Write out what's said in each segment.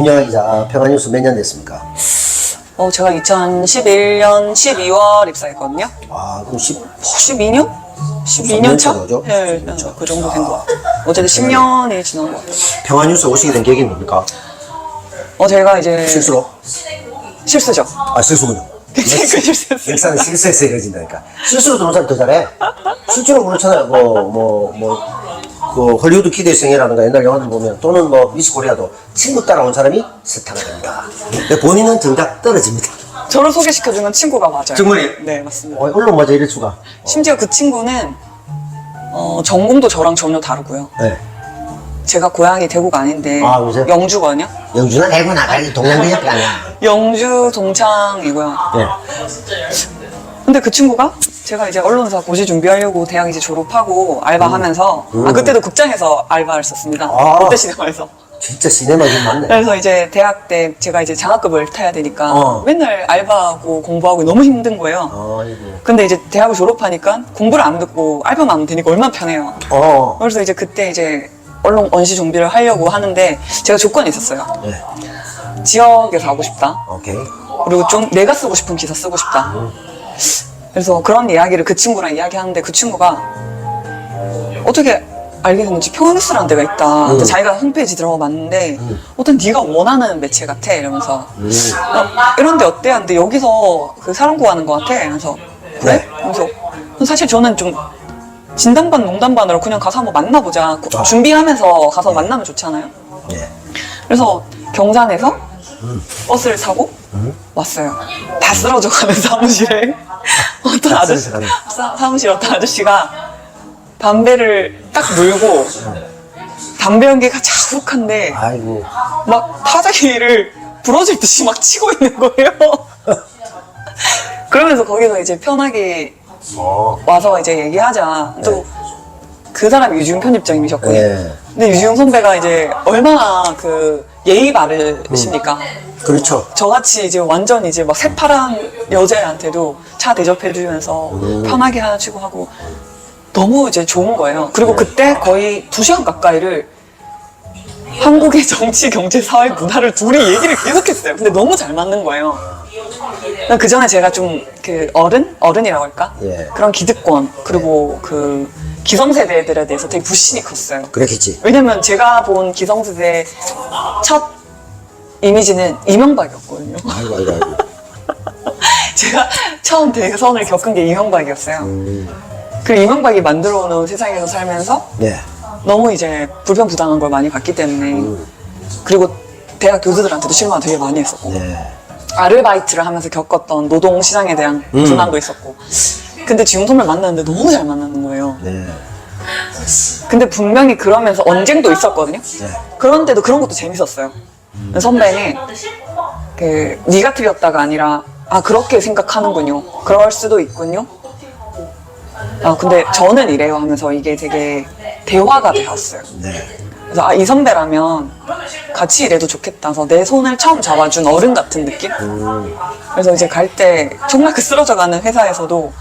윤영아 기자, 평화뉴스 몇 년 됐습니까? 제가 2011년 12월 입사했거든요. 아, 그럼 12년? 12년 차? 거죠? 네, 그 정도 된 것 같아요. 어쨌든 10년이 지난 것 같아요. 평화뉴스 오시게 된 계기는 뭡니까? 제가 이제 실수로? 실수죠. 아, 실수군요. 그 실수였어요. 역사는 실수에서 이루어진다니까. 실수로 들어온 사람이 더 잘해. 실제로 그렇잖아요. 헐리우드 키드의 생애라든가 옛날 영화들 보면, 또는 미스 코리아도 친구 따라온 사람이 스타가 됩니다. 근데 본인은 정작 떨어집니다. 저를 소개시켜주는 친구가 맞아요. 정말이에요? 네, 맞습니다. 언론 맞아 이럴 수가. 심지어 그 친구는 전공도 저랑 전혀 다르고요. 네. 제가 고향이 대구가 아닌데 아, 그러세요? 영주거든요. 영주는 대구 나가야지. 동양대 옆에 아니야. 영주 동창이고요. 네. 근데 그 친구가 제가 이제 언론사 고시 준비하려고 대학 이제 졸업하고 알바하면서 그때도 극장에서 알바를 했었습니다. 아. 롯데 시네마에서. 진짜 시네마 좀 많네. 그래서 이제 대학 때 제가 이제 장학금을 타야 되니까 맨날 알바하고 공부하고 너무 힘든 거예요. 아이고. 근데 이제 대학을 졸업하니까 공부를 안 듣고 알바만 하면 되니까 얼마나 편해요. 그래서 이제 그때 이제 언론 원시 준비를 하려고 하는데 제가 조건이 있었어요. 네. 지역에서 하고 싶다. 오케이. 그리고 좀 내가 쓰고 싶은 기사 쓰고 싶다. 그래서 그런 이야기를 그 친구랑 이야기하는데 그 친구가 어떻게 알게 됐는지 평화뉴스라는 데가 있다. 근데 자기가 홈페이지 들어가 봤는데 어떤 네가 원하는 매체 같아 이러면서 이런데 어때? 근데 여기서 그 사람 구하는 것 같아. 그래서 그래? 그래서 사실 저는 좀 진단반 농담반으로 그냥 가서 한번 만나보자. 준비하면서 가서 만나면 좋잖아요. 네. 그래서 경산에서 버스를 타고 왔어요. 다 쓰러져가는 사무실에 어떤 아저씨, 사무실 어떤 아저씨가 담배를 딱 물고 담배 연기가 자욱한데 아이고. 막 타자기를 부러질 듯이 막 치고 있는 거예요. 그러면서 거기서 이제 편하게 와서 이제 얘기하자. 또 그 사람이 유지웅 편집장님이셨거든요. 네. 근데 유지웅 선배가 이제 얼마나 그 예의 바르십니까? 그렇죠. 저같이 이제 완전 이제 막 새파란 여자애한테도 차 대접해주면서 편하게 하시고 하고 너무 이제 좋은 거예요. 그리고 그때 거의 2시간 가까이를 한국의 정치, 경제, 사회, 문화를 둘이 얘기를 계속했어요. 근데 너무 잘 맞는 거예요. 그 전에 제가 좀 그 어른이라고 할까? 예. 그런 기득권 그리고 그 기성세대들에 대해서 되게 불신이 컸어요. 그랬겠지. 왜냐면 제가 본 기성세대 첫 이미지는 이명박이었거든요. 아이고. 제가 처음 대선을 겪은 게 이명박이었어요. 그 이명박이 만들어 놓은 세상에서 살면서 네. 너무 이제 불편부당한 걸 많이 봤기 때문에 그리고 대학 교수들한테도 실망을 되게 많이 했었고 네. 아르바이트를 하면서 겪었던 노동시장에 대한 불만도 있었고 근데 지금 선배를 만났는데 너무 잘 만나는 거예요. 네. 근데 분명히 그러면서 언쟁도 있었거든요. 네. 그런데도 그런 것도 재밌었어요. 선배는 네가 틀렸다가 아니라 그렇게 생각하는군요. 그럴 수도 있군요. 근데 저는 이래요 하면서 이게 되게 대화가 되었어요. 네. 그래서 이 선배라면 같이 일해도 좋겠다. 그래서 내 손을 처음 잡아준 어른 같은 느낌? 그래서 이제 갈 때 정말 그 쓰러져가는 회사에서도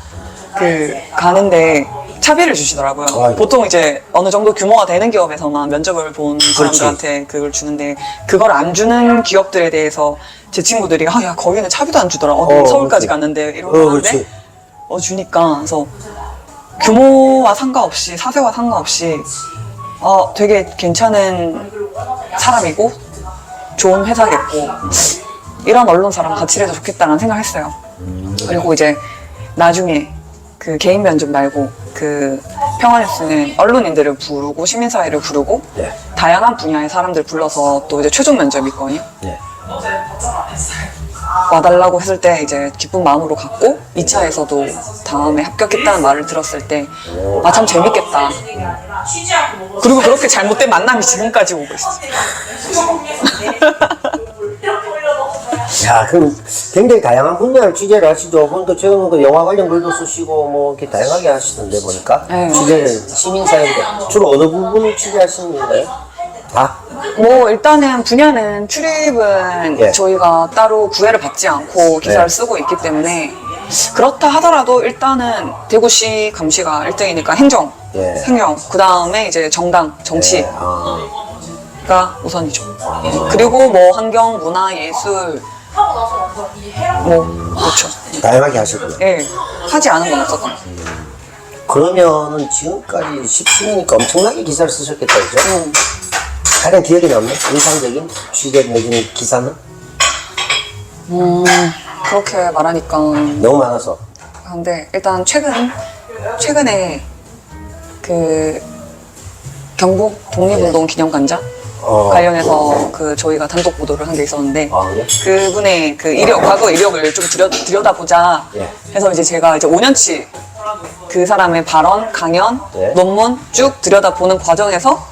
가는데 차비를 주시더라고요. 아이고. 보통 이제 어느 정도 규모가 되는 기업에서만 면접을 본 사람들한테 그걸 주는데 그걸 안 주는 기업들에 대해서 제 친구들이 야 거기는 차비도 안 주더라. 서울까지 그렇지. 갔는데 이러고 하는데 그렇지. 주니까 그래서 규모와 상관없이 사세와 상관없이 되게 괜찮은 사람이고 좋은 회사겠고 이런 언론사랑 같이 일해도 좋겠다는 생각했어요. 그리고 이제 나중에 그 개인 면접 말고 그 평화뉴스는 언론인들을 부르고 시민사회를 부르고 네. 다양한 분야의 사람들 불러서 또 이제 최종 면접이 있거든요. 네. 와달라고 했을 때 이제 기쁜 마음으로 갔고 2차에서도 다음에 합격했다는 말을 들었을 때 참 재밌겠다. 그리고 그렇게 잘못된 만남이 지금까지 오고 있어요. 야, 그럼 굉장히 다양한 분야를 취재를 하시죠. 보니까 최근에 그 영화 관련 글도 쓰시고 뭐 이렇게 다양하게 하시던데 보니까 네. 취재를 시민사회 주로 어느 부분을 취재하시는 건가요? 다? 뭐 일단은 분야는 출입은 예. 저희가 따로 구애를 받지 않고 기사를 네. 쓰고 있기 때문에 그렇다 하더라도 일단은 대구시 감시가 1등이니까 행정, 예. 행정, 그 다음에 이제 정당, 정치 예. 우선이죠. 그리고 뭐 환경, 문화, 예술 뭐 그렇죠. 다양하게 하셨구나. 예, 하지 않은 건 없었던 것 같아요. 그러면은 지금까지 10주년이니까 엄청나게 기사를 쓰셨겠다, 그죠? 가장 기억에 남는 인상적인 취재 내지는 기사는? 그렇게 말하니까. 너무 많아서. 근데 일단 최근에 그 경북 독립운동 기념관장 관련해서 그 저희가 단독 보도를 한 게 있었는데 아, 그래? 그분의 그 과거 이력을 좀 들여다보자 예. 해서 이제 제가 이제 5년치 그 사람의 발언, 강연, 예. 논문 쭉 들여다보는 과정에서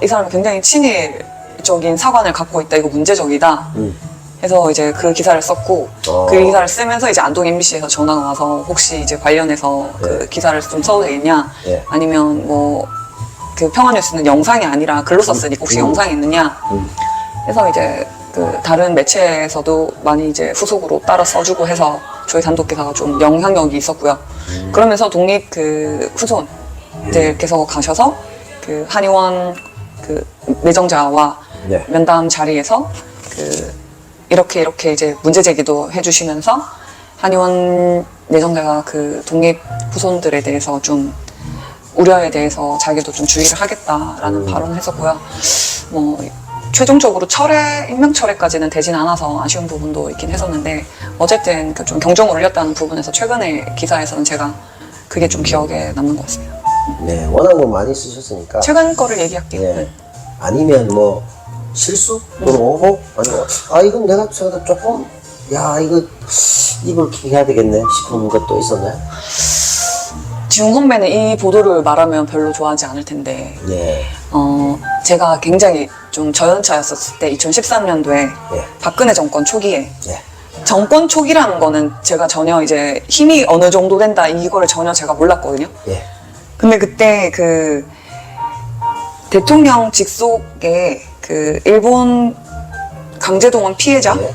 이 사람이 굉장히 친일적인 사관을 갖고 있다, 이거 문제적이다 해서 이제 그 기사를 썼고 그 기사를 쓰면서 이제 안동 MBC에서 전화가 와서 혹시 이제 관련해서 그 기사를 좀 써도 되겠냐 예. 아니면 뭐 그 평화뉴스는 영상이 아니라 글로 썼으니까 혹시 영상이 있느냐 해서 이제 그 다른 매체에서도 많이 이제 후속으로 따라 써주고 해서 저희 단독 기사가 좀 영향력이 있었고요. 그러면서 독립 그 후손들께서 가셔서 그 한의원 그 내정자와 네. 면담 자리에서 그 이렇게 이제 문제 제기도 해주시면서 한의원 내정자가 그 독립 후손들에 대해서 좀 우려에 대해서 자기도 좀 주의를 하겠다라는 발언을 했었고요. 뭐 최종적으로 인명 철회까지는 되진 않아서 아쉬운 부분도 있긴 했었는데 어쨌든 그 좀 경종을 울렸다는 부분에서 최근의 기사에서는 제가 그게 좀 기억에 남는 것 같습니다. 네, 워낙 뭐 많이 쓰셨으니까. 최근 거를 얘기할게요. 네. 아니면 뭐 실수? 또는 오보? 아니면 이건 내가 조금 이거 입을 킥 해야 되겠네 싶은 것도 있었나요? 지웅 선배는 이 보도를 말하면 별로 좋아하지 않을 텐데 네. 제가 굉장히 좀 저연차였었을 때 2013년도에 네. 박근혜 정권 초기에 네. 정권 초기라는 거는 제가 전혀 이제 힘이 어느 정도 된다 이거를 전혀 제가 몰랐거든요. 예. 근데 그때 그 대통령 직속에 그 일본 강제동원 피해자 네.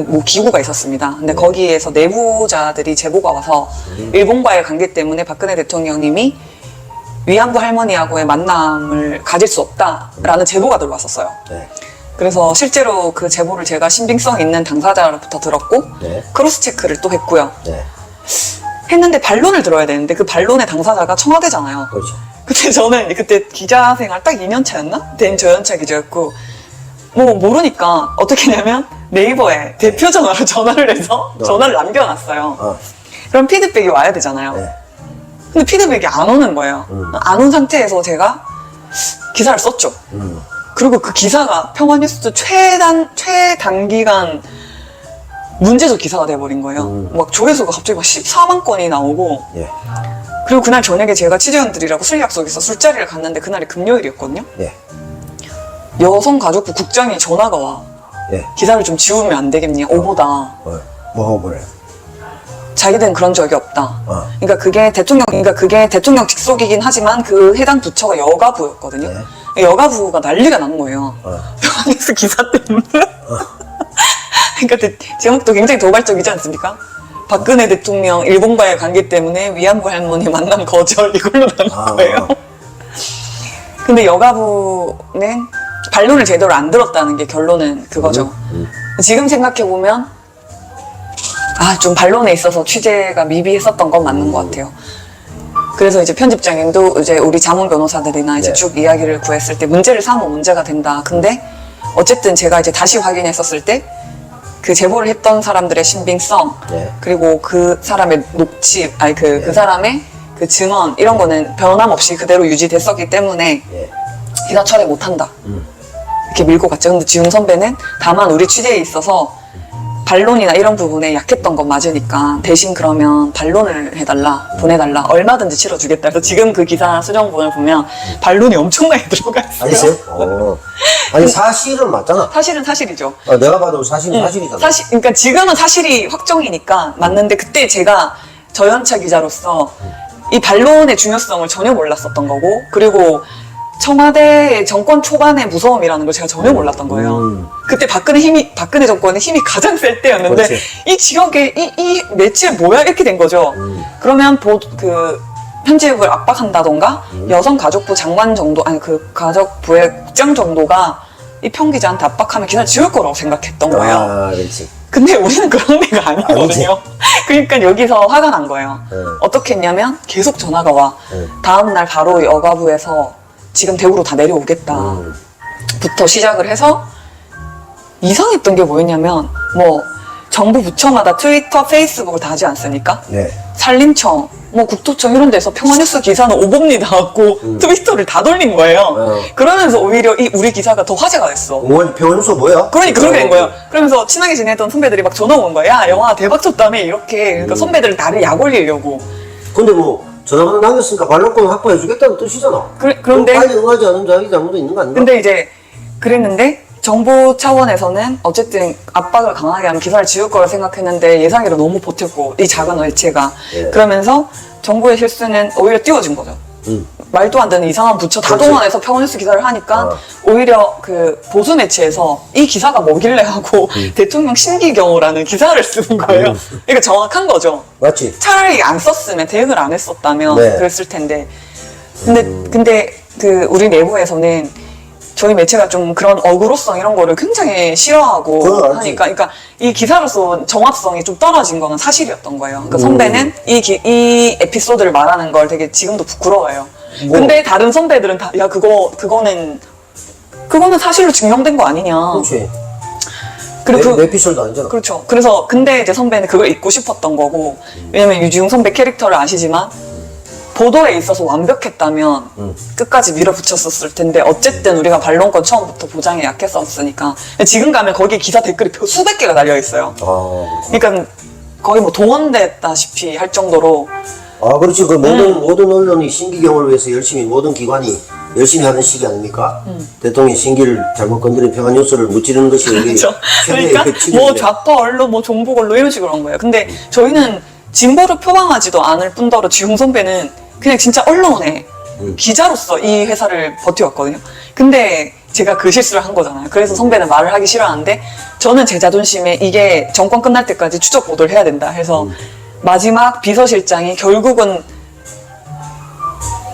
뭐 기구가 있었습니다. 근데 거기에서 내부자들이 제보가 와서 일본과의 관계 때문에 박근혜 대통령님이 위안부 할머니하고의 만남을 가질 수 없다라는 제보가 들어왔었어요. 네. 그래서 실제로 그 제보를 제가 신빙성 있는 당사자로부터 들었고 네. 크로스 체크를 또 했고요. 네. 했는데 반론을 들어야 되는데 그 반론의 당사자가 청와대잖아요. 그렇죠. 그때 저는 그때 기자 생활 딱 2년 차였나? 된 저연차 기자였고 뭐 모르니까 어떻게 했냐면 네이버에 대표 전화로 전화를 해서 전화를 남겨놨어요. 그럼 피드백이 와야 되잖아요. 네. 근데 피드백이 안 오는 거예요. 안 온 상태에서 제가 기사를 썼죠. 그리고 그 기사가 평화뉴스 최단기간 문제적 기사가 돼버린 거예요. 막 조회수가 갑자기 막 14만 건이 나오고 예. 그리고 그날 저녁에 제가 취재원들이라고 술 약속에서 술자리를 갔는데 그날이 금요일이었거든요. 예. 여성가족부 국장이 전화가 와. 예. 기사를 좀 지우면 안 되겠냐, 오보다. 뭐래? 자기들은 그런 적이 없다. 그러니까 그게 대통령 직속이긴 하지만 그 해당 부처가 여가부였거든요. 네. 여가부가 난리가 난 거예요. 평화뉴스 기사 때문에. 그러니까 제목도 굉장히 도발적이지 않습니까? 박근혜 대통령 일본과의 관계 때문에 위안부 할머니 만남 거절 이걸로 나온 거예요. 근데 여가부는 반론을 제대로 안 들었다는 게 결론은 그거죠. 지금 생각해보면 좀 반론에 있어서 취재가 미비했었던 건 맞는 것 같아요. 그래서 이제 편집장님도 이제 우리 자문 변호사들이나 이제 네. 쭉 이야기를 구했을 때 문제를 삼으면 문제가 된다. 근데 어쨌든 제가 이제 다시 확인했었을 때 그 제보를 했던 사람들의 신빙성 네. 그리고 그 사람의 녹취 그 사람의 그 증언 이런 거는 변함없이 그대로 유지됐었기 때문에 예. 기사 철회 못한다. 이렇게 밀고 갔죠. 근데 지웅 선배는 다만 우리 취재에 있어서 반론이나 이런 부분에 약했던 건 맞으니까 대신 그러면 반론을 해달라, 보내달라, 얼마든지 치러주겠다. 그래서 지금 그 기사 수정본을 보면 반론이 엄청나게 들어가 있어요. 아니세요? 아니 사실은 맞잖아. 사실은 사실이죠. 내가 봐도 사실은 사실이잖아. 그러니까 지금은 사실이 확정이니까 맞는데 그때 제가 저연차 기자로서 이 반론의 중요성을 전혀 몰랐었던 거고 그리고 청와대의 정권 초반의 무서움이라는 걸 제가 전혀 몰랐던 거예요. 그때 박근혜 정권의 힘이 가장 셀 때였는데 이 지역에 이 매체 뭐야 이렇게 된 거죠. 그러면 편집을 압박한다던가 여성가족부 장관 정도 아니 그 가족부의 국장 정도가 이 편기자한테 압박하면 기사를 지울 거라고 생각했던 거예요. 아, 그렇지. 근데 우리는 그런 애가 아니거든요. 그러니까 여기서 화가 난 거예요. 응. 어떻게 했냐면 계속 전화가 와. 응. 다음날 바로 여가부에서 지금 대구로 다 내려오겠다. 부터 시작을 해서 이상했던 게 뭐였냐면 뭐 정부 부처마다 트위터, 페이스북을 다 하지 않습니까? 네. 산림청, 뭐 국토청 이런 데서 평화뉴스 기사는 오범니 나왔고 트위터를 다 돌린 거예요. 그러면서 오히려 이 우리 기사가 더 화제가 됐어. 평원수 뭐야? 그러니까 그렇게 된 거예요. 그러면서 친하게 지내던 선배들이 막 전화 온 거야. 야, 영화 대박 쳤다며 이렇게. 그러니까 선배들은 나를 약 올리려고. 근데 뭐 전화번호 남겼으니까 반론권 확보해주겠다는 뜻이잖아. 그런데 빨리 응하지 않은 자기 잘못도 있는 거 아닌가? 근데 이제 그랬는데 정부 차원에서는 어쨌든 압박을 강하게 하면 기사를 지울 거라 생각했는데 예상외로 너무 버텼고 이 작은 업체가 예. 그러면서 정부의 실수는 오히려 띄워진 거죠. 말도 안 되는 이상한 부처 다 그렇지. 동원해서 평화뉴스 기사를 하니까 오히려 그 보수 매체에서 이 기사가 뭐길래 하고 대통령 심기경호라는 기사를 쓰는 거예요. 그러니까 정확한 거죠. 맞지? 차라리 안 썼으면 대응을 안 했었다면 네. 그랬을 텐데 근데 그 우리 내부에서는 저희 매체가 좀 그런 어그로성 이런 거를 굉장히 싫어하고 그건 알지. 하니까 그러니까 이 기사로서 정확성이 좀 떨어진 거는 사실이었던 거예요. 그러니까 선배는 이 에피소드를 말하는 걸 되게 지금도 부끄러워해요. 뭐. 근데 다른 선배들은 다 야 그거는 사실로 증명된 거 아니냐. 그렇지. 그리고 내 에피소드 아니잖아. 그렇죠. 그래서 근데 이제 선배는 그걸 잊고 싶었던 거고 왜냐면 유지웅 선배 캐릭터를 아시지만 보도에 있어서 완벽했다면 끝까지 밀어붙였었을 텐데 어쨌든 우리가 반론권 처음부터 보장에 약했었으니까 지금 가면 거기 기사 댓글이 수백 개가 달려 있어요. 아, 그러니까 거의 뭐 동원됐다시피 할 정도로 그렇지. 그 모든 언론이 신기경을 위해서 열심히 모든 기관이 열심히 하는 시기 아닙니까? 대통령이 신기를 잘못 건드린 평화뉴스를 무찌르는 것이 이게 그렇죠. 최대의 그러니까 그 뭐 치료인데. 좌파 언론, 뭐 종북 언론 이런 식으로 한 거예요. 근데 저희는 진보를 표방하지도 않을 뿐더러 지웅 선배는 그냥 진짜 언론에 기자로서 이 회사를 버텨왔거든요. 근데 제가 그 실수를 한 거잖아요. 그래서 선배는 말을 하기 싫어하는데 저는 제 자존심에 이게 정권 끝날 때까지 추적 보도를 해야 된다 해서 마지막 비서실장이 결국은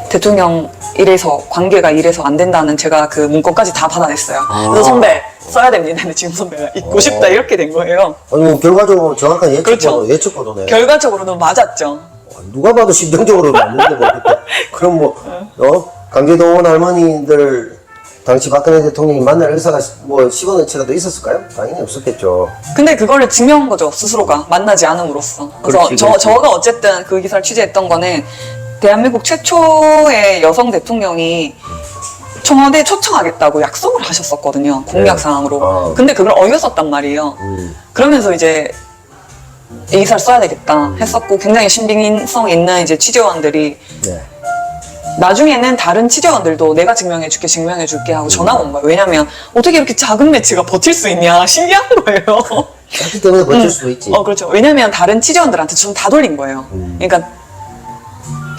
대통령 이래서 관계가 이래서 안 된다는 제가 그 문건까지 다 받아냈어요. 그래서 선배 써야 됩니다. 근데 지금 선배가 잊고 싶다 이렇게 된 거예요. 아니 뭐 결과적으로 정확한 그렇죠. 예측 보도네. 결과적으로는 맞았죠. 누가 봐도 심정적으로 맞는데 뭐 그럼 뭐 강제동원 할머니들 당시 박근혜 대통령이 만날 의사가 뭐 10원어치라도 있었을까요? 당연히 없었겠죠. 근데 그거를 증명한 거죠. 스스로가 만나지 않음으로써. 그래서 그렇지, 그렇지. 저가 어쨌든 그 기사를 취재했던 거는 대한민국 최초의 여성 대통령이 청와대에 초청하겠다고 약속을 하셨었거든요. 공약사항으로. 근데 그걸 어겼었단 말이에요. 그러면서 이제 이 기사를 써야 되겠다 했었고 굉장히 신빙성 있는 이제 취재원들이 네. 나중에는 다른 취재원들도 내가 증명해줄게 하고 전화가 온 거예요. 왜냐면 어떻게 이렇게 작은 매체가 버틸 수 있냐 신기한 거예요. 그렇기 때문에 버틸 수도 있지. 그렇죠. 왜냐면 다른 취재원들한테 전 다 돌린 거예요. 그러니까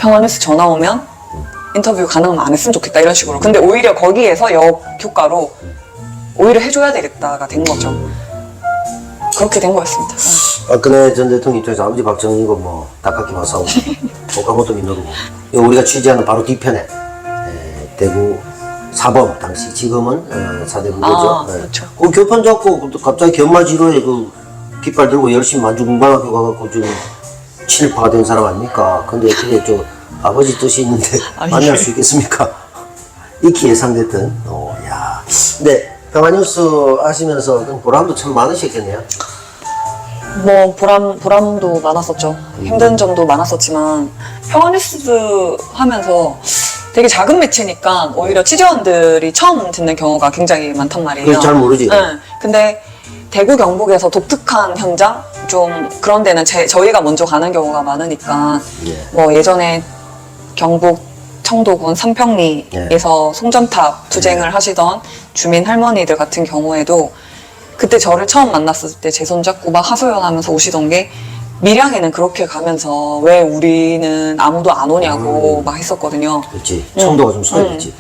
평화뉴스 전화 오면 인터뷰 가능하면 안 했으면 좋겠다 이런 식으로. 근데 오히려 거기에서 역효과로 오히려 해줘야 되겠다가 된 거죠. 그렇게 된 거였습니다. 박근혜 전 대통령 입장에서 아버지 박정희고 뭐 다카키 마사오 오카모토 미노루 우리가 취재하는 바로 뒤편에 대구 사범 당시 지금은 사대부고죠. 그렇죠. 그 교편 잡고 갑자기 견마지로에 그 깃발 들고 열심히 만주공방학교 가갖고 지금 친일파가 된 사람 아닙니까? 근데 어떻게 좀 아버지 뜻이 있는데 만날 수 있겠습니까? 익히 예상됐던 야. 근데 평화뉴스 하시면서 보람도 참 많으셨겠네요. 뭐 보람도 많았었죠. 힘든 점도 많았었지만 평화뉴스 하면서 되게 작은 매체니까 오히려 취재원들이 처음 듣는 경우가 굉장히 많단 말이에요. 그래서 잘 모르지. 네. 근데 대구 경북에서 독특한 현장 좀 그런 데는 저희가 먼저 가는 경우가 많으니까 뭐 예전에 경북 청도군 삼평리에서 송전탑 투쟁을 하시던 주민 할머니들 같은 경우에도 그때 저를 처음 만났을 때 제 손 잡고 막 하소연하면서 오시던 게 밀양에는 그렇게 가면서 왜 우리는 아무도 안 오냐고 막 했었거든요. 그렇지. 청도가 좀 소외됐지.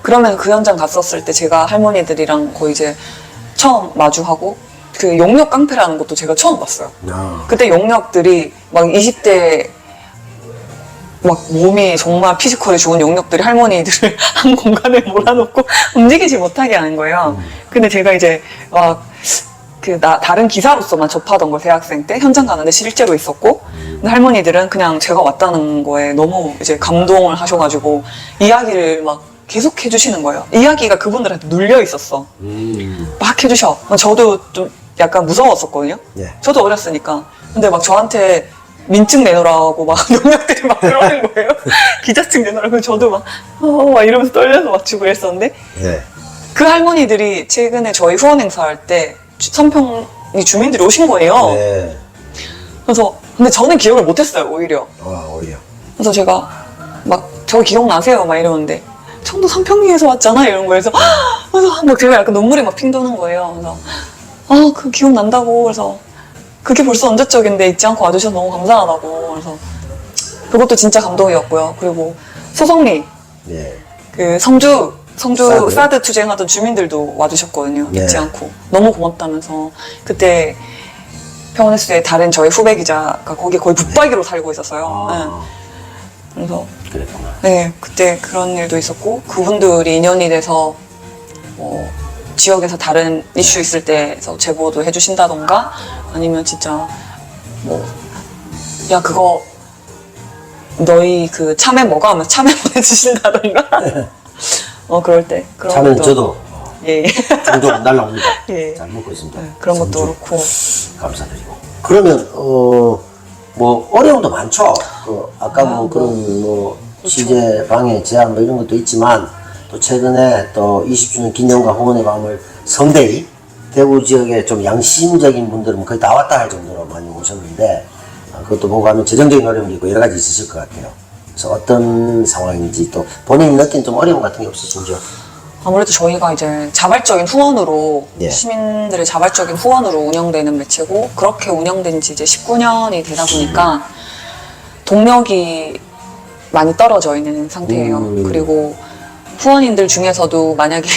그러면 그 현장 갔었을 때 제가 할머니들이랑 거의 이제 처음 마주하고 그 용역 깡패라는 것도 제가 처음 봤어요. 그때 용역들이 막 20대 막 몸이 정말 피지컬이 좋은 영역들이 할머니들을 한 공간에 몰아놓고 움직이지 못하게 하는 거예요. 근데 제가 이제 막 다른 기사로서만 접하던 걸 대학생 때 현장 가는데 실제로 있었고, 근데 할머니들은 그냥 제가 왔다는 거에 너무 이제 감동을 하셔가지고 이야기를 막 계속 해주시는 거예요. 이야기가 그분들한테 눌려 있었어. 막 해주셔. 저도 좀 약간 무서웠었거든요. 네. 저도 어렸으니까. 근데 막 저한테 민증 내놓으라고 막 농약들이 막 그러는 거예요. 기자증 내놓으라고. 저도 막 이러면서 떨려서 막 주고 이랬었는데, 네. 그 할머니들이 최근에 저희 후원 행사할 때 삼평이 주민들이 오신 거예요. 네. 그래서 근데 저는 기억을 못했어요, 오히려. 오히려. 그래서 제가 막 저 기억나세요? 막 이러는데 청도 삼평리에서 왔잖아 이런 거에서 막 제가 약간 눈물이 막 핑 도는 거예요. 그래서 그 기억난다고. 그래서 그게 벌써 언제적인데 잊지 않고 와주셔서 너무 감사하다고. 그래서 그것도 진짜 감동이었고요. 그리고 소성리 네. 그 성주 사드. 사드 투쟁하던 주민들도 와주셨거든요. 네. 잊지 않고 너무 고맙다면서. 그때 평원뉴스의 다른 저희 후배 기자가 거기 거의 붙박이로 살고 있었어요. 네. 그래서 그랬구나. 네, 그때 그런 일도 있었고, 그분들이 인연이 돼서 지역에서 다른 이슈 있을 때에서 제보도 해주신다던가, 아니면 진짜 야 그거 너희 그 참외 먹어 하면 참외 보내주신다던가. 그럴 때 그런 참외는 것도- 저도 예. 종종 날라옵니다. 예. 잘 먹고 있습니다. 네, 그런 것도 성주. 그렇고. 감사드리고. 그러면 뭐 어려움도 많죠. 아까 뭐 그런 뭐 취재 방해 제한 뭐 이런 것도 있지만, 또 최근에 또 20주년 기념과 후원의 밤을 성대히 대구 지역에 좀 양심적인 분들은 거의 다 왔다 할 정도로 많이 오셨는데, 그것도 보고 하면 재정적인 어려움도 있고 여러 가지 있으실 것 같아요. 그래서 어떤 상황인지, 또 본인이 느낀 좀 어려움 같은 게 없으신지요? 아무래도 저희가 이제 자발적인 후원으로, 예. 시민들의 자발적인 후원으로 운영되는 매체고, 그렇게 운영된 지 이제 19년이 되다 보니까 동력이 많이 떨어져 있는 상태예요. 그리고 후원인들 중에서도 만약에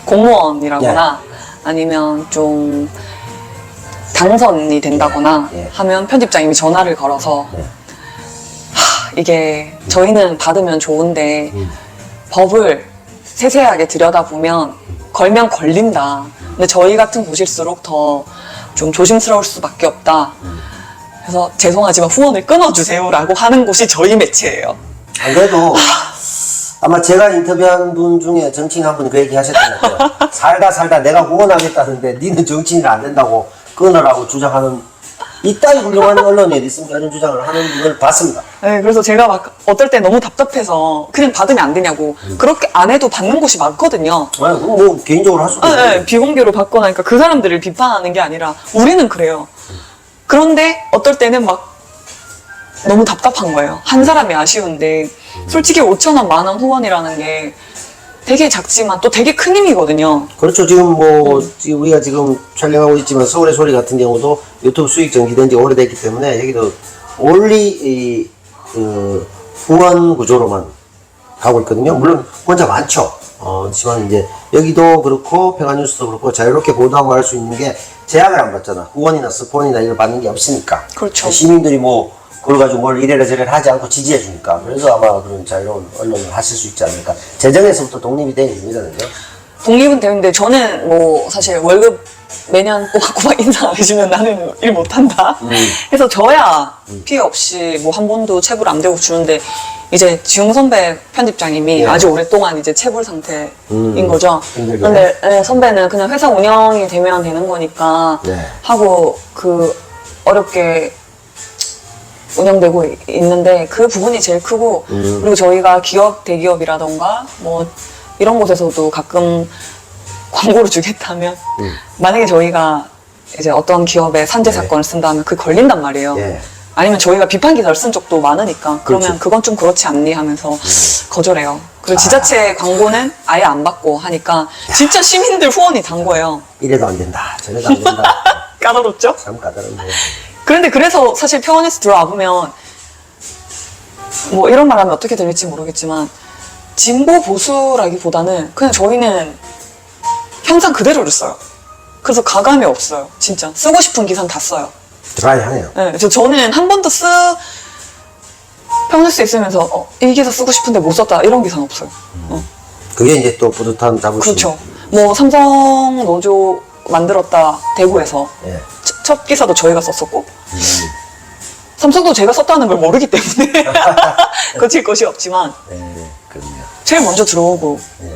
공무원이라거나 아니면 좀 당선이 된다거나 예. 하면 편집장님이 전화를 걸어서 예. 이게 저희는 받으면 좋은데 법을 세세하게 들여다보면 걸면 걸린다. 근데 저희 같은 곳일수록 더 좀 조심스러울 수밖에 없다. 그래서 죄송하지만 후원을 끊어주세요라고 하는 곳이 저희 매체예요. 안 그래도 아마 제가 인터뷰한 분 중에 정치인 한 분이 그 얘기 하셨던 것 같아요. 살다 내가 후원하겠다는데 니는 정치인이 안 된다고 끊으라고 주장하는 이따위 훌륭한 언론에 있습니까? 이런 주장을 하는 분을 봤습니다. 네, 그래서 제가 막 어떨 때 너무 답답해서 그냥 받으면 안 되냐고. 그렇게 안 해도 받는 곳이 많거든요. 뭐 개인적으로 할 수도 있고. 네, 비공개로 받거나 하니까 그 사람들을 비판하는 게 아니라 우리는 그래요. 그런데 어떨 때는 막 너무 답답한 거예요. 한 사람이 아쉬운데 솔직히 5,000원, 10,000원 후원이라는 게 되게 작지만 또 되게 큰 힘이거든요. 그렇죠. 지금 뭐 지금 우리가 지금 촬영하고 있지만 서울의 소리 같은 경우도 유튜브 수익 정지된 지 오래됐기 때문에 여기도 올리 후원 구조로만 가고 있거든요. 물론 후원자 많죠. 하지만 이제 여기도 그렇고 평화뉴스도 그렇고 자유롭게 보도하고 할 수 있는 게 제약을 안 받잖아. 후원이나 스폰이나 이걸 받는 게 없으니까. 그렇죠. 시민들이 뭐 그걸 가지고 뭘 이래라 저래라 하지 않고 지지해 주니까. 그래서 아마 그런 자유로운 언론을 하실 수 있지 않을까. 재정에서부터 독립이 된 의미거든요. 독립은 되는데 저는 뭐 사실 월급 매년 꼬박꼬박 인상 안 해주면 나는 일 못한다. 그래서 저야 피해 없이 뭐 한 번도 체불 안 되고 주는데, 이제 지웅 선배 편집장님이 예. 아주 오랫동안 이제 체불 상태인 거죠. 힘들게. 근데 네, 선배는 그냥 회사 운영이 되면 되는 거니까 네. 하고 어렵게 운영되고 있는데 그 부분이 제일 크고, 그리고 저희가 기업, 대기업이라던가 뭐 이런 곳에서도 가끔 광고를 주겠다면 만약에 저희가 이제 어떤 기업에 산재 사건을 쓴다면 그게 걸린단 말이에요. 예. 아니면 저희가 비판 기사를 쓴 적도 많으니까 그러면 그렇지. 그건 좀 그렇지 않니 하면서 거절해요. 그리고 지자체 광고는 아예 안 받고 하니까 진짜 시민들 후원이 단 거예요. 이래도 안 된다. 저래도 안 된다. 까다롭죠? 참 까다롭네. 그런데 그래서 사실 평원에서 들어와 보면 뭐 이런 말 하면 어떻게 들릴지 모르겠지만 진보 보수라기보다는 그냥 저희는 현상 그대로를 써요. 그래서 가감이 없어요. 진짜 쓰고 싶은 기사는 다 써요. 드라이하네요. 네, 저는 한 번도 평일스 있으면서 이 기사 쓰고 싶은데 못 썼다 이런 기사는 없어요. 그게 이제 또 뿌듯한 자부심. 그렇죠. 뭐 삼성 노조 만들었다 대구에서 예. 첫 기사도 저희가 썼었고 삼성도 제가 썼다는 걸 모르기 때문에 거칠 것이 없지만 네, 그렇네요. 제일 먼저 들어오고 예.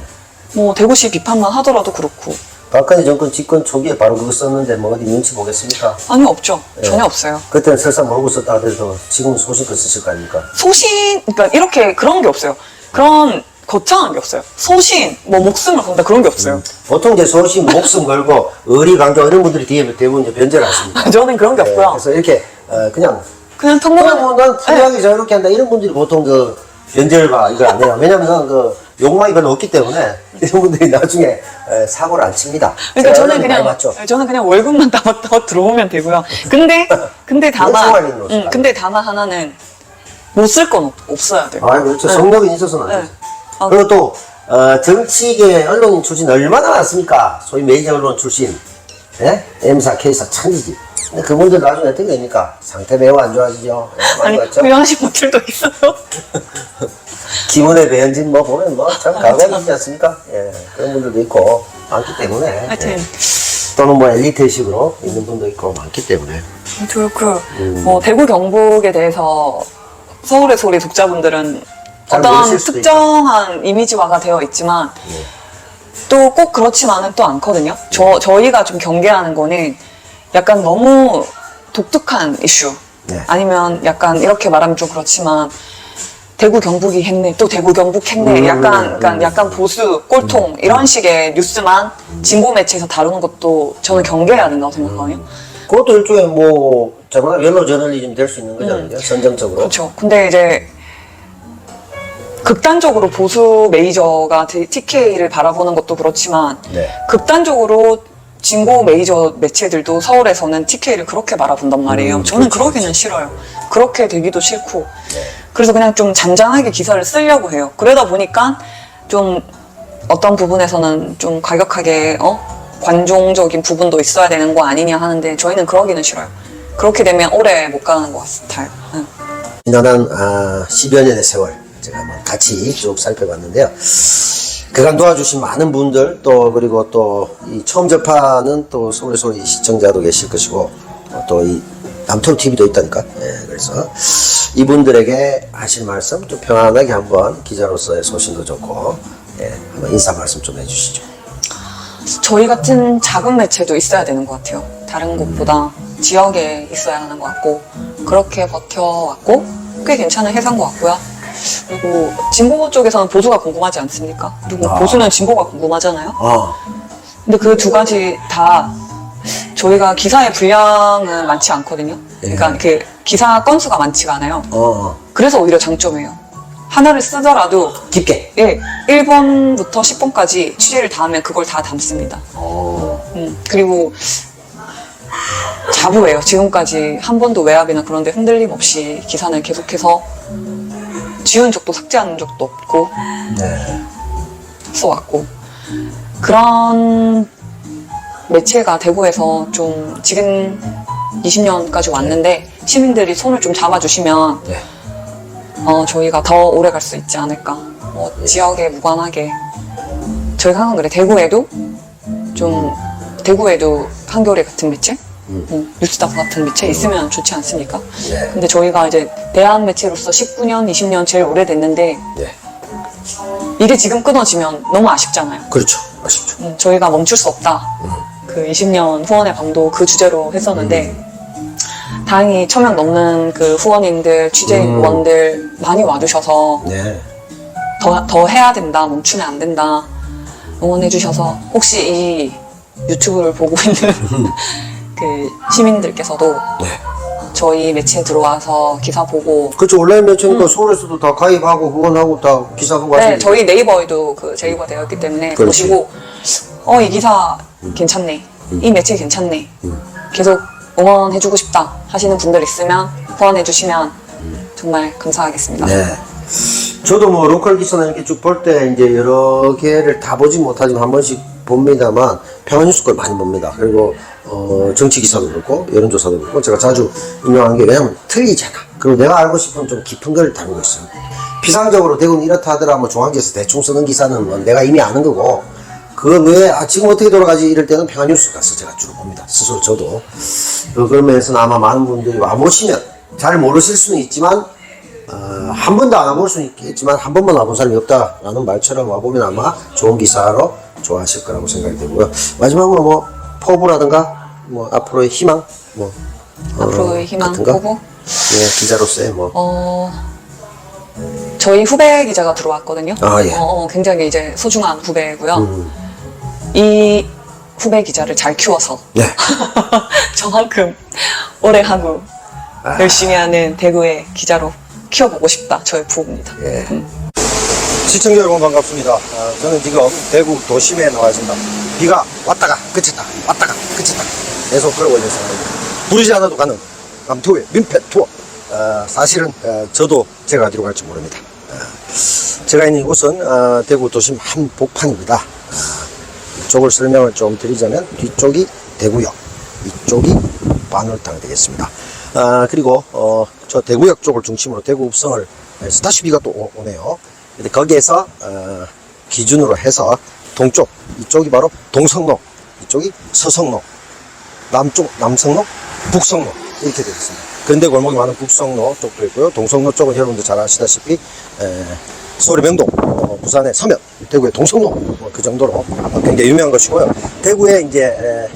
뭐 대구시 비판만 하더라도 그렇고 박근혜 정권 집권 초기에 바로 그거 썼는데 뭐 어디 눈치 보겠습니까? 아니 없죠. 전혀 없어요. 그때는 설사 모르고 썼다 하더라도 지금은 소신껏 쓰실 거 아닙니까? 소신, 그러니까 이렇게 그런 게 없어요. 그런 거창한 게 없어요. 소신, 뭐 목숨을 건다 그런 게 없어요. 보통 이제 소신, 목숨 걸고 의리 강조 이런 분들이 대부분 이제 변제를 하십니다. 저는 그런 게 없고요. 그래서 이렇게 그냥 그냥 평범한 난 풀이하게 저렇게 한다 이런 분들이 보통 그 변절과 이걸 안 해요. 왜냐면 그 욕망이 별로 없기 때문에 이런 분들이 나중에 사고를 안 칩니다. 그러니까 저는 많이 그냥 맞죠? 저는 그냥 월급만 다 들어오면 되고요. 근데 다만 생활인으로서. 근데 다만 하나는 못 쓸 건 없어야 돼요. 아, 그렇죠. 성격이 있어서는 안 네. 되죠. 그리고 또 정치계 언론인 출신 얼마나 많습니까? 소위 메이저 언론 출신, 예? M사, K사 천지지. 근데 그분들 나중에 어떻게 됩니까? 상태 매우 안 좋아지죠. 예, 많이 아니 봤죠? 훌륭하신 분들도 있어요. 김은혜, 배현진 뭐 보면 뭐 참 가관이지 않습니까? 예, 그런 분들도 있고 많기 때문에. 하여튼 또는 뭐 엘리트식으로 있는 분도 있고 많기 때문에. 뭐 대구 경북에 대해서 서울의 소리 독자분들은 잘 어떤 모르실 수도 특정한 이미지화가 되어 있지만 또 꼭 그렇지만은 또 않거든요. 저희가 좀 경계하는 거는 약간 너무 독특한 이슈 네. 아니면 약간 이렇게 말하면 좀 그렇지만 대구 경북이 했네 또 대구 경북 했네 약간 보수 꼴통 이런 식의 뉴스만 진보 매체에서 다루는 것도 저는 경계해야 된다고 생각하거든요. 그것도 일종의 뭐 정말 옐로 저널리즘 될 수 있는 거잖아요. 선정적으로. 그렇죠. 근데 이제 극단적으로 보수 메이저가 TK를 바라보는 것도 그렇지만 네. 극단적으로 진보 메이저 매체들도 서울에서는 TK를 그렇게 바라본단 말이에요. 저는 그렇죠, 그러기는 싫어요. 그렇게 되기도 싫고 그래서 그냥 좀 잔잔하게 기사를 쓰려고 해요. 그러다 보니까 좀 어떤 부분에서는 좀 과격하게 관종적인 부분도 있어야 되는 거 아니냐 하는데 저희는 그러기는 싫어요. 그렇게 되면 오래 못 가는 것 같아요. 지난한 10여 년의 세월 제가 한번 같이 쭉 살펴봤는데요. 그간 도와주신 많은 분들 또 그리고 또 이 처음 접하는 또 서울의 소리 시청자도 계실 것이고 또 이 남토 TV도 있다니까. 예, 그래서 이분들에게 하실 말씀 좀 평안하게 한번 기자로서의 소신도 좋고 한번 인사 말씀 좀 해주시죠. 저희 같은 작은 매체도 있어야 되는 것 같아요. 다른 곳보다 지역에 있어야 하는 것 같고 그렇게 버텨왔고 꽤 괜찮은 회사인 것 같고요. 그리고 진보 쪽에서는 보수가 궁금하지 않습니까? 그리고 보수는 진보가 궁금하잖아요. 근데 그 두 가지 다 저희가 기사의 분량은 많지 않거든요. 그러니까 그 기사 건수가 많지가 않아요. 그래서 오히려 장점이에요. 하나를 쓰더라도 깊게. 1번부터 10번까지 취재를 다 하면 그걸 다 담습니다. 그리고 자부해요. 지금까지 한 번도 외압이나 그런 데 흔들림 없이 기사는 계속해서 지운 적도 삭제한 적도 없고 써왔고 그런 매체가 대구에서 좀 지금 20년까지 왔는데 시민들이 손을 좀 잡아주시면 저희가 더 오래 갈 수 있지 않을까. 지역에 무관하게 저희가 항상 그래. 대구에도 한겨레 같은 매체, 뉴스타파 같은 매체 있으면 좋지 않습니까? 근데 저희가 이제 대한 매체로서 19년, 20년 제일 오래됐는데 이게 지금 끊어지면 너무 아쉽잖아요. 그렇죠. 아쉽죠. 저희가 멈출 수 없다. 그 20년 후원의 밤도 그 주제로 했었는데 다행히 1000명 넘는 그 후원인들, 취재원들 많이 와주셔서 더 해야 된다, 멈추면 안 된다 응원해주셔서 혹시 이 유튜브를 보고 있는 그 시민들께서도 저희 매체에 들어와서 기사 보고 그렇죠. 온라인 매체니까 서울에서도 다 가입하고 후원하고 다 기사 보고 하시는 저희 네이버에도 그 제휴가 되어 있기 때문에 그렇지. 보시고 이 기사 괜찮네, 이 매체 괜찮네, 계속 응원해주고 싶다 하시는 분들 있으면 후원해주시면 정말 감사하겠습니다. 저도 뭐 로컬 기사나 이렇게 쭉 볼 때 이제 여러 개를 다 보지 못하지만 한 번씩 봅니다만 평화뉴스 걸 많이 봅니다. 그리고 정치 기사도 그렇고 여론조사도 그렇고 제가 자주 인용하는 게 왜냐면 틀리잖아. 그리고 내가 알고 싶은 좀 깊은 걸 다루고 있어요. 피상적으로 대구는 이렇다 하더라 뭐 중앙지에서 대충 쓰는 기사는 뭐 내가 이미 아는 거고 그 외에 지금 어떻게 돌아가지 이럴 때는 평화뉴스 가서 제가 주로 봅니다. 스스로 저도. 그런 면에서는 아마 많은 분들이 와보시면 잘 모르실 수는 있지만 한 번도 안 와볼 수는 있겠지만 한 번만 와본 사람이 없다라는 말처럼 와보면 아마 좋은 기사로 좋아하실 거라고 생각이 되고요. 마지막으로 뭐 포부라든가 뭐 앞으로의 희망 뭐 앞으로의 희망 같은가? 포부? 예, 기자로서의 뭐 저희 후배 기자가 들어왔거든요. 아, 예. 굉장히 이제 소중한 후배고요. 이 후배 기자를 잘 키워서 네. 저만큼 오래 하고 열심히 하는 대구의 기자로 키워보고 싶다. 저의 부호입니다. 예. 시청자 여러분 반갑습니다. 저는 지금 대구 도심에 나와 있습니다. 비가 왔다가 그쳤다 왔다가 그쳤다 계속 그러고 있는 상황입니다. 부르지 않아도 가는 감투의 민폐 투어. 사실은 저도 제가 어디로 갈지 모릅니다. 제가 있는 이곳은 대구 도심 한복판입니다. 이쪽을 설명을 좀 드리자면 뒤쪽이 대구역, 이쪽이 반월당 되겠습니다. 그리고 저 대구역 쪽을 중심으로 대구 읍성을 다시 비가 또 오네요. 근데 거기에서 기준으로 해서 동쪽, 이쪽이 바로 동성로, 이쪽이 서성로, 남쪽 남성로, 북성로 이렇게 되어 있습니다. 근대 골목이 많은 북성로 쪽도 있고요. 동성로 쪽은 여러분들 잘 아시다시피 서울의 명동, 부산의 서면, 대구의 동성로 그 정도로 굉장히 유명한 것이고요. 대구에 이제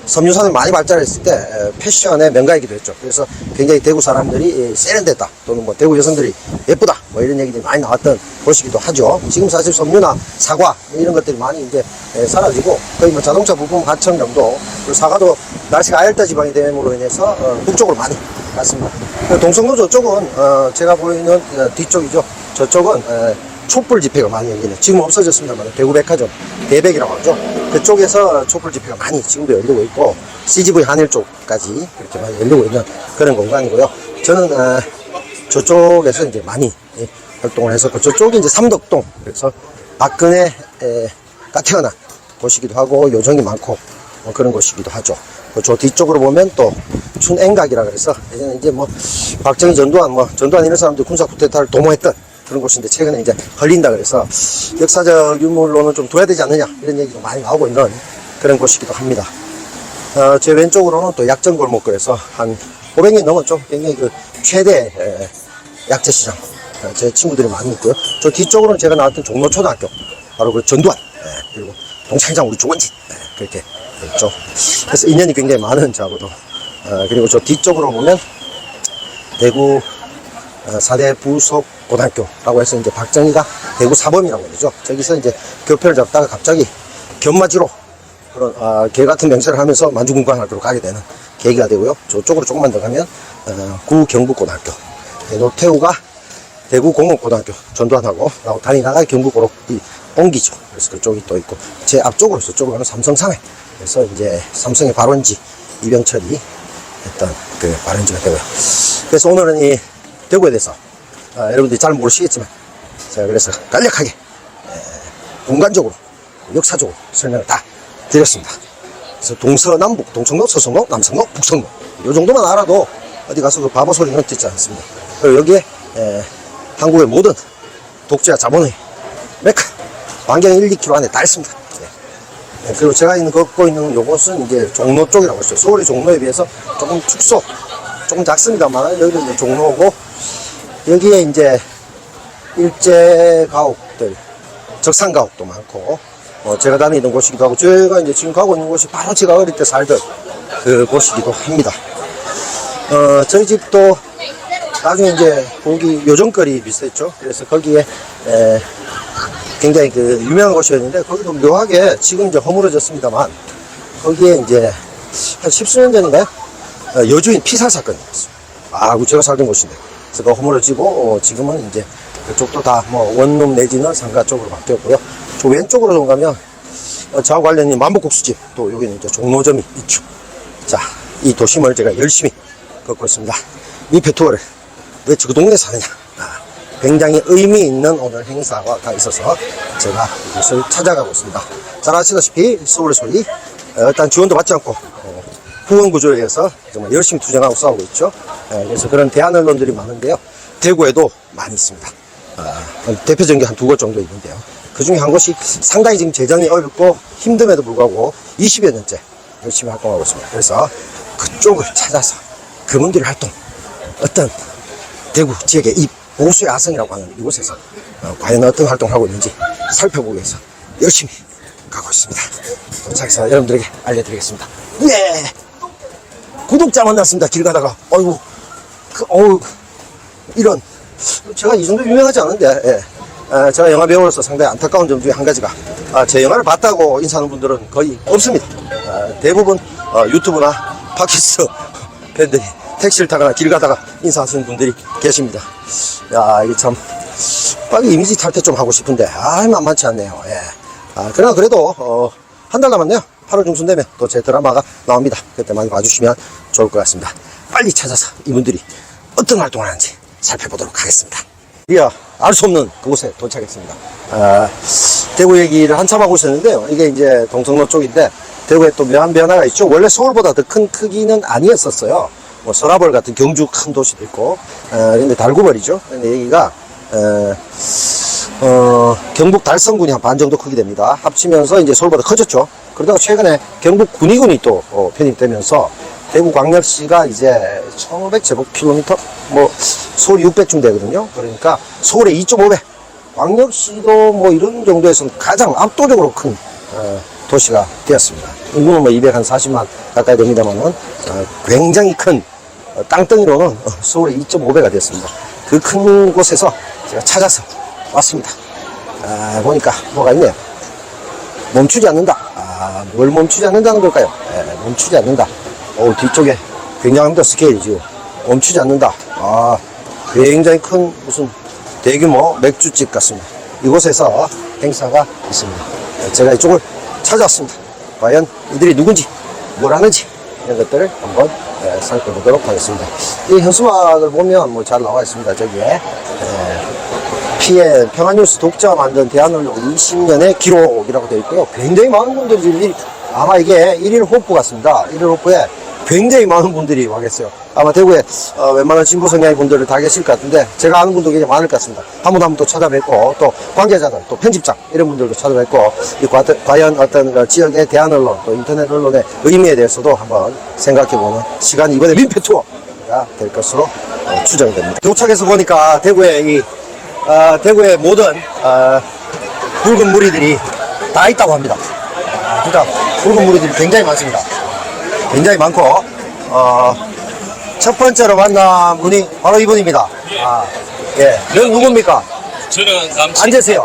섬유산업이 많이 발달했을 때 패션의 명가이기도 했죠. 그래서 굉장히 대구 사람들이 세련됐다 또는 뭐 대구 여성들이 예쁘다 뭐 이런 얘기들이 많이 나왔던 곳이기도 하죠. 지금 사실 섬유나 사과 이런 것들이 많이 이제 사라지고 거의 뭐 자동차 부품 하청 정도, 그리고 사과도 날씨가 아열대 지방이 됨으로 인해서 북쪽으로 많이 갔습니다. 동성로 저쪽은 제가 보이는 뒤쪽이죠. 저쪽은 촛불 집회가 많이 열리는, 지금 없어졌습니다만 대구백화점 대백이라고 하죠. 그쪽에서 촛불 집회가 많이 지금도 열리고 있고 CGV 한일 쪽까지 그렇게 많이 열리고 있는 그런 공간이고요. 저는 저쪽에서 이제 많이 활동을 했었고, 저쪽이 이제 삼덕동, 그래서 박근혜가 태어난 곳이기도 하고 요정이 많고 그런 곳이기도 하죠. 저 뒤쪽으로 보면 또 춘앵각이라 그래서 예전에 이제 뭐 박정희, 전두환 이런 사람들 군사 쿠데타를 도모했던 그런 곳인데 최근에 이제 걸린다 그래서 역사적 유물로는 좀 둬야 되지 않느냐 이런 얘기도 많이 나오고 있는 그런 곳이기도 합니다. 제 왼쪽으로는 또 약정골목, 그래서 한 500년 넘었죠. 굉장히 그 최대 약재시장, 제 친구들이 많이 있고요. 저 뒤쪽으로는 제가 나왔던 종로초등학교, 바로 그 전두환, 그리고 동창장 우리 조원진 그렇게 있죠. 그래서 인연이 굉장히 많은 저하고도. 그리고 저 뒤쪽으로 보면 대구 4대 부속 고등학교라고 해서 이제 박정희가 대구 사범이라고 그러죠. 저기서 이제 교표를 잡다가 갑자기 견마지로 그런 개 같은 명세를 하면서 만주군관학교로 가게 되는 계기가 되고요. 저쪽으로 조금만 더 가면 구경북고등학교, 노태우가 대구 공업고등학교 전두환하고 다니다가 경북고로 옮기죠. 그래서 그쪽이 또 있고, 제 앞쪽으로 저쪽으로 가면 삼성상회, 그래서 이제 삼성의 발원지 이병철이 했던 그 발원지가 되고요. 그래서 오늘은 이 대구에 대해서 여러분들이 잘 모르시겠지만 제가 그래서 간략하게 공간적으로 역사적으로 설명을 다 드렸습니다. 그래서 동서남북, 동성로, 서성로, 남성로, 북성로 이 정도만 알아도 어디 가서 그 바보 소리는 듣지 않습니다. 그리고 여기에 한국의 모든 독재와 자본의 메카 반경 1, 2km 안에 다 있습니다. 그리고 제가 걷고 있는 요곳은 이제 종로 쪽이라고 했어요. 서울의 종로에 비해서 조금 축소, 조금 작습니다만 여기는 이제 종로고, 여기에 이제 일제 가옥들, 적산 가옥도 많고, 제가 다니던 곳이기도 하고, 제가 이제 지금 가고 있는 곳이 바로 제가 어릴 때 살던 그 곳이기도 합니다. 저희 집도 나중에 이제 거기 요정거리 비슷했죠. 그래서 거기에 굉장히 그 유명한 곳이었는데, 거기도 묘하게 지금 이제 허물어졌습니다만, 거기에 이제 한 10수년 전인가요? 여주인 피살 사건이 있었어요. 제가 살던 곳인데. 그래서 그 허물어지고, 지금은 이제 그쪽도 다 뭐 원룸 내지는 상가 쪽으로 바뀌었고요. 저 왼쪽으로 좀 가면, 저하고 관련된 만복국수집, 또 여기는 이제 종로점이 있죠. 자, 이 도심을 제가 열심히 걷고 있습니다. 민폐 투어를 왜 저 동네 사느냐. 굉장히 의미 있는 오늘 행사가 있어서 제가 이곳을 찾아가고 있습니다. 잘 아시다시피 서울의 소리, 일단 지원도 받지 않고 후원 구조에 의해서 정말 열심히 투쟁하고 싸우고 있죠. 그래서 그런 대한 언론들이 많은데요. 대구에도 많이 있습니다. 대표적인 게 한 2곳 정도 있는데요. 그 중에 한 곳이 상당히 지금 재정이 어렵고 힘듦에도 불구하고 20여 년째 열심히 활동하고 있습니다. 그래서 그쪽을 찾아서 그분들의 활동, 어떤 대구 지역의 이 보수의 아성이라고 하는 이곳에서 과연 어떤 활동을 하고 있는지 살펴보기 위해서 열심히 가고 있습니다. 도착해서 여러분들에게 알려드리겠습니다. 예! 구독자 만났습니다. 길 가다가. 어이구, 이런. 제가 이 정도 유명하지 않은데, 예. 제가 영화 배우로서 상당히 안타까운 점 중에 한 가지가, 제 영화를 봤다고 인사하는 분들은 거의 없습니다. 대부분, 유튜브나 팟캐스트 팬들이 택시를 타거나 길 가다가 인사하시는 분들이 계십니다. 야, 이게 참, 빨리 이미지 탈퇴 좀 하고 싶은데, 만만치 않네요. 예. 그러나 그래도, 한 달 남았네요. 8월 중순 되면 또 제 드라마가 나옵니다. 그때 많이 봐주시면 좋을 것 같습니다. 빨리 찾아서 이분들이 어떤 활동을 하는지 살펴보도록 하겠습니다. 드디어 알 수 없는 그곳에 도착했습니다. 대구 얘기를 한참 하고 있었는데요. 이게 이제 동성로 쪽인데, 대구에 또 묘한 변화가 있죠. 원래 서울보다 더 큰 크기는 아니었었어요. 뭐 서라벌 같은 경주 큰 도시도 있고, 근데 달구벌이죠. 근데 여기가 경북 달성군이 한 반 정도 크게 됩니다. 합치면서 이제 서울보다 커졌죠. 그러다가 최근에 경북 군위군이 또 편입되면서 대구광역시가 이제 1500제곱킬로미터, 뭐 서울이 600쯤 되거든요. 그러니까 서울의 2.5배, 광역시도 뭐 이런 정도에서는 가장 압도적으로 큰 도시가 되었습니다. 인구는 뭐 240만 가까이 됩니다만은 굉장히 큰 땅덩이로는 서울의 2.5배가 됐습니다. 그 큰 곳에서 제가 찾아서 왔습니다. 보니까 뭐가 있네요. 멈추지 않는다. 뭘 멈추지 않는다는 걸까요? 멈추지 않는다. 뒤쪽에 굉장합니다. 스케일이 지금. 멈추지 않는다. 굉장히 큰 무슨 대규모 맥주집 같습니다. 이곳에서 행사가 있습니다. 제가 이쪽을 찾아왔습니다. 과연 이들이 누군지, 뭘 하는지, 이런 것들을 한번 살펴보도록 하겠습니다. 이 현수막을 보면 뭐 잘 나와 있습니다. 저기에. 평안뉴스 독자가 만든 대한언론 20년의 기록이라고 되어 있고요. 굉장히 많은 분들이 지금 아마 이게 1일 호프 같습니다. 1일 호프에 굉장히 많은 분들이 와 계세요. 아마 대구에 웬만한 진보 성향의 분들을 다 계실 것 같은데 제가 아는 분도 굉장히 많을 것 같습니다. 한 분 한 분 또 찾아뵙고 또 관계자들 또 편집장 이런 분들도 찾아뵙고 과연 어떤 지역의 대한언론 또 인터넷 언론의 의미에 대해서도 한번 생각해보는 시간이 이번에 민폐 투어가 될 것으로 추정이 됩니다. 도착해서 보니까 대구의 대구의 모든 붉은 무리들이 다 있다고 합니다. 진짜 붉은 무리들이 굉장히 많습니다. 굉장히 많고 첫 번째로 만난 분이 바로 이분입니다. 예, 넌 누굽니까? 저는 남친. 앉으세요.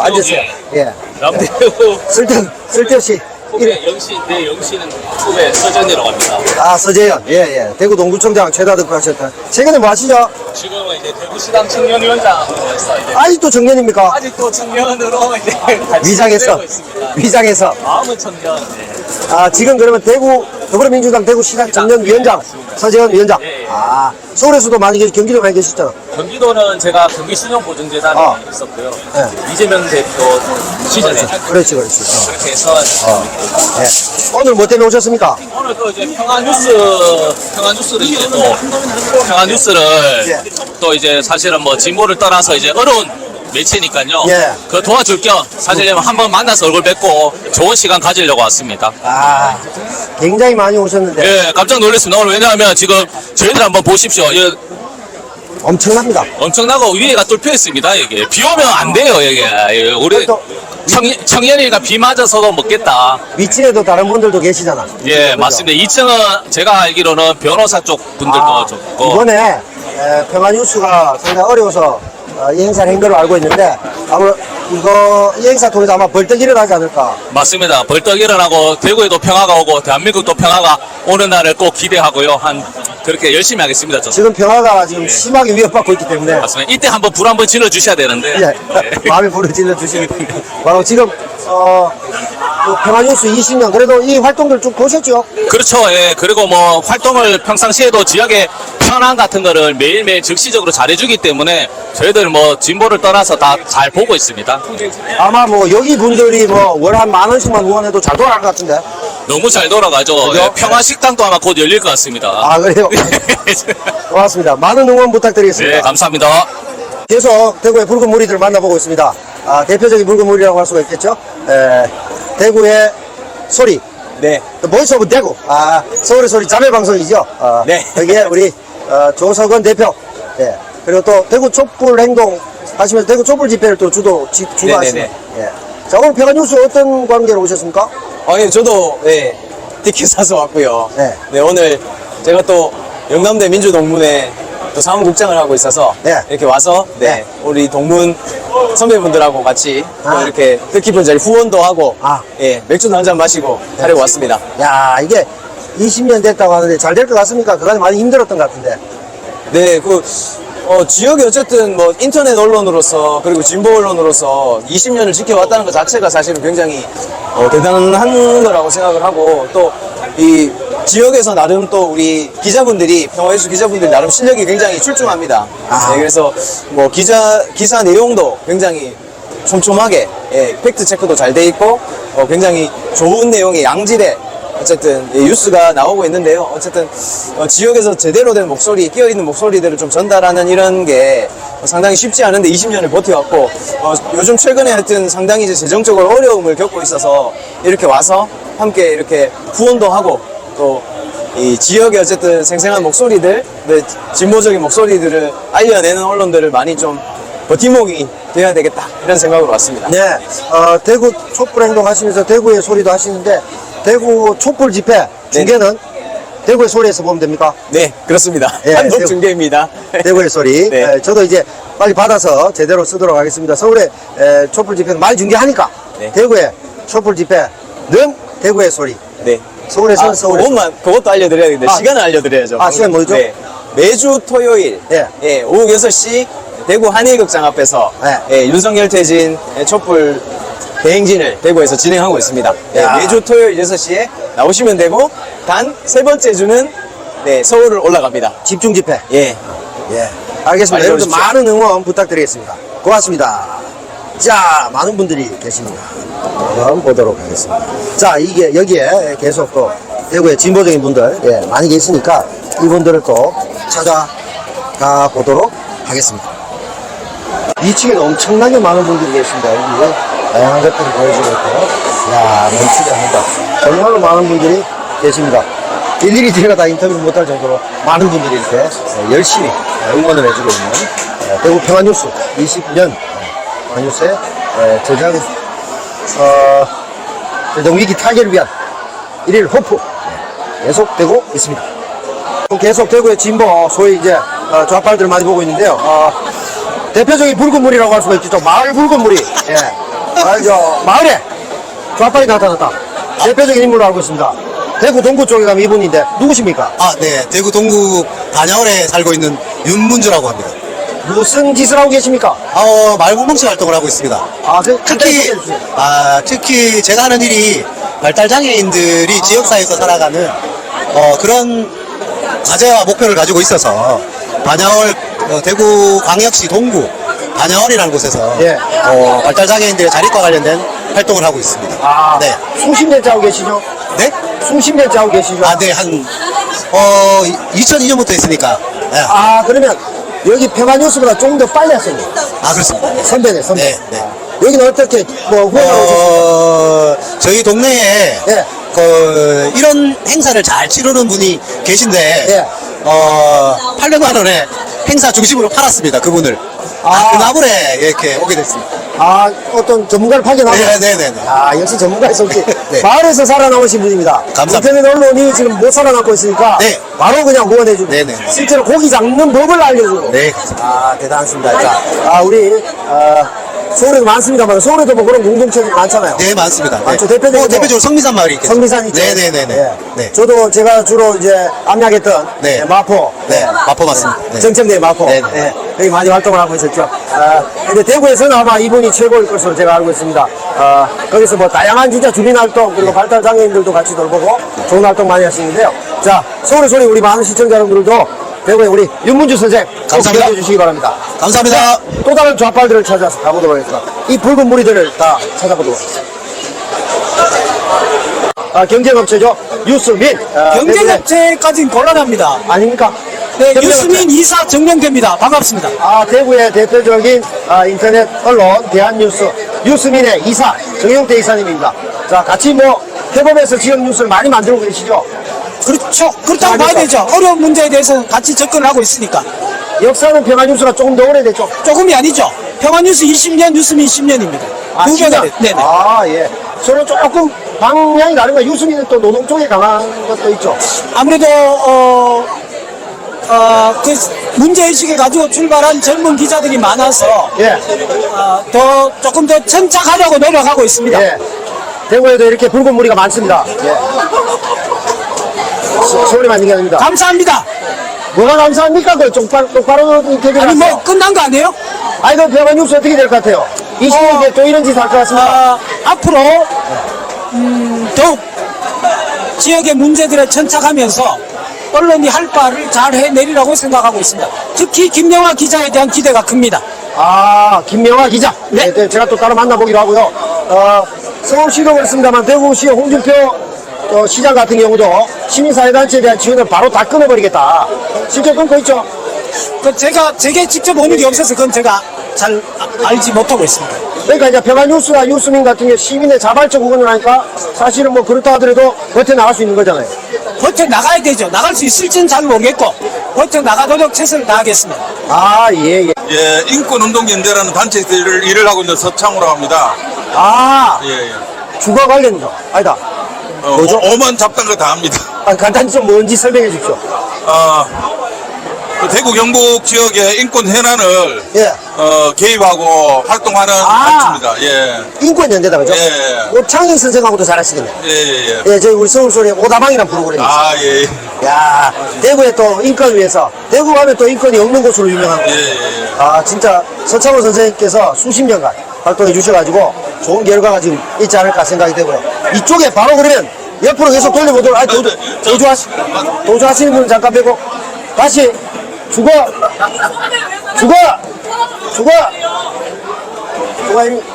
예. 남대구 쓸데없이 후배 영신인데 영신은 후배 서전이라고 합니다. 서재현. 예. 대구 농구청장 최다 득표하셨다. 최근에 뭐 하시죠? 지금은 이제 대구시당 청년위원장으로 해서 이제 아직도 청년입니까? 아직도 청년으로 이제 같이 위장해서. 지내고 있습니다. 위장해서. 마음은 청년. 네. 지금 그러면 더불어민주당 대구시당 청년위원장 서재현 위원장. 예. 서울에서도 많이 경기도 많이 계셨잖아. 경기도는 제가 경기신용보증재단에 있었고요. 네. 이재명 대표 시절에 그렇지. 그렇게 해서 예. 오늘 뭐 때문에 오셨습니까? 오늘 또 이제 평안뉴스를 이제 또 평안뉴스를 예. 또 이제 사실은 뭐 진보를 떠나서 이제 어려운 매체니까요. 예. 그 도와줄 겸 사실 한번 만나서 얼굴 뵙고 좋은 시간 가지려고 왔습니다. 굉장히 많이 오셨는데 예, 깜짝 놀랐습니다. 오늘 왜냐하면 지금 저희들 한번 보십시오. 예, 엄청납니다. 엄청나고 위에가 뚫혀 있습니다. 이게 비 오면 안 돼요. 이게 우리 또 청년이니까 비 맞아서도 먹겠다. 위층에도 다른 분들도 계시잖아. 예, 맞습니다. 2층은 제가 알기로는 변호사 쪽 분들도 좋고. 이번에 평안뉴스가 상당히 어려워서 이 행사를 한 걸로 알고 있는데 이 행사 통해서 아마 벌떡 일어나지 않을까. 맞습니다. 벌떡 일어나고 대구에도 평화가 오고 대한민국도 평화가 오는 날을 꼭 기대하고요. 그렇게 열심히 하겠습니다. 저는. 지금 평화가 지금 심하게 위협받고 있기 때문에 맞습니다. 이때 한번 불 한번 질러 주셔야 되는데. 예. 마음에 불을 질러 주시기 바로 지금 평안뉴스 20년 그래도 이 활동들 쭉 보셨죠? 그렇죠. 예. 그리고 뭐 활동을 평상시에도 지역의 현안 같은 거를 매일매일 즉시적으로 잘해주기 때문에 저희들 뭐 진보를 떠나서 다 잘 보고 있습니다. 아마 뭐 여기 분들이 뭐 월 한 10,000원씩만 후원해도 잘 돌아갈 것 같은데. 너무 잘 돌아가죠. 그죠? 예, 평화식당도 아마 곧 열릴 것 같습니다. 아, 그래요? 고맙습니다. 많은 응원 부탁드리겠습니다. 네, 감사합니다. 계속 대구의 붉은 무리들 만나보고 있습니다. 대표적인 붉은 무리라고 할 수가 있겠죠. 대구의 소리. 네. 보이스 오브 대구. 서울의 소리 자매 방송이죠. 네. 여기에 우리 조석원 대표. 네. 그리고 또 대구 촛불 행동 하시면서 대구 촛불 집회를 또 주도하시는. 네네네. 예. 자, 오늘 평화뉴스 어떤 관계로 오셨습니까? 예, 저도, 네, 티켓 사서 왔고요. 네. 네, 오늘 제가 또 영남대 민주동문회 또 사무국장을 하고 있어서 네. 이렇게 와서, 네, 네. 우리 동문 선배분들하고 같이 또 아. 이렇게 뜻깊은 자리 후원도 하고, 아. 예, 맥주도 한잔 마시고 하려고 왔습니다. 야, 이게 20년 됐다고 하는데 잘 될 것 같습니까? 그간에 많이 힘들었던 것 같은데. 네, 지역이 어쨌든 뭐 인터넷 언론으로서 그리고 진보 언론으로서 20년을 지켜왔다는 것 자체가 사실은 굉장히 대단한 거라고 생각을 하고 또 이 지역에서 나름 또 우리 기자분들이 평화뉴스 기자분들이 나름 실력이 굉장히 출중합니다. 네, 그래서 뭐 기사 내용도 굉장히 촘촘하게 팩트 체크도 잘 돼 있고 굉장히 좋은 내용의 양질의 어쨌든 뉴스가 나오고 있는데요. 어쨌든 지역에서 제대로 된 목소리, 끼어있는 목소리들을 좀 전달하는 이런 게 상당히 쉽지 않은데 20년을 버텨왔고 요즘 최근에 하여튼 상당히 이제 재정적으로 어려움을 겪고 있어서 이렇게 와서 함께 이렇게 후원도 하고 또 이 지역의 어쨌든 생생한 목소리들, 진보적인 목소리들을 알려내는 언론들을 많이 좀 버팀목이 돼야 되겠다 이런 생각으로 왔습니다. 네, 대구 촛불 행동 하시면서 대구의 소리도 하시는데 대구 촛불 집회 중계는 대구의 소리에서 보면 됩니까? 네, 그렇습니다. 예, 한국 대구- 중계입니다. 대구의 소리. 네. 저도 이제 빨리 받아서 제대로 쓰도록 하겠습니다. 서울의 촛불 집회는 많이 중계하니까 네. 대구의 촛불 집회는 대구의 소리. 네. 서울에서는 서울의 소리. 그것도 알려드려야 되는데, 시간을 알려드려야죠. 시간 뭐죠? 네. 매주 토요일, 예. 오후 6시, 대구 한일극장 앞에서, 네. 윤석열 퇴진 촛불 대행진을 대구에서 진행하고 있습니다. 네, 야. 매주 토요일 6시에 나오시면 되고, 단 세 번째 주는, 서울을 올라갑니다. 집중 집회. 예. 예, 알겠습니다. 빨리 여러분들 오십시오. 많은 응원 부탁드리겠습니다. 고맙습니다. 자, 많은 분들이 계십니다. 한번 보도록 하겠습니다. 자, 여기에 계속 또 대구의 진보적인 분들 많이 계시니까 이분들을 또 찾아가 보도록 하겠습니다. 2층에는 엄청나게 많은 분들이 계십니다. 여기 다양한 것들을 보여주고 있고, 야, 멈추지 않는다. 정말로 많은 분들이 계십니다. 일일이 제가 다 인터뷰를 못할 정도로 많은 분들이 이렇게 열심히 응원을 해주고 있는 대구 평화뉴스 20년 평화뉴스의 제정 위기 타결을 위한 일일 호프 계속되고 있습니다. 계속 대구의 진보 소위 이제 좌빨들 많이 보고 있는데요. 대표적인 붉은 무리라고 할 수가 있죠. 마을 붉은 무리. 마을에 좌빨이 나타났다. 대표적인 인물로 알고 있습니다. 대구 동구 쪽에 가면 이분인데 누구십니까? 네. 대구 동구 반야월에 살고 있는 윤문주라고 합니다. 무슨 짓을 하고 계십니까? 말구멍치 활동을 하고 있습니다. 특히 제가 하는 일이 발달장애인들이 지역사회에서 살아가는 그런 과제와 목표를 가지고 있어서 반야월 대구광역시 동구 반야월이라는 곳에서 발달장애인들의 자립과 관련된 활동을 하고 있습니다. 네. 수십 년째 하고 계시죠? 네? 수십 년째 하고 계시죠? 네. 2002년부터 했으니까. 네. 그러면 여기 평화뉴스보다 조금 더 빨리 하셨네. 그렇습니다. 선배네. 네. 여기는 어떻게 후원하고 오셨어요? 저희 동네에 네. 이런 행사를 잘 치르는 분이 계신데 네. 800만 원에 행사 중심으로 팔았습니다. 그분을. 그 나물에 이렇게 오게 됐습니다. 어떤 전문가를 파견하고. 네네네. 역시 전문가의 솜씨. 네. 마을에서 살아남으신 분입니다. 감사합니다. 인터넷 언론이 지금 못 살아남고 있으니까. 네. 바로 그냥 후원해주고. 네네. 실제로 고기 잡는 법을 알려주고. 네. 대단하십니다. 자, 우리, 서울에도 많습니다만, 서울에도 뭐 그런 공동체가 많잖아요. 네, 많습니다. 많죠. 네. 대표적으로 대표적으로 성미산 마을이 있겠죠. 성미산 있죠. 네네네네. 네. 저도 제가 주로 이제 압력했던 네. 마포. 네. 마포 맞습니다. 네. 정청래 마포. 네네. 여기 많이 활동을 하고 있었죠. 근데 대구에서는 아마 이분이 최고일 것으로 제가 알고 있습니다. 거기서 뭐 다양한 진짜 주민 활동 그리고 발달 장애인들도 같이 돌보고 좋은 활동 많이 하시는데요. 자, 서울의 소리 우리 많은 시청자 여러분들도 대구에 우리 윤문주 선생 감사합니다. 기억해 주시기 바랍니다. 감사합니다. 또 다른 좌빨들을 찾아서 가보도록 하겠습니다. 이 붉은 무리들을 다 찾아보도록 하겠습니다. 경쟁업체죠. 유스민. 경쟁업체까지는 곤란합니다. 아닙니까? 네, 경쟁업체. 유스민 이사 정명대입니다. 반갑습니다. 대구의 대표적인 인터넷 언론 대한뉴스 유스민의 이사 정용태 이사님입니다. 자, 같이 뭐 해보면서 지역 뉴스를 많이 만들고 계시죠? 그렇죠. 그렇다고 봐야 되죠. 어려운 문제에 대해서 같이 접근을 하고 있으니까. 역사는 평화뉴스가 조금 더 오래됐죠? 조금이 아니죠. 평화뉴스 20년, 유스민 10년입니다. 두 배가 됐. 네네. 예. 서로 조금 방향이 다른가? 유스민은 또 노동 쪽에 강한 것도 있죠. 아무래도 그 문제의식을 가지고 출발한 젊은 기자들이 많아서 예. 조금 더 천착하려고 노력하고 있습니다. 예. 대구에도 이렇게 붉은 무리가 많습니다. 예. 소리 만든 게 아닙니다. 감사합니다. 뭐가 감사합니까? 그 똑바로 이렇게 아니 뭐 끝난 거 아니에요? 아니, 그 평화뉴스 어떻게 될 것 같아요? 20년 뒤에 또 이런 짓 할 것 같습니다. 앞으로 더욱 지역의 문제들에 천착하면서 언론이 할 바를 잘 해내리라고 생각하고 있습니다. 특히 김영하 기자에 대한 기대가 큽니다. 김명화 기자. 네. 네, 제가 또 따로 만나보기로 하고요. 서울시도 그렇습니다만 대구시 홍준표 시장 같은 경우도 시민사회단체에 대한 지원을 바로 다 끊어버리겠다. 실제 끊고 있죠? 제게 직접 오는 게 없어서 그건 제가 잘 알지 못하고 있습니다. 그러니까 이제 평화뉴스나 유스민 같은 게 시민의 자발적 의견을 하니까 사실은 뭐 그렇다 하더라도 버텨나갈 수 있는 거잖아요. 버텨나가야 되죠. 나갈 수 있을지는 잘 모르겠고 버텨나가도록 최선을 다하겠습니다. 예. 예, 인권운동연대라는 단체에서 일을 하고 있는 서창우라고 합니다. 예. 주거 관련이죠? 아니다. 뭐죠? 오만 잡단 거 다 합니다. 간단히 좀 뭔지 설명해 주십시오. 그 대구 경북 지역의 인권 현안을 예. 개입하고 활동하는 단체입니다. 예. 인권연대다, 그죠? 예. 오창희 선생하고도 잘 하시겠네요. 예. 예, 저희 우리 서울소리에 오다방이라는 프로그램이 있어요. 예. 야, 대구에 또 인권을 위해서, 대구 가면 또 인권이 없는 곳으로 유명한 거예요. 예. 진짜 서창호 선생님께서 수십 년간 활동해 주셔가지고 좋은 결과가 지금 있지 않을까 생각이 되고요. 이쪽에 바로 그러면 옆으로 계속 돌려보도록, 도주하시는 분은 잠깐 빼고, 다시, 죽어,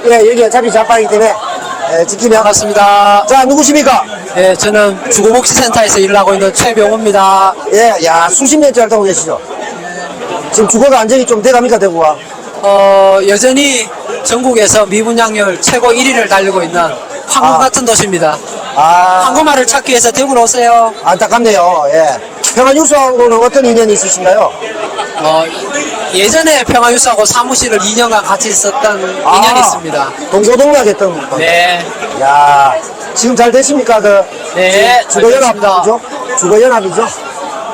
예, 여기 어차피 자빠이기 때문에, 지키면. 반갑습니다. 자, 누구십니까? 예, 저는 주거복지센터에서 일을 하고 있는 최병호입니다. 예, 야, 수십 년째 활동하고 계시죠? 지금 주거가 안정이 좀 돼갑니까, 대구가? 여전히 전국에서 미분양률 최고 1위를 달리고 있는 황금 같은 도시입니다. 황금알을 찾기 위해서 대구로 오세요. 안타깝네요, 예. 평화뉴스하고는 어떤 인연이 있으신가요? 예전에 평화뉴스하고 사무실을 2년간 같이 있었던 인연이 있습니다. 동고동락 했던 분. 네. 야, 지금 잘 되십니까? 네, 주거연합이죠? 주거연합이죠?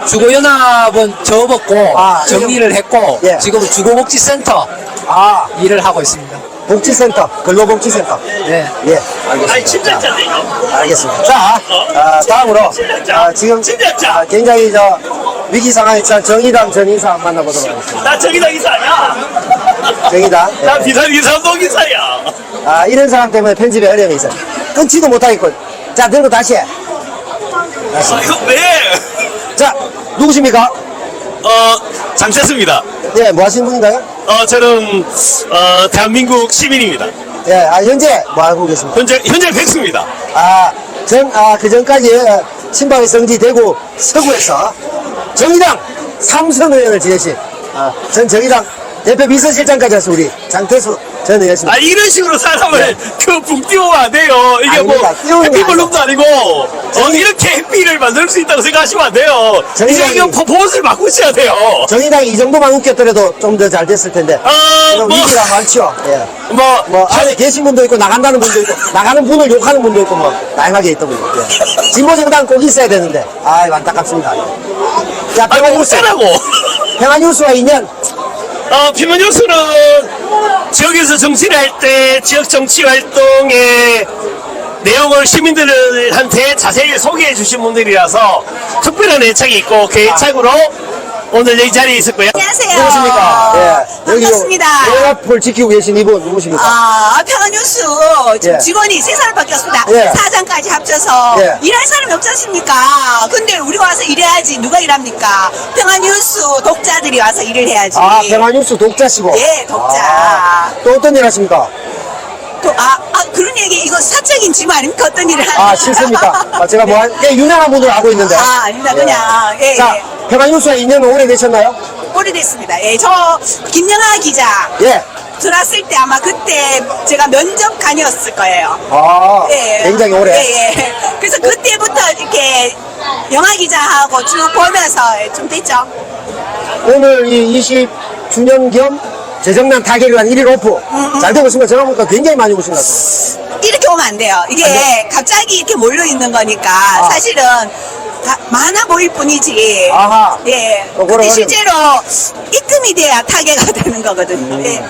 주거연합은 접었고 정리를 했고 예. 지금은 주거복지센터 일을 하고 있습니다. 복지센터, 근로복지센터. 네. 예, 알겠습니다. 알겠습니다. 자, 다음으로, 지금, 굉장히 위기 상황에 처한 정의당 전 인사 만나보도록 하겠습니다. 나 정의당 이사야. 정의당. 나 비상이사동 이사야. 이런 사람 때문에 편집에 어려움이 있어요. 끊지도 못하겠군. 자, 들고 다시 해. 이거 왜? 자, 누구십니까? 장태수입니다. 예, 뭐 하시는 분인가요? 저는 대한민국 시민입니다. 예, 현재 뭐 하고 계십니까? 현재 백수입니다. 그 전까지 친박의 성지 대구 서구에서 정의당 삼선 의원을 지내신 전 정의당 대표 비서실장까지 하신 우리 장태수 전 의원입니다. 이런 식으로 사람을 붕 띄우면 안 돼요. 이게 아닙니다. 띄우는 게 해피블룸도 아니고 이렇게 해피를 만들 수 있다고 생각하시면 안 돼요. 이제 이거 버릇을 바꾸셔야 돼요. 정의당이 이 정도만 웃겼더라도 좀 더 잘 됐을 텐데. 위기가 많죠. 예. 안에 계신 분도 있고 나간다는 분도 있고 나가는 분을 욕하는 분도 있고 다양하게 있던 분도 있고. 예. 진보정당 꼭 있어야 되는데 안타깝습니다. 야, 평화뉴스와 인연. 평화뉴스는 지역에서 정치를 할 때 지역 정치 활동의 내용을 시민들한테 자세히 소개해 주신 분들이라서 특별한 애착이 있고 그 애착으로 오늘 이 자리에 있었고요. 안녕하세요. 누구십니까? 예. 여기 반갑습니다. 연합을 지키고 계신 이분 누구십니까? 평화뉴스 지금 예. 직원이 3사람 바뀌었습니다. 예. 사장까지 합쳐서 예. 일할 사람이 없지 않습니까? 근데 우리가 와서 일해야지 누가 일합니까? 평화뉴스 독자들이 와서 일을 해야지. 평화뉴스 독자시고. 예, 독자. 또 어떤 일 하십니까? 그런 얘기 이거 사적인 짐 아닙니까? 어떤 일을 하는 아, 싫습니까? 제가 뭐, 꽤 유명한 분으로 알고 있는데. 아닙니다. 그냥, 예. 자, 평안뉴스에 인연은 오래되셨나요? 오래됐습니다. 예, 저, 김영하 기자. 예. 들어왔을 때 아마 그때 제가 면접관이었을 거예요. 아, 예. 굉장히 오래. 예. 그래서 그때부터 이렇게 영화 기자하고 쭉 보면서 좀 됐죠. 오늘 이 20주년 겸 재정난 타결관 1일 오프. 잘 되고 있습니다. 제가 보니까 굉장히 많이 오신 것 같아요. 이렇게 오면 안 돼요. 이게 갑자기 이렇게 몰려있는 거니까 사실은 다 많아 보일 뿐이지. 아하. 예. 그거는- 근데 실제로 입금이 돼야 타개가 되는 거거든요. 예.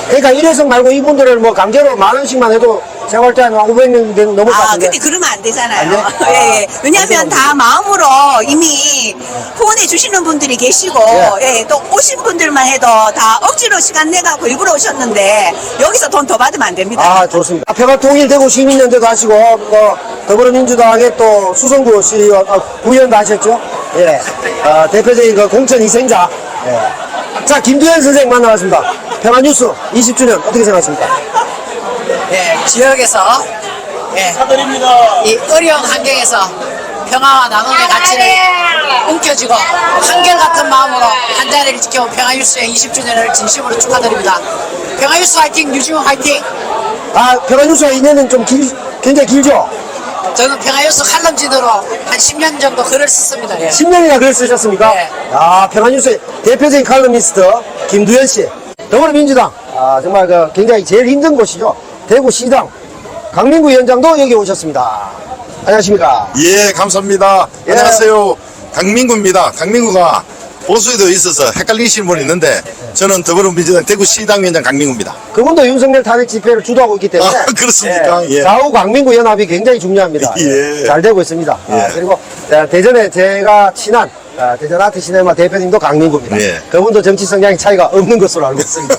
그러니까 일회성 말고 이분들을 뭐 강제로 10,000원씩만 해도 제가 볼 때 한 500명 넘을 것 같은데. 근데 그러면 안 되잖아요. 안 돼? 예, 예. 왜냐하면 다 마음으로 이미 후원해 주시는 분들이 계시고, 예. 예, 또 오신 분들만 해도 다 억지로 시간 내가고 일부러 오셨는데, 여기서 돈 더 받으면 안 됩니다. 아, 좋습니다. 평화통일대구 시민연대도 하시고, 더불어민주당의 또 수성구 구의원도 하셨죠? 예. 대표적인 그 공천 희생자. 예. 자, 김두현 선생님 만나봤습니다. 평화뉴스 20주년 어떻게 생각하십니까? 예, 지역에서 이 어려운 환경에서 평화와 나눔의 가치를 움켜쥐고 한결같은 마음으로 한 자리를 지켜온 평화뉴스의 20주년을 진심으로 축하드립니다. 평화뉴스 화이팅, 유지원 화이팅! 아, 평화뉴스가 인연은 좀 굉장히 길죠? 저는 평화뉴스 칼럼진으로 한 10년 정도 글을 썼습니다. 예. 10년이나 글을 쓰셨습니까? 네. 아, 평화뉴스의 대표적인 칼럼니스트 김두현 씨. 더불어민주당. 아, 정말 굉장히 제일 힘든 곳이죠. 대구시당. 강민구 위원장도 여기 오셨습니다. 안녕하십니까? 예, 감사합니다. 예. 안녕하세요. 강민구입니다. 강민구가 보수에도 있어서 헷갈리시는 분이 있는데 저는 더불어민주당 대구시당위원장 강민구입니다. 그분도 윤석열 탄핵 집회를 주도하고 있기 때문에. 아, 그렇습니까? 예. 좌우 강민구 연합이 굉장히 중요합니다. 예. 잘 되고 있습니다. 예. 그리고 대전에 제가 친한 대전 아트시네마 대표님도 강민구입니다. 예. 그분도 정치 성향이 차이가 없는 것으로 알고 있습니다.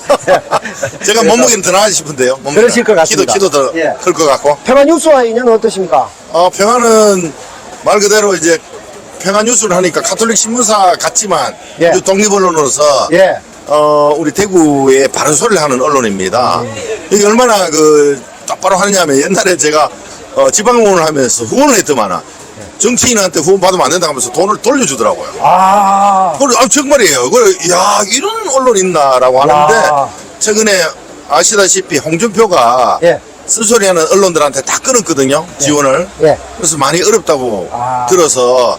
제가 몸무게는 더 나아지 싶은데요. 그러실 것 같습니다. 키도 더 예. 클 것 같고. 평화뉴스와 인연은 어떠십니까? 평화는 말 그대로 이제 평화뉴스를 하니까 가톨릭 신문사 같지만 예. 독립언론으로서 예. 우리 대구에 바른 소리를 하는 언론입니다. 이게 얼마나 똑바로 하느냐면 옛날에 제가 지방의원을 하면서 후원을 했더만은 정치인한테 후원 받으면 안 된다고 하면서 돈을 돌려주더라고요. 정말이에요. 야, 이런 언론이 있나라고 하는데 야. 최근에 아시다시피 홍준표가 예. 쓴소리하는 언론들한테 다 끊었거든요. 지원을. 예. 그래서 많이 어렵다고 들어서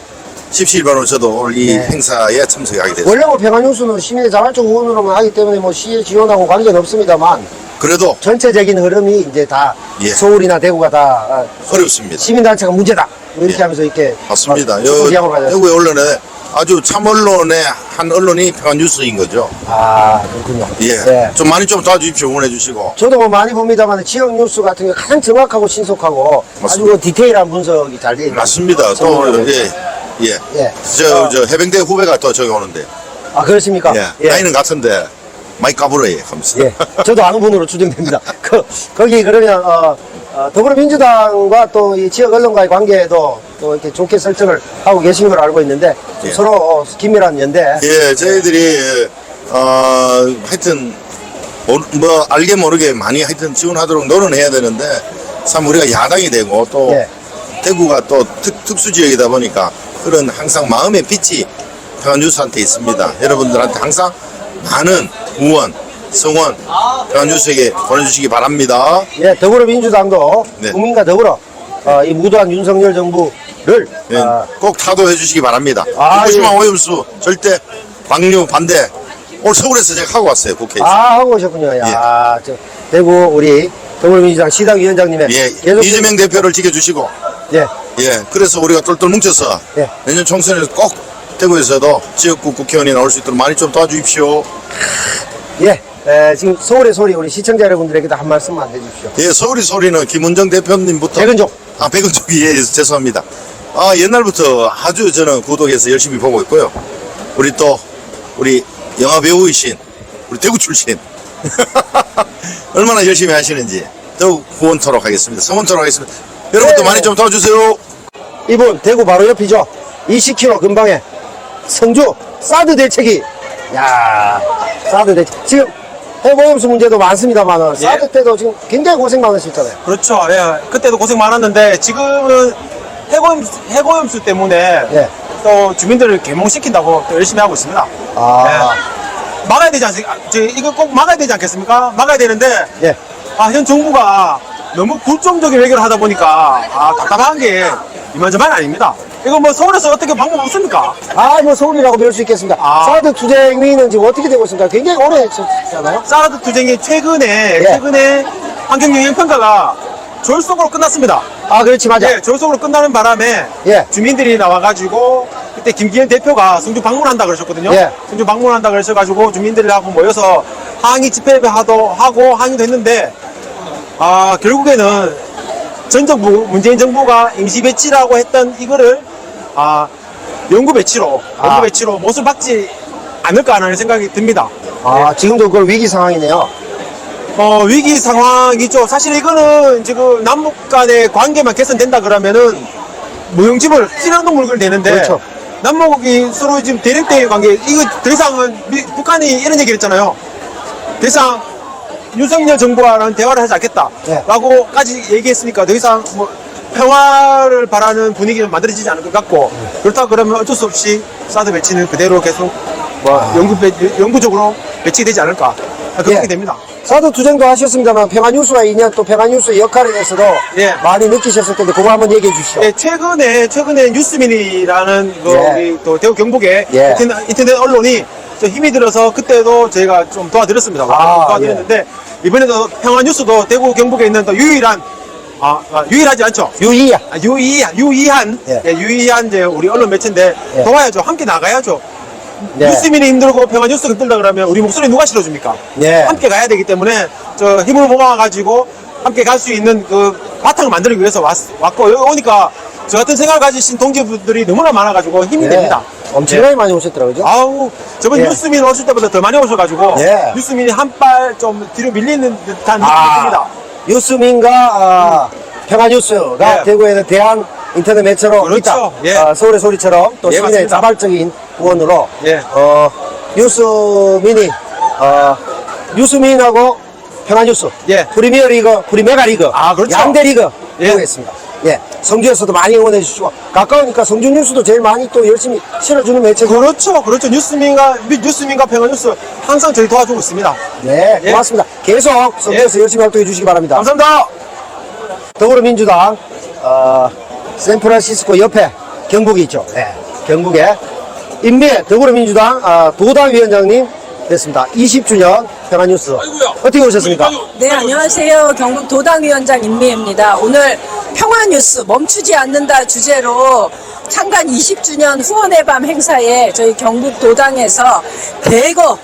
17번으로 저도 오늘 이 예. 행사에 참석하게 됐습니다. 원래 뭐 평화뉴스는 시민의 자발적 후원으로만 하기 때문에 뭐 시의 지원하고 관계는 없습니다만 그래도 전체적인 흐름이 이제 다 예. 서울이나 대구가 다 어렵습니다. 시민단체가 문제다 이렇게 예. 하면서 이렇게 맞습니다. 지향을 받았습니다. 여기 언론에 아주 참 언론의 한 언론이 평화뉴스인 거죠. 아, 그렇군요. 예. 네. 좀 많이 좀 도와주십시오. 응원해 주시고. 저도 뭐 많이 봅니다만 지역 뉴스 같은 게 가장 정확하고 신속하고 맞습니다. 아주 디테일한 분석이 잘 돼 있는 맞습니다. 또, 예. 예. 저 해병대 후배가 또 저기 오는데. 아, 그렇습니까? 예. 나이는 같은데, 많이 까불어요. 하면서. 예. 저도 아는 분으로 추정됩니다. 거기 그러면, 더불어민주당과 또 이 지역 언론과의 관계도 또 이렇게 좋게 설정을 하고 계신 걸 알고 있는데 예. 서로 긴밀한 연대. 예, 저희들이, 하여튼, 뭐, 알게 모르게 많이 하여튼 지원하도록 노력해야 되는데, 참 우리가 야당이 되고, 또, 예. 대구가 또 특수지역이다 보니까, 그런 항상 마음의 빛이 평화뉴스한테 있습니다. 여러분들한테 항상 많은 후원, 성원, 평화뉴스에게 보내주시기 바랍니다. 예, 더불어민주당도 네. 국민과 더불어 이 무도한 윤석열 정부를 예, 꼭 타도해 주시기 바랍니다. 아, 후쿠시마 예. 오염수 절대 방류 반대. 오늘 서울에서 제가 하고 왔어요, 국회에서. 하고 오셨군요. 야, 저 대구 우리 더불어민주당 시당위원장님의 예, 계속 이재명 대표를 지켜주시고, 예, 예, 그래서 우리가 똘똘 뭉쳐서 예. 내년 총선에서 꼭 대구에서도 지역구 국회의원이 나올 수 있도록 많이 좀 도와주십시오. 예. 지금 서울의 소리 우리 시청자 여러분들에게도 한 말씀만 해주십시오. 예, 서울의 소리는 김은정 대표님부터. 백은종. 백은종이, 예, 죄송합니다. 옛날부터 아주 저는 구독해서 열심히 보고 있고요. 우리 영화 배우이신, 우리 대구 출신. 얼마나 열심히 하시는지 더욱 후원토록 하겠습니다. 성원토록 하겠습니다. 여러분도 네. 많이 좀 도와주세요. 이분 대구 바로 옆이죠. 20km 근방에 성주 사드 대책이. 야, 사드 대책. 지금 해보험수 문제도 많습니다만 사드 때도 지금 굉장히 고생 많으셨잖아요. 그렇죠. 예. 그때도 고생 많았는데 지금은 해고염수 때문에 예. 또 주민들을 개몽시킨다고 또 열심히 하고 있습니다. 예. 막아야 되지 않습니까? 이거 꼭 막아야 되지 않겠습니까? 막아야 되는데 예. 현 정부가 너무 굴종적인 외교를 하다 보니까 답답한 게 이만저만 아닙니다. 이거 뭐 서울에서 어떻게 방법 없습니까? 뭐 서울이라고 배울 수 있겠습니다. 사드 투쟁위는 지금 어떻게 되고 있습니까? 굉장히 오래 했었잖아요. 사드 투쟁이 최근에 환경영향평가가 졸속으로 끝났습니다. 그렇지, 맞아. 예, 졸속으로 끝나는 바람에 예. 주민들이 나와가지고 그때 김기현 대표가 성주 방문한다 그러셨거든요. 예. 성주 방문한다 그러셔가지고 주민들하고 모여서 항의 집회도 하고 항의도 했는데 결국에는 전 정부 문재인 정부가 임시 배치라고 했던 이거를 영구 배치로 못을 박지 않을까라는 생각이 듭니다. 지금도 그걸 위기 상황이네요. 위기 상황이죠. 사실 이거는 지금 남북 간의 관계만 개선된다 그러면은 무용지물 신앙동물을 내는데 그렇죠. 남북이 서로 지금 대립대의 관계 이거 더 이상은 북한이 이런 얘기를 했잖아요. 더 이상 윤석열 정부와는 대화를 하지 않겠다라고까지 얘기했으니까 더 이상 뭐 평화를 바라는 분위기는 만들어지지 않을 것 같고 그렇다 그러면 어쩔 수 없이 사드 배치는 그대로 계속 영구적으로 배치되지 않을까 그렇게 됩니다. 사드 투쟁도 하셨습니다만 평화뉴스와 인연 또 평화뉴스의 역할에 대해서도 많이 느끼셨을 텐데 그거 한번 얘기해 주시죠. 예, 최근에 뉴스민이라는 우리 또 대구 경북의 인터넷 언론이 좀 힘이 들어서 그때도 저희가 좀 도와드렸습니다. 도와드렸는데 이번에도 평화뉴스도 대구 경북에 있는 또 유일한 유일하지 않죠? 유의한 이제 우리 언론 매체인데 도와야죠. 함께 나가야죠. 뉴스민이 힘들고 평화뉴스가 힘들다 그러면 우리 목소리 누가 실어줍니까? 함께 가야 되기 때문에 저 힘을 모아가지고 함께 갈 수 있는 그 바탕을 만들기 위해서 왔고 여기 오니까 저 같은 생각을 가지신 동지분들이 너무나 많아가지고 힘이 됩니다. 엄청나게 많이 오셨더라고요. 저번 뉴스민 오실 때보다 더 많이 오셔가지고 뉴스민이 한 발 좀 뒤로 밀리는 듯한 느낌이 듭니다. 뉴스민과 평화뉴스가 대구에는 대한 인터넷 매체로 그렇죠. 있다. 서울의 소리처럼 또 시민의 맞습니다. 자발적인 후원으로 뉴스민하고 평화뉴스, 프리미어리그, 프리메가리그, 그렇죠. 양대 리그 이용했습니다. 성주에서도 많이 응원해 주시고 가까우니까 성주 뉴스도 제일 많이 또 열심히 실어주는 매체죠. 그렇죠. 뉴스민과 평화뉴스 항상 저희 도와주고 있습니다. 고맙습니다. 계속 성주에서 열심히 활동해 주시기 바랍니다. 감사합니다. 더불어민주당 샌프란시스코 옆에 경북이 있죠. 경북에 임미애 더불어민주당 도당위원장님 됐습니다. 20주년 평화뉴스 어떻게 오셨습니까? 네, 안녕하세요. 경북 도당위원장 임미애입니다. 오늘 평화뉴스 멈추지 않는다 주제로 창간 20주년 후원의 밤 행사에 저희 경북 도당에서 대거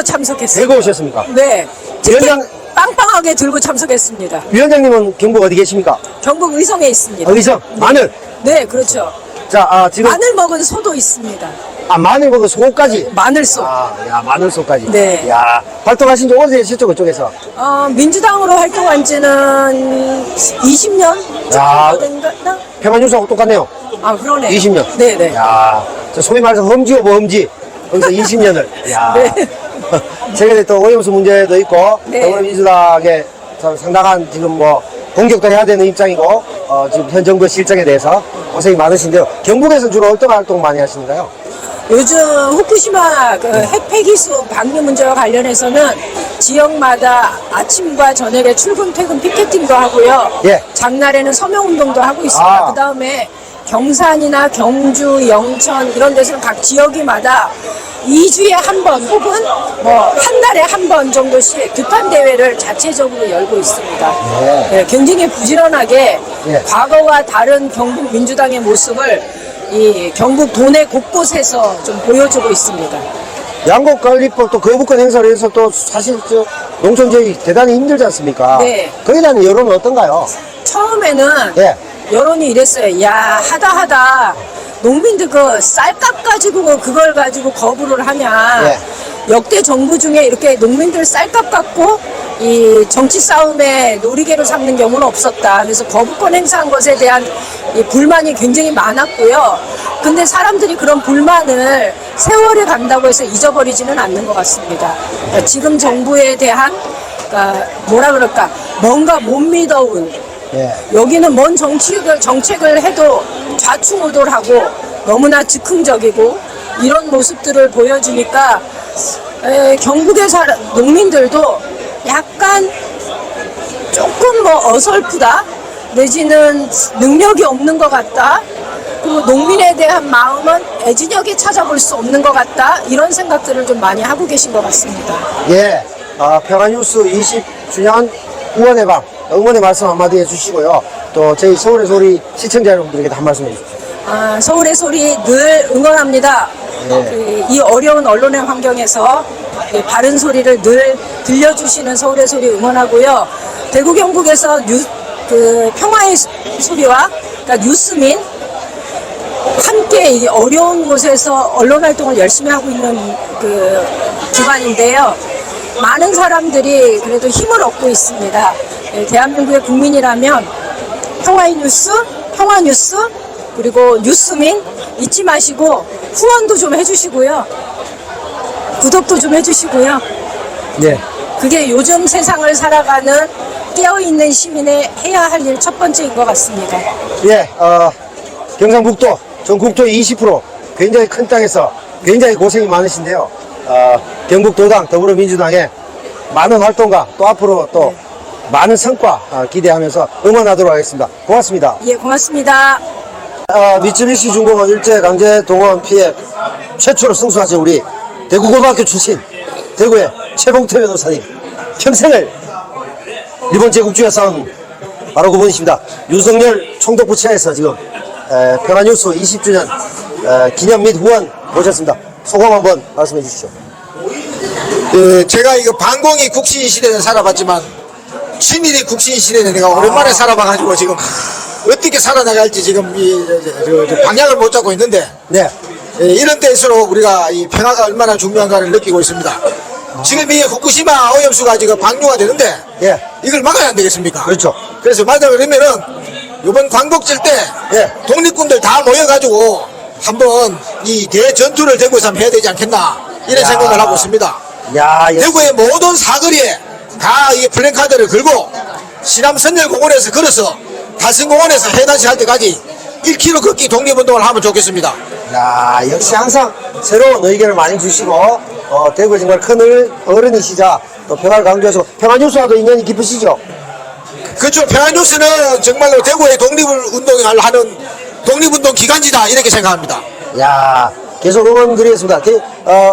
참석했습니다. 대구 오셨습니까? 네. 위원장 빵빵하게 들고 참석했습니다. 위원장님은 경북 어디 계십니까? 경북 의성에 있습니다. 의성 마늘. 네, 그렇죠. 자, 지금 마늘 먹은 소도 있습니다. 마늘 먹은 소까지. 마늘소. 마늘소까지. 네. 활동하신 지 오래되셨죠, 그쪽에서? 민주당으로 활동한 지는 20년 정도 된가? 평화뉴스하고 똑같네요. 그러네요. 20년. 네네. 저 소위 말해서 험지요, 험지. 거기서 20년을. 네. 최근에 또 오염수 문제도 있고, 더불어민주당에 상당한 지금 공격도 해야 되는 입장이고, 지금 현 정부 실정에 대해서 고생이 많으신데요. 경북에서 주로 어떤 활동 많이 하시는가요? 요즘 후쿠시마 핵폐기수 방류 문제와 관련해서는 지역마다 아침과 저녁에 출근 퇴근 피켓팅도 하고요. 장날에는 서명운동도 하고 있습니다. 그 다음에 경산이나 경주, 영천 이런 데서는 각 지역이마다 2주에 한 번 혹은 한 달에 한 번 정도씩 규탄 대회를 자체적으로 열고 있습니다. 굉장히 부지런하게 과거와 다른 경북 민주당의 모습을 이 경북 도내 곳곳에서 좀 보여주고 있습니다. 양곡관리법 또 거부권 행사를 해서 또 사실 농촌 지역이 대단히 힘들지 않습니까? 거기에 대한 여론은 어떤가요? 처음에는 여론이 이랬어요. 하다 농민들 쌀값 가지고 그걸 가지고 거부를 하냐. 역대 정부 중에 이렇게 농민들 쌀값 갖고 이 정치 싸움에 놀이개로 삼는 경우는 없었다. 그래서 거부권 행사한 것에 대한 이 불만이 굉장히 많았고요. 근데 사람들이 그런 불만을 세월이 간다고 해서 잊어버리지는 않는 것 같습니다. 그러니까 지금 정부에 대한 뭐라 그럴까, 뭔가 못 믿어온, 여기는 뭔 정책을 해도 좌충우돌하고 너무나 즉흥적이고 이런 모습들을 보여주니까 경북의 농민들도 약간 조금 뭐 어설프다 내지는 능력이 없는 것 같다, 그리고 농민에 대한 마음은 애진하게 찾아볼 수 없는 것 같다, 이런 생각들을 좀 많이 하고 계신 것 같습니다. 예, 평화뉴스 20주년 후원의 방 응원의 말씀 한마디 해주시고요. 또 저희 서울의 소리 시청자 여러분들에게도 한 말씀 해주십시오. 서울의 소리 늘 응원합니다. 이 어려운 언론의 환경에서 바른 소리를 늘 들려주시는 서울의 소리 응원하고요. 대구 경북에서 평화의 소리와 그러니까 뉴스민 함께 이 어려운 곳에서 언론 활동을 열심히 하고 있는 기관인데요. 많은 사람들이 그래도 힘을 얻고 있습니다. 대한민국의 국민이라면 평화의 뉴스, 평화뉴스, 그리고 뉴스민 잊지 마시고 후원도 좀 해주시고요. 구독도 좀 해주시고요. 네. 그게 요즘 세상을 살아가는 깨어있는 시민의 해야 할 일 첫 번째인 것 같습니다. 예, 경상북도 전국토의 20% 굉장히 큰 땅에서 굉장히 고생이 많으신데요. 경북도당 더불어민주당의 많은 활동과 또 앞으로 또 많은 성과 기대하면서 응원하도록 하겠습니다. 고맙습니다. 예, 고맙습니다. 미쓰비시 중공업 일제강제 동원 피해 최초로 승소하신 우리 대구고등학교 출신 대구의 최봉태 변호사님, 평생을 일본 제국주의와 싸운 바로 그분이십니다. 윤석열 총독부처에서 지금 평화뉴스 20주년 기념 및 후원 모셨습니다. 소감 한번 말씀해 주시죠. 제가 이거 반공이 국신 시대는 살아봤지만 친일이 국신 시대는 내가 오랜만에 살아봐가지고 지금 어떻게 살아나갈지 지금 방향을 못 잡고 있는데, 이런 때일수록 우리가 이 평화가 얼마나 중요한가를 느끼고 있습니다. 지금 이 후쿠시마 오염수가 지금 방류가 되는데 이걸 막아야 안 되겠습니까? 그렇죠. 그래서 만약 그러면은 이번 광복절 때 독립군들 다 모여가지고 한번 이 대전투를 대구에서 한번 해야 되지 않겠나, 이런 생각을 하고 있습니다. 대구의 모든 사거리에 다 이 플랜카드를 걸고 신암선열공원에서 걸어서 달성공원에서 해단시 할 때까지 1km 걷기 독립운동을 하면 좋겠습니다. 역시 항상 새로운 의견을 많이 주시고 대구에 정말 큰 어른이시자 또 평화를 강조해서 평화뉴스와도 인연이 깊으시죠? 그렇죠. 평화뉴스는 정말로 대구의 독립운동을 하는 독립운동 기간지다, 이렇게 생각합니다. 계속 응원드리겠습니다.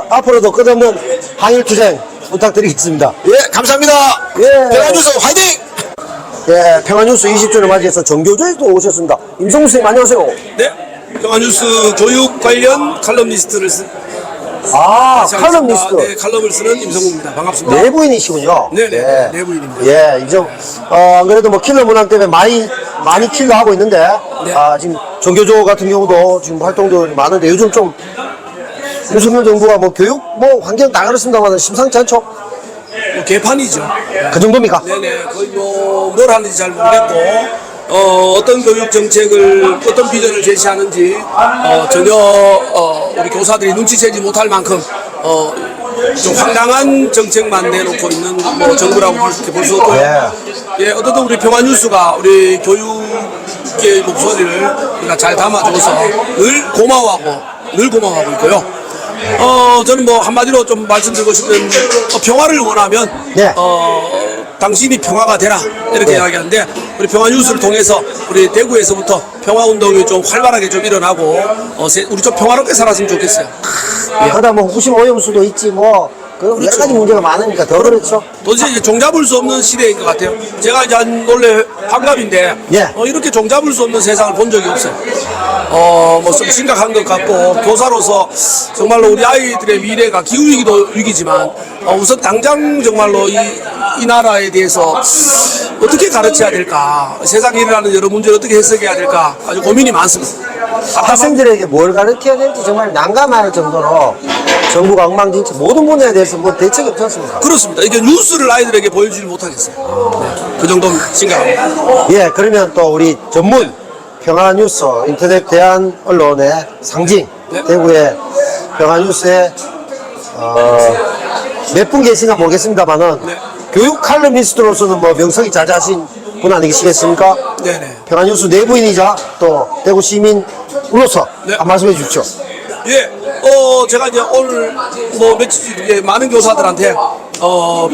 앞으로도 끝없는 항일투쟁 부탁드리겠습니다. 예, 감사합니다. 평화뉴스 화이팅! 예, 평화뉴스 20주년을 맞이해서 정교조에도 오셨습니다. 임성무 선생님 안녕하세요. 네, 평화뉴스 교육 관련 칼럼니스트를 칼럼니스트. 네, 칼럼을 쓰는 임성무입니다. 반갑습니다. 내부인이시군요. 네네, 내부인입니다. 예, 이제 안 그래도 뭐 킬러 문항 때문에 많이 킬러 하고 있는데 지금 정교조 같은 경우도 지금 활동도 많은데 요즘 좀 윤석열 정부가 뭐 교육 환경 다 그렇습니다만 심상치 않죠? 개판이죠. 그 정도입니까? 네네, 거의 뭘 하는지 잘 모르겠고, 어떤 교육 정책을, 어떤 비전을 제시하는지, 전혀, 우리 교사들이 눈치채지 못할 만큼, 좀 황당한 정책만 내놓고 있는 정부라고 볼 수 있고요. 예, 어쨌든 우리 평화뉴스가 우리 교육계의 목소리를 우리가 잘 담아줘서 늘 고마워하고 있고요. 저는 한마디로 좀 말씀드리고 싶은, 평화를 원하면, 당신이 평화가 되라, 이렇게 이야기하는데, 우리 평화뉴스를 통해서 우리 대구에서부터 평화운동이 좀 활발하게 좀 일어나고, 우리 좀 평화롭게 살았으면 좋겠어요. 그러다 후쿠시마 오염수도 있지 여러 가지 문제가 많으니까 더 그렇죠. 도대체 이제 종잡을 수 없는 시대인 것 같아요. 제가 이제 원래 환갑인데 이렇게 종잡을 수 없는 세상을 본 적이 없어요. 좀 심각한 것 같고, 교사로서 정말로 우리 아이들의 미래가 기후위기도 위기지만 우선 당장 정말로 이 나라에 대해서 어떻게 가르쳐야 될까, 세상에 일어나는 여러 문제를 어떻게 해석해야 될까 아주 고민이 많습니다. 학생들에게 뭘 가르쳐야 될지 정말 난감할 정도로 정부가 엉망진창 모든 분야에 대해서 뭐 대책이 없지 않습니까? 그렇습니다. 이게 뉴스를 아이들에게 보여주지 못하겠어요. 네, 그 정도는 심각합니다. 예, 그러면 또 우리 전문 평화뉴스 인터넷 대한 언론의 상징 대구의 평화뉴스에 몇 분 계신가 모르겠습니다만은 교육 칼럼니스트로서는 뭐 명성이 자자하신 분 아니시겠습니까? 네네. 평화뉴스 내부인이자 또 대구 시민으로서 한 말씀해 주십시오. 예, 제가 이제 오늘 뭐 며칠 뒤에 많은 교사들한테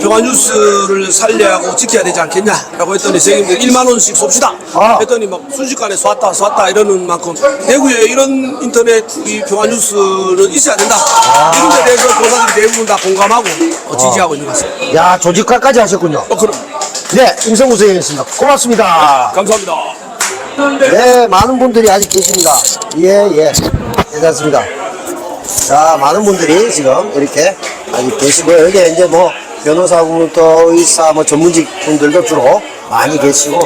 평화뉴스를 살려야 하고 지켜야 되지 않겠냐라고 했더니 선생님들 1만 원씩 쏩시다 했더니 막 순식간에 쐈다 이러는 만큼 대구에 이런 인터넷 이 평화뉴스는 있어야 된다. 이런 데 대해서 교사들이 대부분 다 공감하고 지지하고 있는 것 같습니다. 야, 조직화까지 하셨군요. 그럼. 네, 임성구 선생님이었습니다. 고맙습니다. 감사합니다. 네, 많은 분들이 아직 계십니다. 예. 괜찮습니다. 자, 많은 분들이 지금 이렇게 아직 계시고요. 여기 이제 뭐 변호사분부터 의사, 뭐 전문직 분들도 주로 많이 계시고,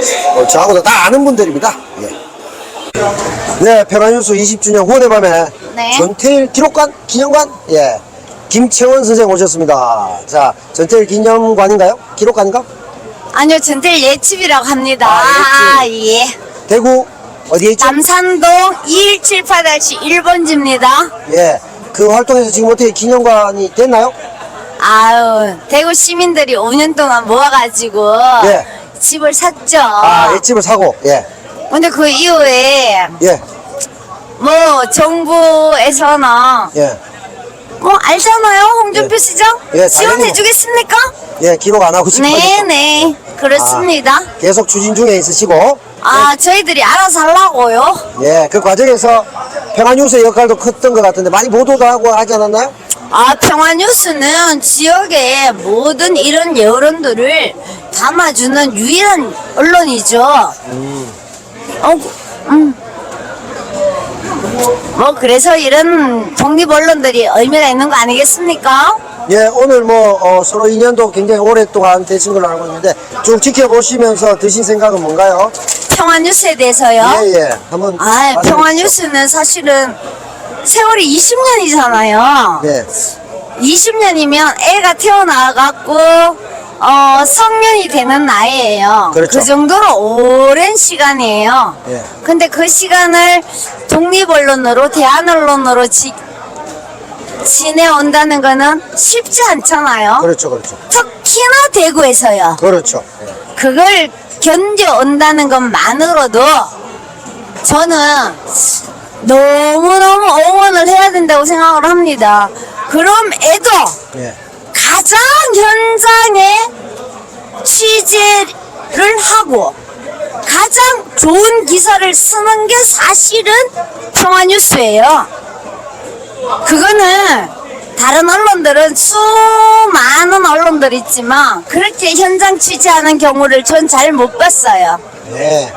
저하고도 다 아는 분들입니다. 예. 네, 평화뉴스 20주년 후원의 밤에 전태일 기록관, 기념관, 예. 김채원 선생 오셨습니다. 자, 전태일 기념관인가요? 기록관인가? 아니요, 전태일 예집이라고 합니다. 예. 대구 어디에 있죠? 남산동 2178-1번지입니다. 예. 그 활동에서 지금 어떻게 기념관이 됐나요? 아유, 대구 시민들이 5년 동안 모아가지고 예. 집을 샀죠. 옛집을 사고, 예. 근데 그 이후에 예. 뭐 정부에서는 예. 뭐 알잖아요, 홍준표 시장? 예, 지원해 주겠습니까? 예, 기록 안 하고 싶어요. 네네, 그렇습니다. 계속 추진 중에 있으시고, 저희들이 알아서 하려고요. 예, 그 과정에서 평화뉴스의 역할도 컸던 것 같은데 많이 보도도 하고 하지 않았나요? 평화뉴스는 지역의 모든 이런 여론들을 담아주는 유일한 언론이죠. 뭐 그래서 이런 독립 언론들이 의미가 있는 거 아니겠습니까? 예, 오늘 뭐 서로 인연도 굉장히 오랫동안 되신 걸로 알고 있는데 쭉 지켜보시면서 드신 생각은 뭔가요? 평화뉴스에 대해서요? 예. 한번 평화뉴스는 사실은 세월이 20년이잖아요. 네. 20년이면 애가 태어나갖고 성년이 되는 나이예요. 그렇죠. 그 정도로 오랜 시간이에요. 예. 근데 그 시간을 독립언론으로 대한언론으로 지내온다는 거는 쉽지 않잖아요. 그렇죠. 특히나 대구에서요. 그렇죠. 그걸 견뎌온다는 것만으로도 저는 너무너무 응원을 해야 된다고 생각을 합니다. 그럼 애도 예. 가장 현장에 취재를 하고 가장 좋은 기사를 쓰는 게 사실은 평화뉴스예요. 그거는 다른 언론들은 수많은 언론들이 있지만 그렇게 현장 취재하는 경우를 전 잘 못 봤어요. 네,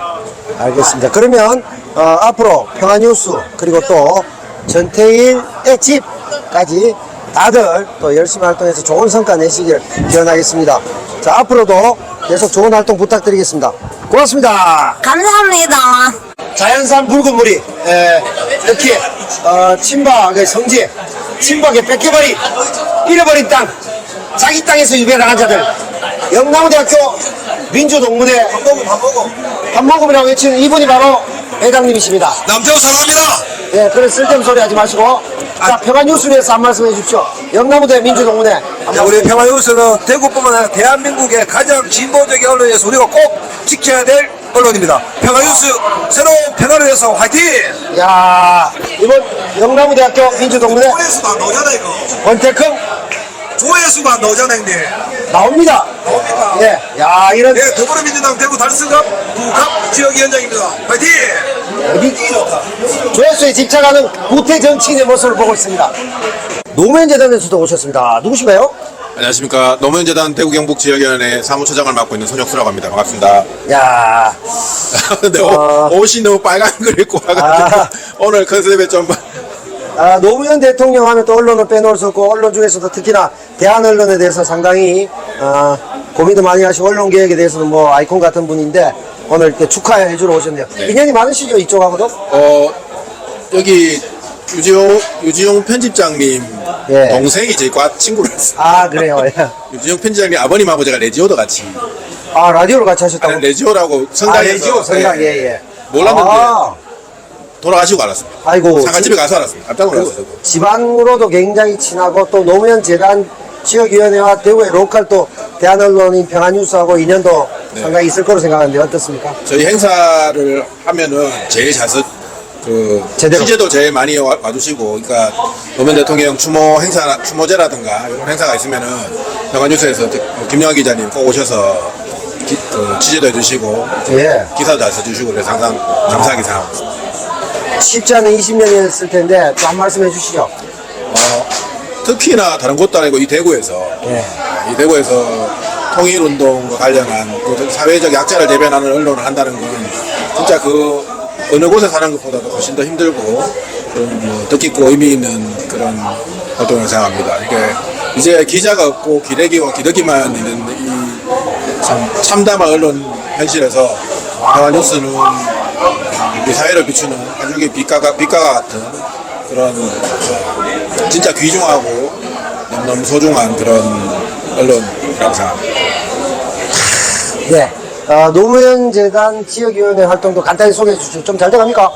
알겠습니다. 그러면 앞으로 평화뉴스 그리고 또 전태일의 집까지 다들 또 열심히 활동해서 좋은 성과 내시길 기원하겠습니다. 자, 앞으로도 계속 좋은 활동 부탁드리겠습니다. 고맙습니다. 감사합니다. 자연산 붉은 물이 특히 친박의 성지, 친박의 뺏겨버린 잃어버린 땅, 자기 땅에서 유배당한 자들, 영남대학교 민주동문회 밥먹음이라고 외치는 이분이 바로 회장님이십니다. 남태호 사랑합니다. 예, 그런 쓸데없는 소리 하지 마시고, 자, 평화뉴스를 위해서 한 말씀 해주십시오. 영남대 민주동문회. 자, 우리 평화뉴스는 대구뿐만 아니라 대한민국의 가장 진보적인 언론에서 우리가 꼭 지켜야 될 언론입니다. 평화뉴스 새로운 평화를 위해서 화이팅! 야, 이번 영남대학교 민주동문회 조회수가 안 나오잖아 이거. 권태坑조회수가 안 나오잖아 형님. 나옵니다. 나옵니까? 예, 야, 이런. 네, 더불어민주당 대구 달성갑 부갑 지역위원장입니다. 화이팅! 조회수에 집착하는 구태 정치인의 모습을 보고 있습니다. 노무현재단에서도 오셨습니다. 누구신가요? 안녕하십니까. 노무현재단 대구 경북 지역위원회 사무처장을 맡고 있는 손혁수라고 합니다. 반갑습니다. 야, 근데 옷이 너무 빨간 걸 입고 와가지고 오늘 컨셉에 좀 노무현 대통령 하면 또 언론을 빼놓을 수 없고, 언론 중에서도 특히나 대한 언론에 대해서 상당히 고민도 많이 하시고 언론 개혁에 대해서는 뭐 아이콘 같은 분인데 오늘 이렇게 축하해 주러 오셨네요. 인연이 많으시죠, 이쪽하고도? 여기 유지용 편집장님 예. 동생이 저희 과 친구라서. 아, 그래요. 예. 유진영 편집장님 아버님하고 제가 레지오도 같이. 아, 라디오를 같이 하셨다고? 아니, 레지오라고 성당에서. 레지오, 성당, 예, 예. 몰랐는데. 아. 돌아가시고 알았습니다. 아이고. 상가집에 가서 알았습니다. 깜짝 놀랐어요. 지방으로도 굉장히 친하고 또 노무현 재단 지역위원회와 대구의 로컬 또 대한언론인 평화뉴스하고 인연도 네. 상당히 있을 거로 생각하는데 어떻습니까? 저희 행사를 하면은 제일 제대로. 취재도 제일 많이 와주시고, 그러니까 노무현 대통령 추모제라든가 이런 행사가 있으면은 평화뉴스에서 김영하 기자님 꼭 오셔서 취재도 해주시고, 예. 기사도 잘 써주시고, 그래서 항상 감사하게 생각하고 있습니다. 쉽지 않은 20년이었을 텐데 또 한 말씀 해주시죠. 특히나 다른 곳도 아니고 이 대구에서 통일운동과 관련한 그 사회적 약자를 대변하는 언론을 한다는 건 진짜 그 어느 곳에 사는 것보다도 훨씬 더 힘들고 좀 뜻깊고 의미 있는 그런 활동을 생각합니다. 이게 이제 기자가 없고 기레기와 기러기만 있는 이 참담한 언론 현실에서 평화뉴스는 우리 사회를 비추는 한줄기 빛과 같은 그런 진짜 귀중하고 너무 소중한 그런 언론이라고 생각합니다. 네. 노무현 재단 지역위원회 활동도 간단히 소개해 주시죠. 좀 잘 돼갑니까?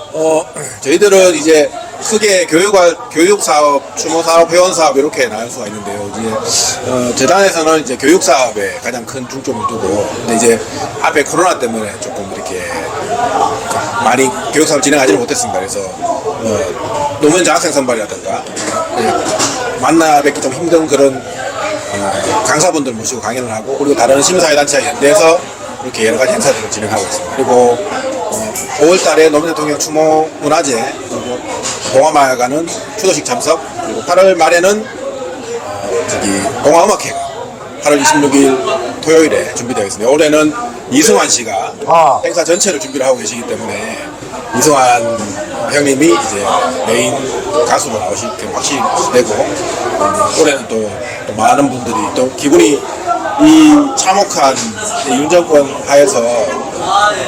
저희들은 이제 크게 교육사업, 추모사업, 회원사업 이렇게 나눌 수가 있는데요. 이제 재단에서는 이제 교육사업에 가장 큰 중점을 두고, 근데 이제 앞에 코로나 때문에 조금 이렇게 많이 교육사업을 진행하지는 못했습니다. 그래서 노무현 장학생 선발이라든가 만나 뵙기 좀 힘든 그런 강사분들 모시고 강연을 하고, 그리고 다른 시민사회단체와 연대해서 이렇게 여러 가지 행사들을 진행하고 있습니다. 그리고 5월 달에 노무현 대통령 추모 문화제, 그리고 동화마을가는 추도식 참석, 그리고 8월 말에는 동화음악회가 8월 26일 토요일에 준비되어 있습니다. 올해는 이승환 씨가 행사 전체를 준비를 하고 계시기 때문에 이승환 형님이 이제 메인 가수로 나오실 게 확실히 되고, 올해는 또 많은 분들이 또 기분이 이 참혹한 윤 정권 하에서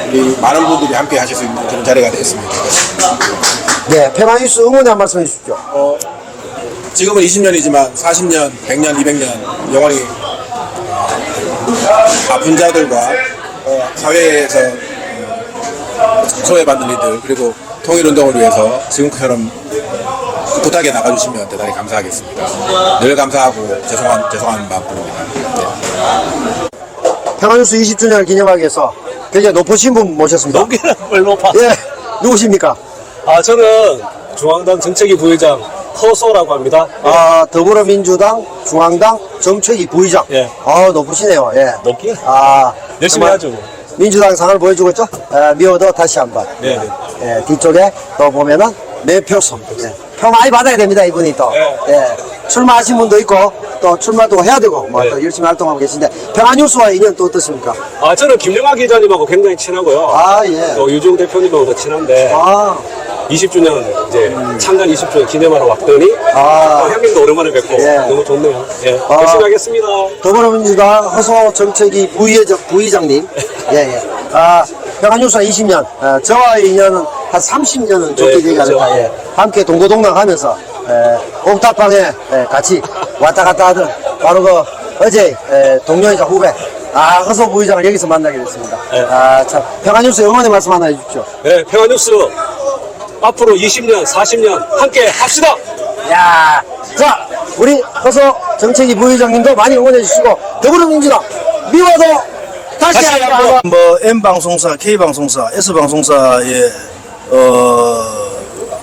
우리 많은 분들이 함께 하실 수 있는 그런 자리가 되었습니다. 네, 평화뉴스 응원의 한 말씀 해주십시오. 지금은 20년이지만 40년, 100년, 200년 영원히 아픈 자들과 사회에서 소외받는 이들, 그리고 통일운동을 위해서 지금처럼 부탁에 나가주시면 대단히 감사하겠습니다. 늘 감사하고 죄송한 마음입니다. 네. 평화뉴스 20주년을 기념하기 위해서 굉장히 높으신 분 모셨습니다. 높기는 높아. 예, 누구십니까? 저는 중앙당 정책위 부의장 허소라고 합니다. 더불어민주당 중앙당 정책위 부의장. 예. 높으시네요. 예. 높긴? 열심히 정말 하죠. 민주당 상을 보여주고 있죠? 미워도 다시 한번. 네. 예, 뒤쪽에 또 보면은 매표소. 예. 표 많이 받아야 됩니다, 이분이 또. 예. 출마하신 분도 있고, 또 출마도 해야 되고, 또 열심히 활동하고 계신데, 평화뉴스와 인연 또 어떻습니까? 저는 김영하 기자님하고 굉장히 친하고요. 예. 또 유중 대표님하고도 친한데, 20주년, 이제, 창간 20주년 기념하러 왔더니, 형님도 오랜만에 뵙고, 너무 좋네요. 예. 열심히 하겠습니다. 더불어민주당 허소 정책위 부의장님. 예. 평화뉴스와 20년, 저와의 인연은 한 30년은 좋게 되지 않을까. 예. 함께 동고동락하면서, 옥탑방에 같이 왔다 갔다 하던 바로 어제 동료이자 후배 허소 부의장을 여기서 만나게 됐습니다. 참 평화뉴스 응원의 말씀 하나 해주십시오. 네, 평화뉴스 앞으로 20년, 40년 함께 합시다. 자, 우리 허소 정책위 부의장님도 많이 응원해 주시고, 더불어민주당 미워도 다시 한번. M방송사, K방송사, S방송사의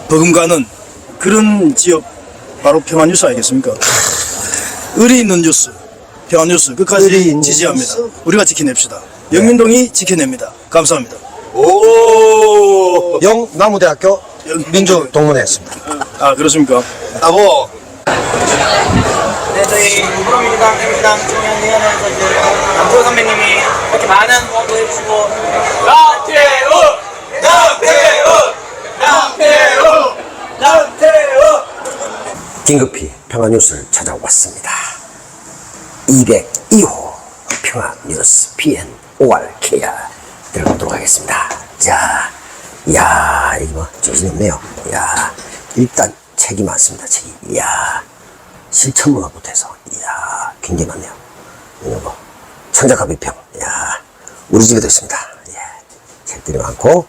버금가는 그런 지역 바로 평화뉴스 아니겠습니까? 의리 있는 뉴스, 평화뉴스 끝까지 지지합니다. 우리가 지켜냅시다. 영민동이 지켜냅니다. 감사합니다. 영남우대학교 민주동문회였습니다. 그렇습니까? 저희 더불어민주당 중앙위원회에서 이제 남태호 선배님이 이렇게 많은 후원도 해주시고 남태호 긴급히 평화뉴스를 찾아왔습니다. 202호 평화뉴스 PN ORKR 들어보도록 하겠습니다. 이거 뭐 정신이 없네요. 일단 책이 많습니다. 책이. 실천문화부터 해서, 이야, 굉장히 많네요. 이런 거. 천자가 비평. 이야, 우리 집에도 있습니다. 예. 책들이 많고,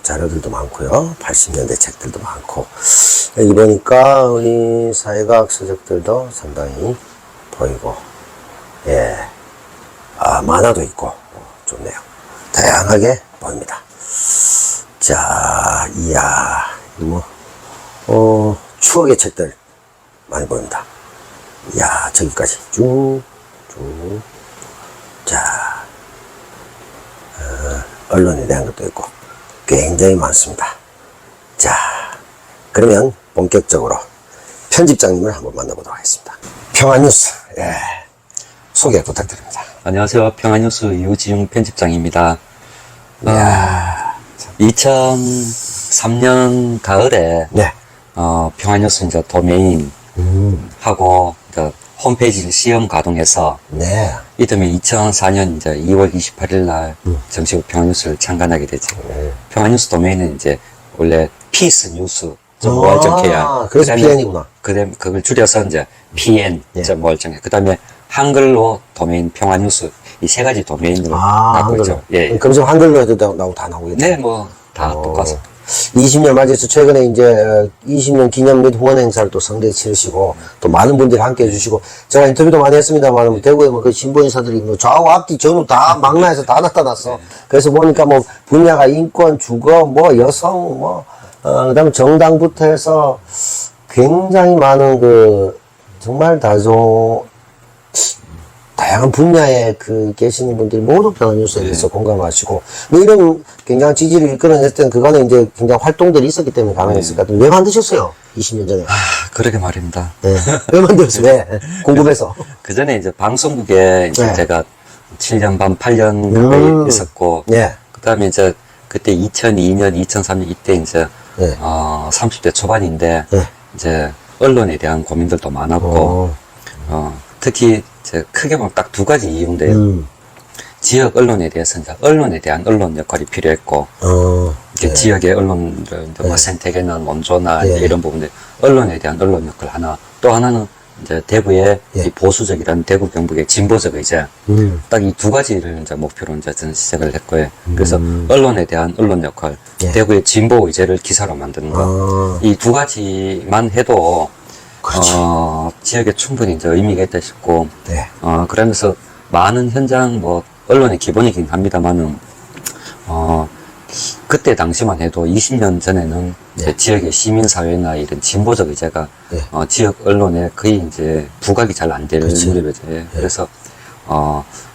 자료들도 많고요. 80년대 책들도 많고. 여기 보니까 우리 사회과학 서적들도 상당히 보이고, 예. 만화도 있고, 좋네요. 다양하게 보입니다. 자, 이야, 추억의 책들 많이 보입니다. 이야, 저기까지 쭉. 자, 언론에 대한 것도 있고, 굉장히 많습니다. 자, 그러면 본격적으로 편집장님을 한번 만나보도록 하겠습니다. 평화뉴스, 예. 소개 부탁드립니다. 안녕하세요. 평화뉴스 유지용 편집장입니다. 2003년 가을에 평화뉴스 이제 도메인 하고 이제 홈페이지를 시험 가동해서 이듬해 2004년 이제 2월 28일 날 정식으로 평화뉴스를 창간하게 되죠. 평화뉴스 도메인은 이제 원래 피스 뉴스 .org.kr 그래서 PN이구나. 그걸 줄여서 이제 PN.org. 그다음에 한글로 도메인 평화뉴스 이 세 가지 도메인으로 갖고 있죠. 예. 그럼 지금 한글로 해도 다 나오겠죠? 네, 뭐 다 똑같습니다. 20년 맞이해서 최근에 이제 20년 기념 및 후원 행사를 또 성대히 치르시고 또 많은 분들이 함께 해주시고 제가 인터뷰도 많이 했습니다만 대구에 뭐 그 신보 인사들이 뭐 좌우 앞뒤 전후 다 망라해서 다 나타났어. 그래서 보니까 뭐 분야가 인권, 주거, 뭐 여성, 그다음에 정당부터 해서 굉장히 많은 정말 다양한 분야에 계시는 분들이 모두 평화뉴스에 대해서 공감하시고, 이런 굉장한 지지를 이끌어냈던 그간에 이제 굉장히 활동들이 있었기 때문에 가능했을 것 같은데, 왜 만드셨어요? 20년 전에. 그러게 말입니다. 네. 왜 만들었어요? 왜? 궁금해서. 그 전에 이제 방송국에 이제 제가 7년 반, 8년 가까이 있었고, 그 다음에 이제 그때 2002년, 2003년 이때 이제, 30대 초반인데, 이제 언론에 대한 고민들도 많았고, 특히 크게 보면 딱 두 가지 이유인데요. 지역 언론에 대해서 이제 언론에 대한 언론 역할이 필요했고, 지역의 언론들, 뭐 생태계나 원조나 이런 부분들, 언론에 대한 언론 역할 하나, 또 하나는 이제 대구의 이 보수적이라는 대구 경북의 진보적 의제, 딱 이 두 가지를 이제 목표로 이제 저는 시작을 했고요. 그래서 언론에 대한 언론 역할, 대구의 진보 의제를 기사로 만드는 것, 이 두 가지만 해도 지역에 충분히 이제 의미가 있다 싶고, 그러면서 많은 현장 언론의 기본이긴 합니다만은, 그때 당시만 해도 20년 전에는 지역의 시민사회나 이런 진보적 의제가 지역 언론에 거의 이제 부각이 잘 안 되는 무렵이죠. 그래서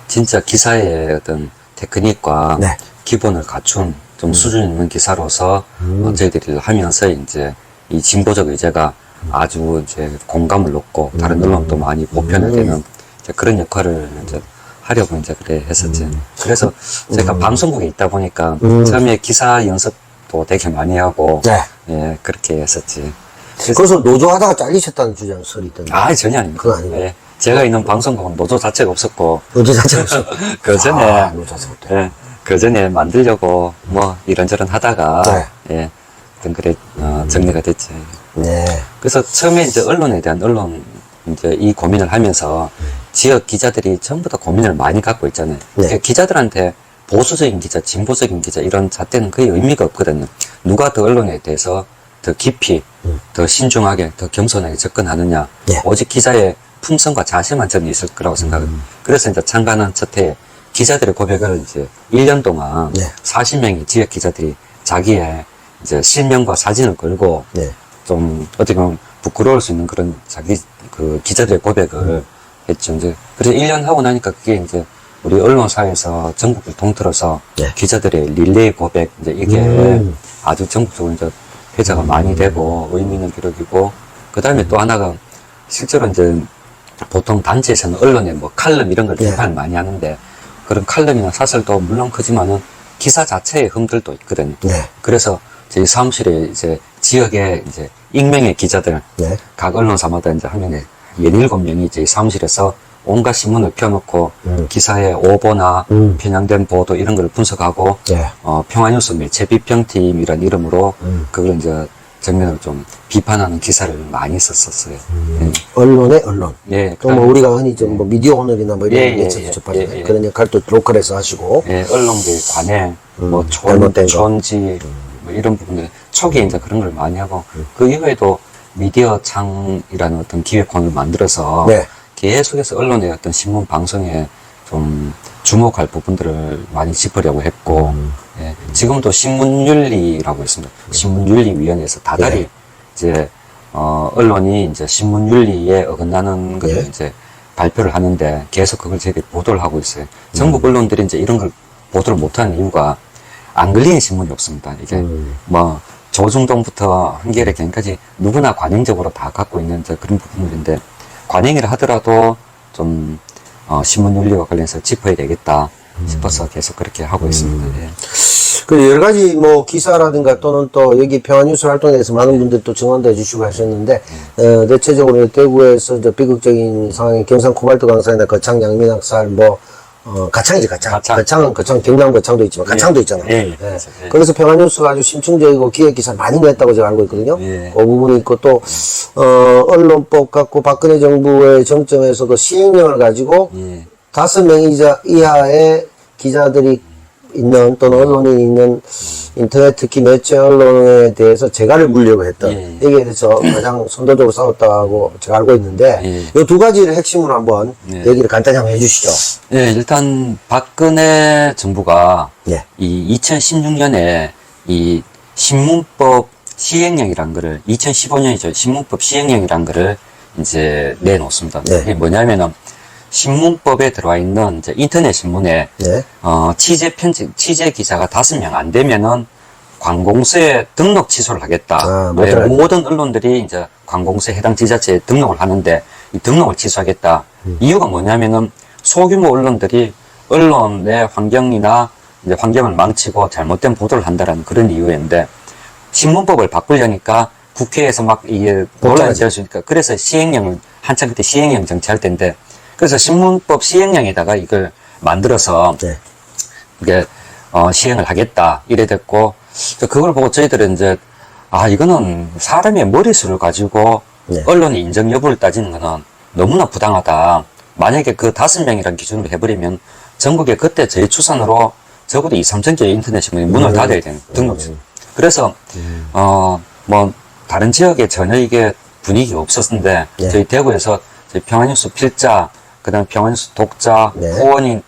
진짜 기사의 어떤 테크닉과 기본을 갖춘 좀 수준 있는 기사로서 저희들이 하면서 이제 이 진보적 의제가 아주 이제 공감을 얻고 다른 언론도 많이 보편을 되는 이제 그런 역할을 이제 하려고 이제 그래 했었지. 그래서 제가 방송국에 있다 보니까 처음에 기사 연습도 되게 많이 하고 예 그렇게 했었지. 그래서 노조하다가 잘리셨다는 주장 설이 있던데. 전혀 아닙니다. 그건 아니고. 예, 제가 있는 방송국은 노조 자체가 없었고. 노조 자체가 없었고. 그 전에 그 전에 만들려고 뭐 이런저런 하다가 예, 어떤 그래 정리가 됐지. 그래서 처음에 이제 언론에 대한 이제 이 고민을 하면서 지역 기자들이 전부 다 고민을 많이 갖고 있잖아요. 그러니까 기자들한테 보수적인 기자, 진보적인 기자 이런 잣대는 거의 의미가 없거든요. 누가 더 언론에 대해서 더 깊이, 더 신중하게, 더 겸손하게 접근하느냐. 오직 기자의 품성과 자세만 저는 있을 거라고 생각합니다. 그래서 이제 창간한 첫 해에 기자들의 고백을 이제 1년 동안 40명의 지역 기자들이 자기의 이제 실명과 사진을 걸고 좀 어떻게 보면 부끄러울 수 있는 그런 자기 기자들의 고백을 했죠. 이제 그래서 1년 하고 나니까 그게 이제 우리 언론사에서 전국을 통틀어서 기자들의 릴레이 고백 이제 이게 아주 전국적으로 이제 회자가 많이 되고 의미 있는 기록이고, 그 다음에 또 하나가 실제로 이제 보통 단체에서는 언론에 칼럼 이런 걸 비판을 많이 하는데, 그런 칼럼이나 사설도 물론 크지만은 기사 자체의 흠들도 있거든요. 그래서 저희 사무실에 이제 지역의 이제 익명의 기자들, 각 언론사마다 이제 한 명에 17명이 이제 사무실에서 온갖 신문을 펴놓고 기사의 오보나 편향된 보도 이런 걸 분석하고 평화뉴스 매체 비평팀이라는 이름으로 그걸 이제 정면으로 좀 비판하는 기사를 많이 썼었어요. 언론의 언론. 예. 또 뭐 우리가 흔히 좀 뭐 미디어 오늘이나 뭐 이런 예, 매체에서 예, 접하잖아요. 예, 예. 그런 역할도 로컬에서 하시고. 예, 언론계 관행, 뭐 잘못된 거. 촌지, 뭐 이런 부분들 초기에 이제 그런 걸 많이 하고 그 이후에도 미디어 창이라는 어떤 기획관을 만들어서 네. 계속해서 언론의 어떤 신문 방송에 좀 주목할 부분들을 많이 짚으려고 했고 예, 지금도 신문윤리라고 있습니다. 신문윤리위원회에서 다달이 네. 이제 언론이 이제 신문윤리에 어긋나는 것을 네. 이제 발표를 하는데 계속 그걸 저희들이 보도를 하고 있어요. 전국 언론들이 이제 이런 걸 보도를 못하는 이유가 안 걸리는 신문이 없습니다. 이게 뭐 조중동부터 한겨레 경까지 누구나 관행적으로 다 갖고 있는 그런 부분들인데 관행이라 하더라도 좀 신문 윤리와 관련해서 짚어야 되겠다 싶어서 계속 그렇게 하고 있습니다. 예. 그 여러 가지 뭐 기사라든가 또는 또 여기 평화뉴스 활동에 대해서 많은 분들이 또 증언도 해주시고 하셨는데 대체적으로 대구에서 이제 비극적인 상황이 경상 코발트 광산이나 거창 양민학살 뭐 가창이지 가창은 경남 거창도 있지만 가창도 있잖아요. 예. 그래서 평화뉴스가 아주 심층적이고 기획 기사 많이 냈다고 제가 알고 있거든요. 예. 그 부분이 있고 또 언론법 갖고 박근혜 정부의 정점에서도 시행령을 가지고 5명 이하의 기자들이 있는 또는 언론이 있는 인터넷 특히 매체 언론에 대해서 재갈을 물려고 했던 여기에 대해서 가장 선도적으로 싸웠다고 제가 알고 있는데 이 두 가지를 핵심으로 한번 얘기를 간단히 한번 해주시죠. 네, 일단 박근혜 정부가 이 2016년에 이 신문법 시행령이란 거를 2015년이죠. 신문법 시행령이란 거를 이제 내놓습니다. 이게 뭐냐면은 신문법에 들어와 있는 이제 인터넷 신문에 취재 기자가 5명 안 되면은 관공서에 등록 취소를 하겠다. 모든 언론들이 이제 관공서에 해당 지자체에 등록을 하는데 이 등록을 취소하겠다. 이유가 뭐냐면은 소규모 언론들이 언론의 환경이나 이제 환경을 망치고 잘못된 보도를 한다라는 그런 이유인데 신문법을 바꾸려니까 국회에서 막 이게 논란이 되었으니까 그래서 시행령을 한참 그때 시행령 정치할 때인데 그래서 신문법 시행령에다가 이걸 만들어서 이게 시행을 하겠다 이래 됐고 그걸 보고 저희들은 이제 이거는 사람의 머리수를 가지고 언론의 인정 여부를 따지는 거는 너무나 부당하다. 만약에 그 5명이라는 기준으로 해버리면 전국에 그때 저희 추산으로 적어도 2-3천 개의 인터넷 신문이 문을 닫아야 되는 등록증. 그래서 뭐 다른 지역에 전혀 이게 분위기가 없었는데 저희 대구에서 저희 평화뉴스 필자 그다음 평화뉴스 독자 후원인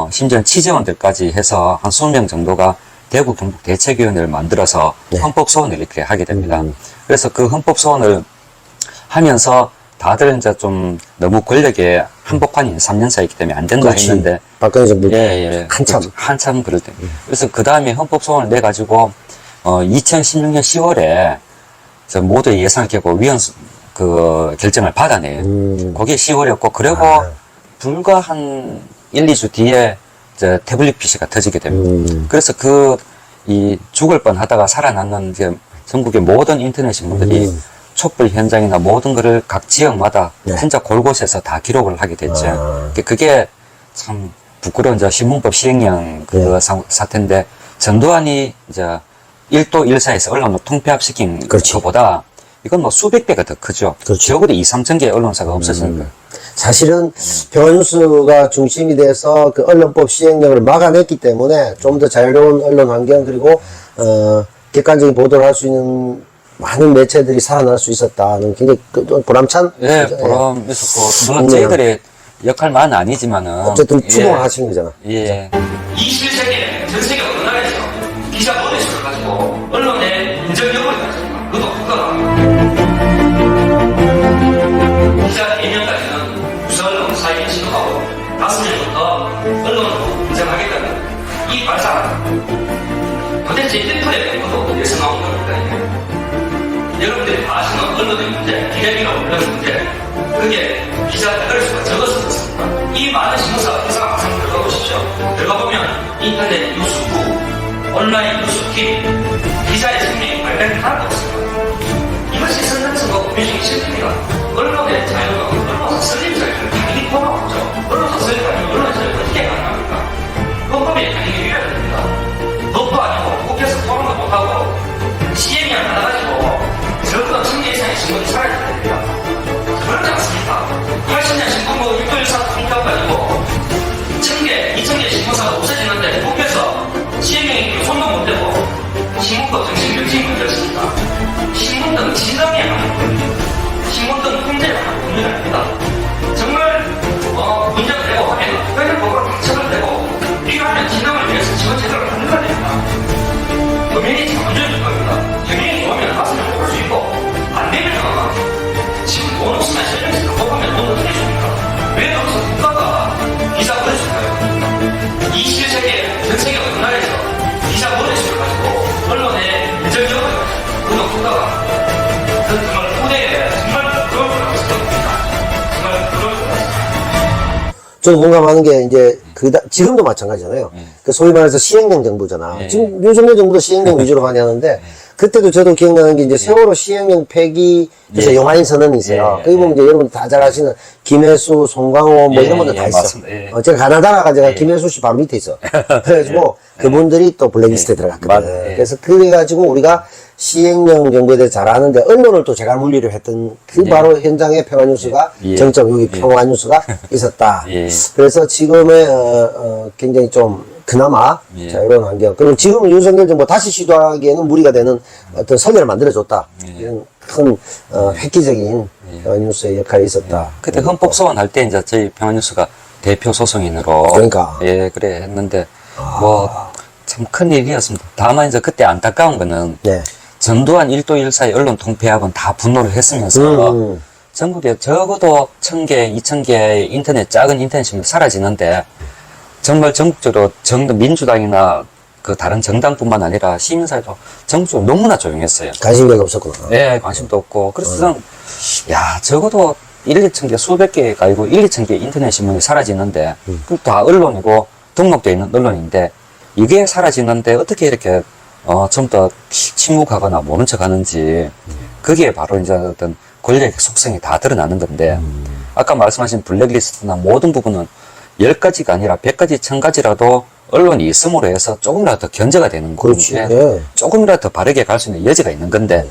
심지어 취재원들까지 해서 한 20명 정도가 대구 경북 대책위원회를 만들어서 헌법소원을 이렇게 하게 됩니다. 그래서 그 헌법소원을 하면서 다들 이제 좀 너무 권력에 한복판이 3년 사이기 때문에 안 된다 했는데 박근혜 정부 한참 그럴 때 그래서 그 다음에 헌법소원을 내가지고 2016년 10월에 모두 예산을 깨고 그 결정을 받아내요. 그게 10월이었고 그리고 불과 한 1-2주 뒤에 태블릿 PC가 터지게 됩니다. 그래서 이 죽을 뻔 하다가 살아났는 이제 전국의 모든 인터넷 신문들이 촛불 현장이나 모든 거를 각 지역마다 진짜 골곳에서 다 기록을 하게 됐죠. 그게 참 부끄러운 신문법 시행령 그 사태인데 전두환이 이제 1도 1사에서 언론을 통폐합시킨 것보다 이건 뭐 수백 배가 더 크죠. 적어도 2-3천 개의 언론사가 없어지니까. 사실은 평화뉴스가 중심이 돼서 그 언론법 시행령을 막아냈기 때문에 좀 더 자유로운 언론 환경 그리고 객관적인 보도를 할 수 있는 많은 매체들이 살아날 수 있었다는 굉장히 보람찬. 네, 보람 있었고 물론 저희들의 역할만 아니지만은 어쨌든 추동을 하시는 거잖아. 예. 21세기에 전 세계 어느 나라에서 기자 머리수를 가지고 언론의 인정 여부를 따집니다. 그것도 국가가 기자 4명까지는 우선 언론 사회에 신고하고 5명부터 언론으로 인정하겠다는 이 발상 도대체 인터넷 공부도 어디서 나온 겁니까? 여러분들이 아시는 언론의 문제, 기자비가 올라는 문제 그게 기자 대가리수가 적어서 그렇습니다. 이 많은 신문사 회사 항상 들어가 보십시오. 들어가 보면 인터넷 뉴스부, 온라인 뉴스팀, 기자의 생명이 발견이 하나도 없습니다. 이것이 선정성과 공유적인 실패입니다. 언론의 자유가 언론사 설립 자유를 이 포함 없죠. 언론사 설립 아니면 언론의 자유를 어떻게 가능합니까? 헌법에 당연히 위헌됩니다. 법도 아니고 국회에서 포함도 못하고 시행이 안 나가지고 저는 공감하는 게 이제 지금도 마찬가지잖아요. 그 소위 말해서 시행령 정부잖아. 지금 윤석열 정부도 시행령 위주로 많이 하는데 그때도 저도 기억나는 게 이제 세월호 시행령 폐기 그래서 용화인 선언이세요. 거기 보면 이제 여러분 다 잘 아시는 김혜수, 송강호 뭐 이런 분들 다 있어. 제가 가나다가 제가 김혜수 씨 바로 밑에 있어. 그래가지고 그분들이 또 블랙리스트에 들어갔거든. 그래서 그래가지고 우리가 시행령 정부에 대해서 잘 아는데 언론을 또 제가 물리를 했던 그 바로 현장에 평화뉴스가 정점 여기 평화뉴스가 있었다. 그래서 지금의 굉장히 좀 그나마 자유로운 환경. 그리고 지금 윤석열 정부 다시 시도하기에는 무리가 되는 어떤 선례를 만들어줬다. 이런 큰 획기적인 평화뉴스의 역할이 있었다. 그때 헌법 소원할 때 이제 저희 평화뉴스가 대표 소송인으로 그러니까 그래 했는데 뭐 참 큰 일이었습니다. 다만 이제 그때 안타까운 거는 전두환 1도 1사의 언론 통폐합은 다 분노를 했으면서 전국에 적어도 1000개, 2000개의 인터넷 작은 인터넷 신문이 사라지는데 정말 전국적으로 민주당이나 그 다른 정당뿐만 아니라 시민사회도 전국적으로 너무나 조용했어요. 관심이 없었구나. 네, 관심도 없고. 그래서 저는 야 적어도 1-2천 개 수백 개가 아니고 1-2천 개 인터넷 신문이 사라지는데 그럼 다 언론이고 등록되어 있는 언론인데 이게 사라지는데 어떻게 이렇게 좀 더 침묵하거나 모른 척 하는지 그게 바로 이제 어떤 권력의 속성이 다 드러나는 건데 아까 말씀하신 블랙리스트나 모든 부분은 10가지가 아니라 100가지, 1000가지라도 언론이 있음으로 해서 조금이라도 더 견제가 되는 건데 조금이라도 더 바르게 갈 수 있는 여지가 있는 건데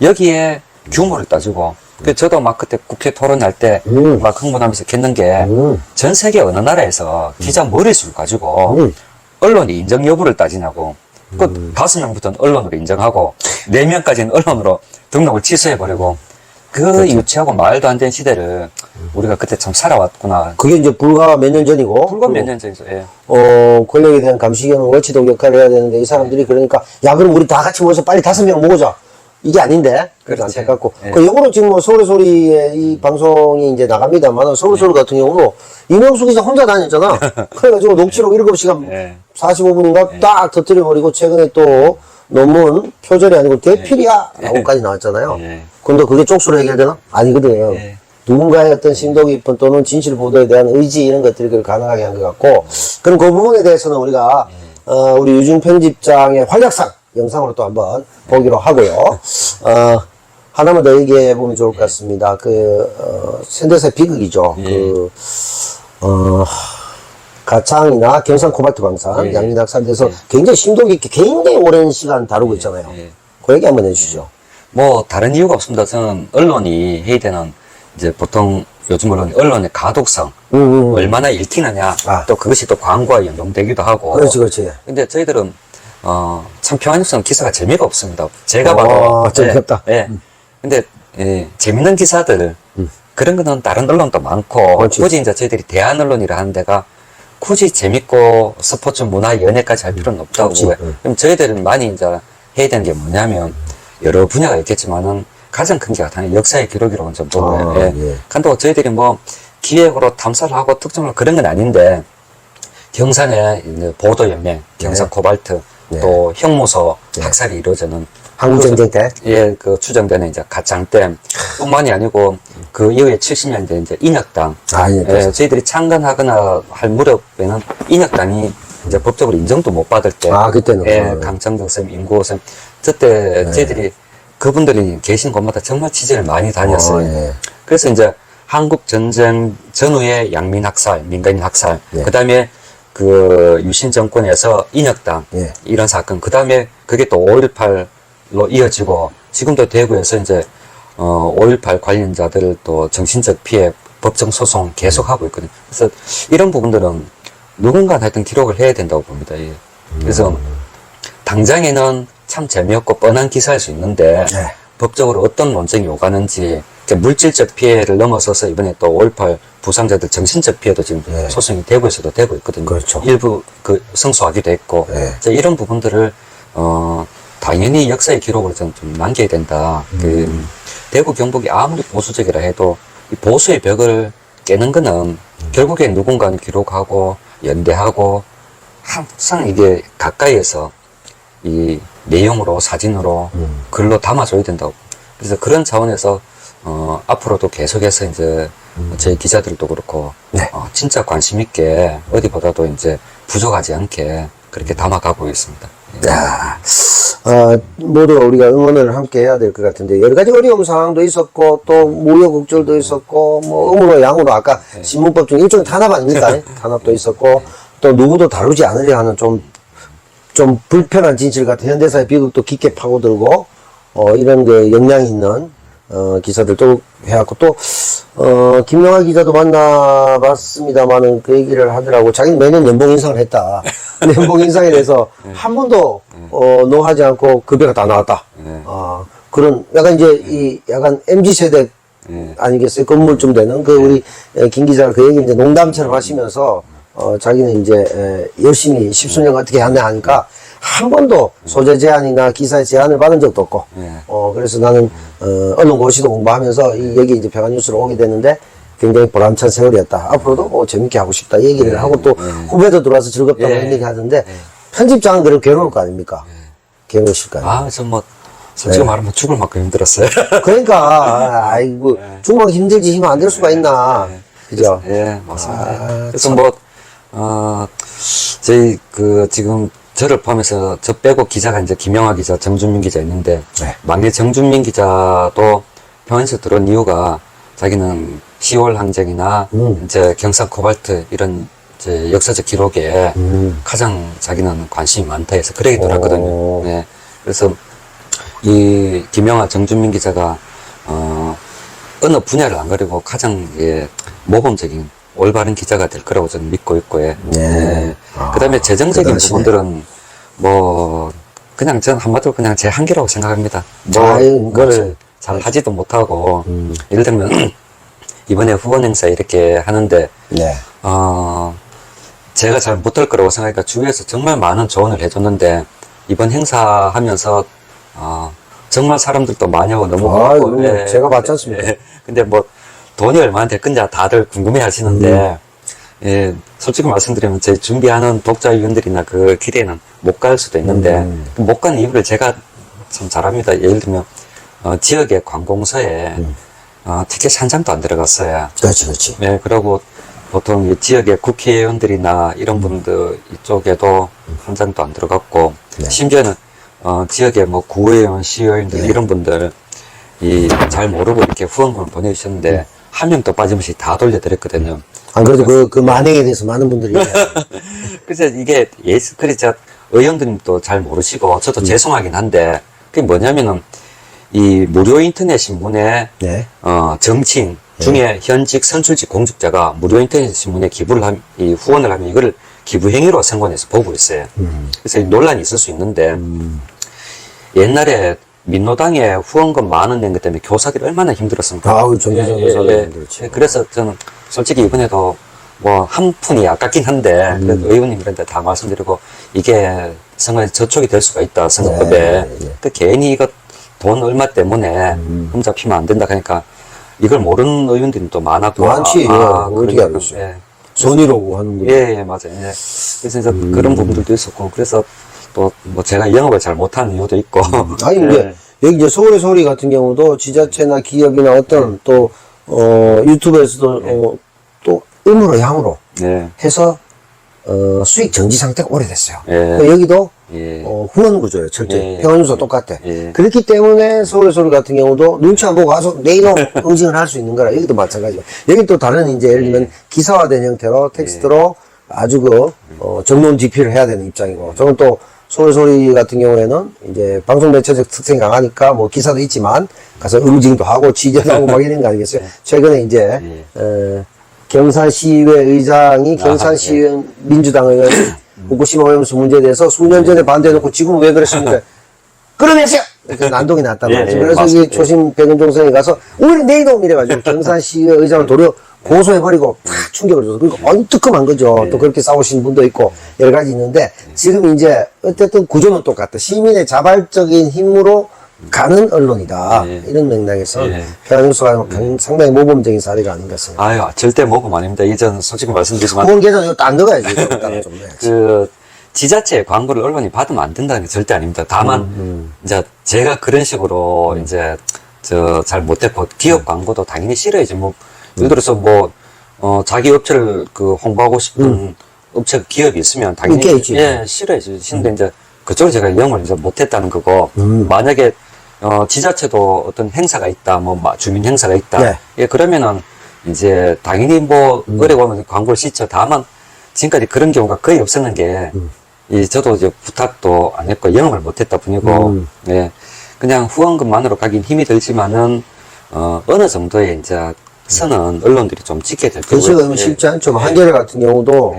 여기에 규모를 따지고 저도 막 그때 국회 토론할 때 막 흥분하면서 겠는 게 전 세계 어느 나라에서 기자 머릿수를 가지고 언론이 인정 여부를 따지냐고 그 5명부터는 언론으로 인정하고 4명까지는 언론으로 등록을 취소해버리고 그 유치하고 말도 안 되는 시대를 우리가 그때 참 살아왔구나. 그게 이제 불과 몇 년 전이고. 불과 몇 년 전이죠. 권력에 대한 감시기는 워치독 역할을 해야 되는데 이 사람들이 그러니까 야 그럼 우리 다 같이 모여서 빨리 5명 모으자. 이게 아닌데. 그래서 안타깝고. 그 요거는 지금 뭐 서울의 소리에 이 방송이 이제 나갑니다만 서울의 소리 같은 경우는 이명수 기자 혼자 다녔잖아. 그래가지고 녹취록 7시간 45분인가 딱 터뜨려버리고 최근에 또 논문 표절이 아니고 대필이야 라고까지 나왔잖아요. 근데 그게 쪽수로 해결되나? 아니거든요. 누군가의 어떤 심도 깊은 또는 진실 보도에 대한 의지 이런 것들이 그걸 가능하게 한 것 같고 그럼 그 부분에 대해서는 우리가 우리 유중 편집장의 활약상 영상으로 또 한번 보기로 하고요. 하나만 더 얘기해 보면 좋을 것 같습니다. 현대사의 비극이죠. 가창이나 경산 코발트 방산, 양민학살돼서 굉장히 심도 깊게 굉장히 오랜 시간 다루고 있잖아요. 그 얘기 한번 해주시죠. 뭐 다른 이유가 없습니다. 저는 언론이 해야 되는 이제 보통 요즘 언론의 가독성 얼마나 읽히느냐 또 그것이 또 광고와 연동되기도 하고 그렇지. 근데 저희들은 참 평화뉴스는 기사가 재미가 없습니다. 제가 봐도 재미없다. 근데 재밌는 기사들 그런 거는 다른 언론도 많고 굳이 이제 저희들이 대한 언론이라 하는 데가 굳이 재밌고 스포츠, 문화, 연예까지 할 필요는 없다고 그럼 저희들은 많이 이제 해야 되는 게 뭐냐면 여러 분야가 있겠지만은 가장 큰 게 당연히 역사의 기록이라고 좀 보고요. 간다고 저희들이 뭐 기획으로 탐사를 하고 특정을 그런 건 아닌데 경산의 보도연맹, 경산 코발트 또 형무소 학살이 이루어지는 한국전쟁 때? 그 추정되는 이제 가창댐 뿐만이 아니고 그 이후에 70년대 이제 인혁당. 저희들이 창건하거나 할 무렵에는 인혁당이 이제 법적으로 인정도 못 받을 때. 그때는. 강창정 쌤, 임구호 쌤. 저때 저희들이 그분들이 계신 곳마다 정말 취재를 많이 다녔어요. 그래서 이제 한국 전쟁 전후의 양민 학살, 민간인 학살. 그 다음에 그 유신 정권에서 인혁당. 이런 사건. 그 다음에 그게 또 5.18로 이어지고 지금도 대구에서 이제 5.18 관련자들 또 정신적 피해 법정 소송 계속하고 있거든요. 그래서 이런 부분들은 누군가 하여튼 기록을 해야 된다고 봅니다. 그래서 당장에는 참 재미없고 뻔한 기사일 수 있는데 법적으로 어떤 논쟁이 오가는지 물질적 피해를 넘어서서 이번에 또 5.18 부상자들 정신적 피해도 지금 소송이 대구에서도 되고 있거든요. 일부 그 성소하기도 했고 이런 부분들을 당연히 역사의 기록으로 좀 남겨야 된다. 대구 경북이 아무리 보수적이라 해도 이 보수의 벽을 깨는 거는 결국에 누군가는 기록하고 연대하고 항상 이게 가까이에서 이 내용으로 사진으로 글로 담아줘야 된다고. 그래서 그런 차원에서 앞으로도 계속해서 이제 저희 기자들도 그렇고 진짜 관심 있게 어디보다도 이제 부족하지 않게 그렇게 담아가고 있습니다. 야, 모두 우리가 응원을 함께 해야 될 것 같은데 여러 가지 어려운 상황도 있었고 또 무료 국절도 있었고 뭐 음으로 양으로 아까 신문법 중 일종의 탄압 아닙니까? 탄압도 있었고 또 누구도 다루지 않으려 하는 좀 불편한 진실 같은 현대사의 비극도 깊게 파고들고 이런 게 역량 있는 기사들도 해왔고 또 김영하 기자도 만나봤습니다만은 그 얘기를 하더라고. 자기는 매년 연봉 인상을 했다. 근데 연봉 인상에 대해서 한 번도 노하지 않고 급여가 다 나왔다. 그런 약간 이제 이 약간 MZ 세대 아니겠어요? 건물쯤 되는 그 우리 김 기자가 그 얘기 이제 농담처럼 하시면서 자기는 이제 열심히 10수년 어떻게 하냐 하니까 한 번도 소재 제안이나 기사의 제안을 받은 적도 없고, 그래서 나는, 언론고시도 공부하면서 이 여기 이제 평화뉴스로 오게 됐는데 굉장히 보람찬 세월이었다. 앞으로도 재밌게 하고 싶다. 이 얘기를 하고 또 후배도 들어와서 즐겁다고 이런 얘기 하던데 편집장은 그럼 괴로울 거 아닙니까? 괴로우실 거 아닙니까? 전 뭐, 솔직히 말하면 죽을 만큼 힘들었어요. 그러니까, 아이고, 죽을 만큼 힘들지 힘 안 들 수가 있나. 그죠? 맞습니다. 그래서 뭐, 저희 지금 저를 포함해서 저 빼고 기자가 이제 김영하 기자, 정준민 기자 있는데 막내 정준민 기자도 평안에서 들어온 이유가 자기는 10월 항쟁이나 이제 경상 코발트 이런 이제 역사적 기록에 가장 자기는 관심이 많다 해서 그렇게 들어왔거든요. 네. 그래서 이 김영하, 정준민 기자가 어느 분야를 안 가리고 가장 모범적인 올바른 기자가 될 거라고 저는 믿고 있고, 그 다음에 재정적인 부분들은 뭐, 그냥 전 한마디로 그냥 제 한계라고 생각합니다. 뭘 잘 하지도 못하고, 예를 들면, 이번에 후원 행사 이렇게 하는데, 제가 잘 못할 거라고 생각하니까 주위에서 정말 많은 조언을 해줬는데, 이번 행사 하면서, 정말 사람들도 많이 하고 너무 고맙고, 제가 봤지 않습니까? 근데 뭐, 돈이 얼마나 될 건지 다들 궁금해 하시는데, 솔직히 말씀드리면 저희 준비하는 독자위원들이나 그 기대는 못 갈 수도 있는데, 못 가는 이유를 제가 참 잘합니다. 예를 들면, 지역의 관공서에, 티켓 한 장도 안 들어갔어요. 그렇지. 네, 그리고 보통 이 지역의 국회의원들이나 이런 분들 이쪽에도 한 장도 안 들어갔고, 심지어는, 지역의 뭐 구의원, 시의원들 이런 분들, 잘 모르고 이렇게 후원금을 보내주셨는데, 한 명도 빠짐없이 다 돌려드렸거든요. 안 그래도 그 만행에 대해서 많은 분들이. 그래서 이게, 그래서 의원들도 잘 모르시고, 저도 죄송하긴 한데, 그게 뭐냐면은, 이 무료 인터넷 신문에, 정치인 중에 현직 선출직 공직자가 무료 인터넷 신문에 후원을 하면 이거를 기부행위로 선관해서 보고 있어요. 그래서 논란이 있을 수 있는데, 옛날에 민노당에 후원금 10,000원 낸 것 때문에 교사들이 얼마나 힘들었습니까? 그래서 저는 솔직히 이번에도 뭐 한 푼이 아깝긴 한데 그래도 의원님들한테 다 말씀드리고 이게 선거에 저촉이 될 수가 있다 선거법에 그 괜히 이거 돈 얼마 때문에 흠잡히면 안 된다 하니까 이걸 모르는 의원들이 또 많았고 많지. 어떻게 알겠어요. 손이로고 하는 분들. 맞아요. 그래서 이제 그런 부분들도 있었고 그래서 또 뭐 제가 영업을 잘 못하는 이유도 있고 아니 이제 여기 이제 서울의 소리 같은 경우도 지자체나 기업이나 어떤 또 유튜브에서도 또 음으로 양으로 해서 수익 정지 상태가 오래됐어요. 여기도 후원 구조예요. 철저히 평화뉴스와 똑같아. 그렇기 때문에 서울의 소리 같은 경우도 눈치 안 보고 가서 내 이름 응징을 할 수 있는 거라 여기도 마찬가지고 여기 또 다른 이제 예를 들면 기사화된 형태로 텍스트로 아주 정론 집필을 해야 되는 입장이고 저는 또 서울 소리 같은 경우에는 이제 방송 매체적 특성이 강하니까 뭐 기사도 있지만 가서 응징도 하고 취재도 하고 막 이런 거 아니겠어요? 최근에 이제 경산시의회 의장이 경산시의회 민주당 의원이 후쿠시마 오염수 문제에 대해서 수년 전에 반대해놓고 지금 왜 그랬습니까? 끌어내세요! 이렇게 난동이 났단 말이죠. 그래서 이 초심 백은종선에 가서 우리 내 이놈 이래가지고 경산시의회 의장을 도려 고소해버리고 다 충격을 줘서 그러니까 뜨끔한 거죠. 또 그렇게 싸우시는 분도 있고 여러 가지 있는데 지금 이제 어쨌든 구조는 똑같다. 시민의 자발적인 힘으로 가는 언론이다. 이런 맥락에서 평화뉴스가 상당히 모범적인 사례가 아닌가 생각합니다. 절대 모범 아닙니다. 이전 솔직히 말씀드리지만 후원 계좌는 이거 안 넣어야지. 지자체 광고를 언론이 받으면 안 된다는 게 절대 아닙니다. 다만 이제 제가 그런 식으로 이제 잘 못됐고, 기업 광고도 당연히 싫어야지. 뭐, 예를 들어서 뭐, 자기 업체를 홍보하고 싶은 업체 기업이 있으면 당연히. 있겠지. 예, 싫어야지. 근데 이제 그쪽을 제가 이용을 이제 못했다는 거고, 만약에, 지자체도 어떤 행사가 있다, 뭐, 주민 행사가 있다. 예. 예, 그러면은 이제 당연히 뭐, 어려우면 광고를 씻죠. 다만, 지금까지 그런 경우가 거의 없었는 게, 저도 이제 부탁도 안 했고, 영업을 못했다 뿐이고, 예. 그냥 후원금만으로 가긴 힘이 들지만은, 어느 정도의 이제 선은 언론들이 좀 지켜야 될 거고요. 그것은 쉽지 않죠. 뭐 한겨레 같은 경우도,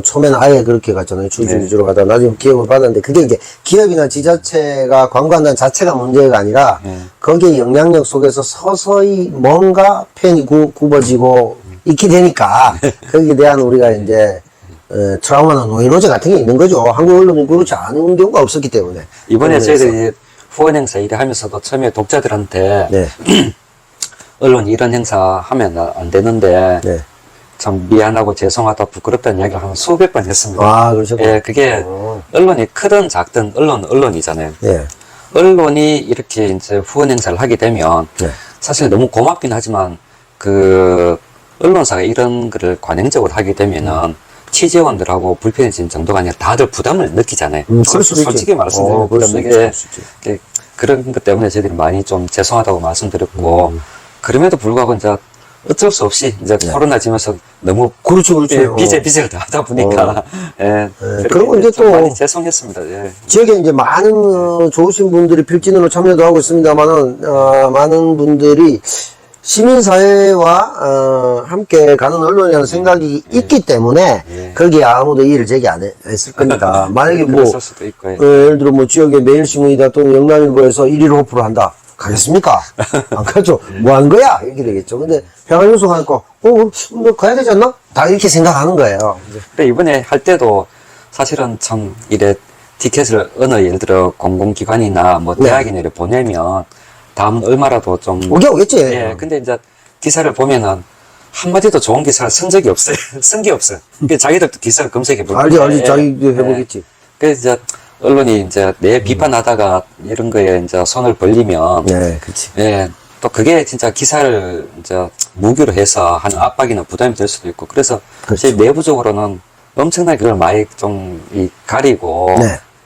처음에는 아예 그렇게 갔잖아요. 주주 위주로 가다가 나중에 기업을 받았는데, 그게 이제 기업이나 지자체가 광고한다는 자체가 문제가 아니라, 거기에 영향력 속에서 서서히 뭔가 편이 굽어지고 있게 되니까, 거기에 대한 우리가 이제, 트라우마나 노이로제 같은 게 있는 거죠. 한국 언론은 그렇지 않은 경우가 없었기 때문에. 이번에 저희들이 후원 행사 일을 하면서도 처음에 독자들한테 언론이 이런 행사 하면 안 되는데 참 미안하고 죄송하다 부끄럽다는 이야기를 한 수백 번 했습니다. 아, 그러셨구나. 예, 그게 언론이 크든 작든 언론이잖아요. 예. 언론이 이렇게 이제 후원 행사를 하게 되면 사실 너무 고맙긴 하지만 언론사가 이런 거를 관행적으로 하게 되면은 취재원들하고 불편해진 정도가 아니라 다들 부담을 느끼잖아요. 그럴 수도 솔직히 있지. 말씀드리면 그럴 수 있지. 그런 것 때문에 저희들이 많이 좀 죄송하다고 말씀드렸고 그럼에도 불구하고 이제 어쩔 수 없이 이제 코로나 지면서 너무 그렇죠. 빚을 다 하다 보니까 그리고 이제 또 많이 죄송했습니다. 예. 지역에 이제 많은 좋으신 분들이 필진으로 참여도 하고 있습니다만은 많은 분들이 시민사회와 함께 가는 언론이라는 생각이 있기 때문에 거기에 아무도 이의를 제기 안 했을 겁니다. 만약에 뭐 그랬을 수도 있고, 예를 들어 뭐 지역의 매일신문이다 또는 영남일보에서 1위로 호프를 한다. 가겠습니까? 안 가죠. 뭐 하는 거야? 이렇게 되겠죠. 근데 평안뉴스 가니까 너 가야 되지 않나? 다 이렇게 생각하는 거예요. 근데 이번에 할 때도 사실은 참 이래 티켓을 어느 예를 들어 공공기관이나 뭐 대학이나 이렇게 보내면 다음은 얼마라도 좀 오겠지. 예, 근데 이제 기사를 보면은 한마디도 좋은 기사를 쓴 적이 없어요. 쓴 게 없어요. 그러니까 자기들도 기사를 검색해 보고. 알지. 자기도 해보겠지. 그래서 이제 언론이 이제 내 비판하다가 이런 거에 이제 손을 벌리면. 그렇지. 예, 또 그게 진짜 기사를 이제 무기로 해서 하는 압박이나 부담이 될 수도 있고. 그래서 저희 내부적으로는 엄청나게 그걸 많이 좀 가리고.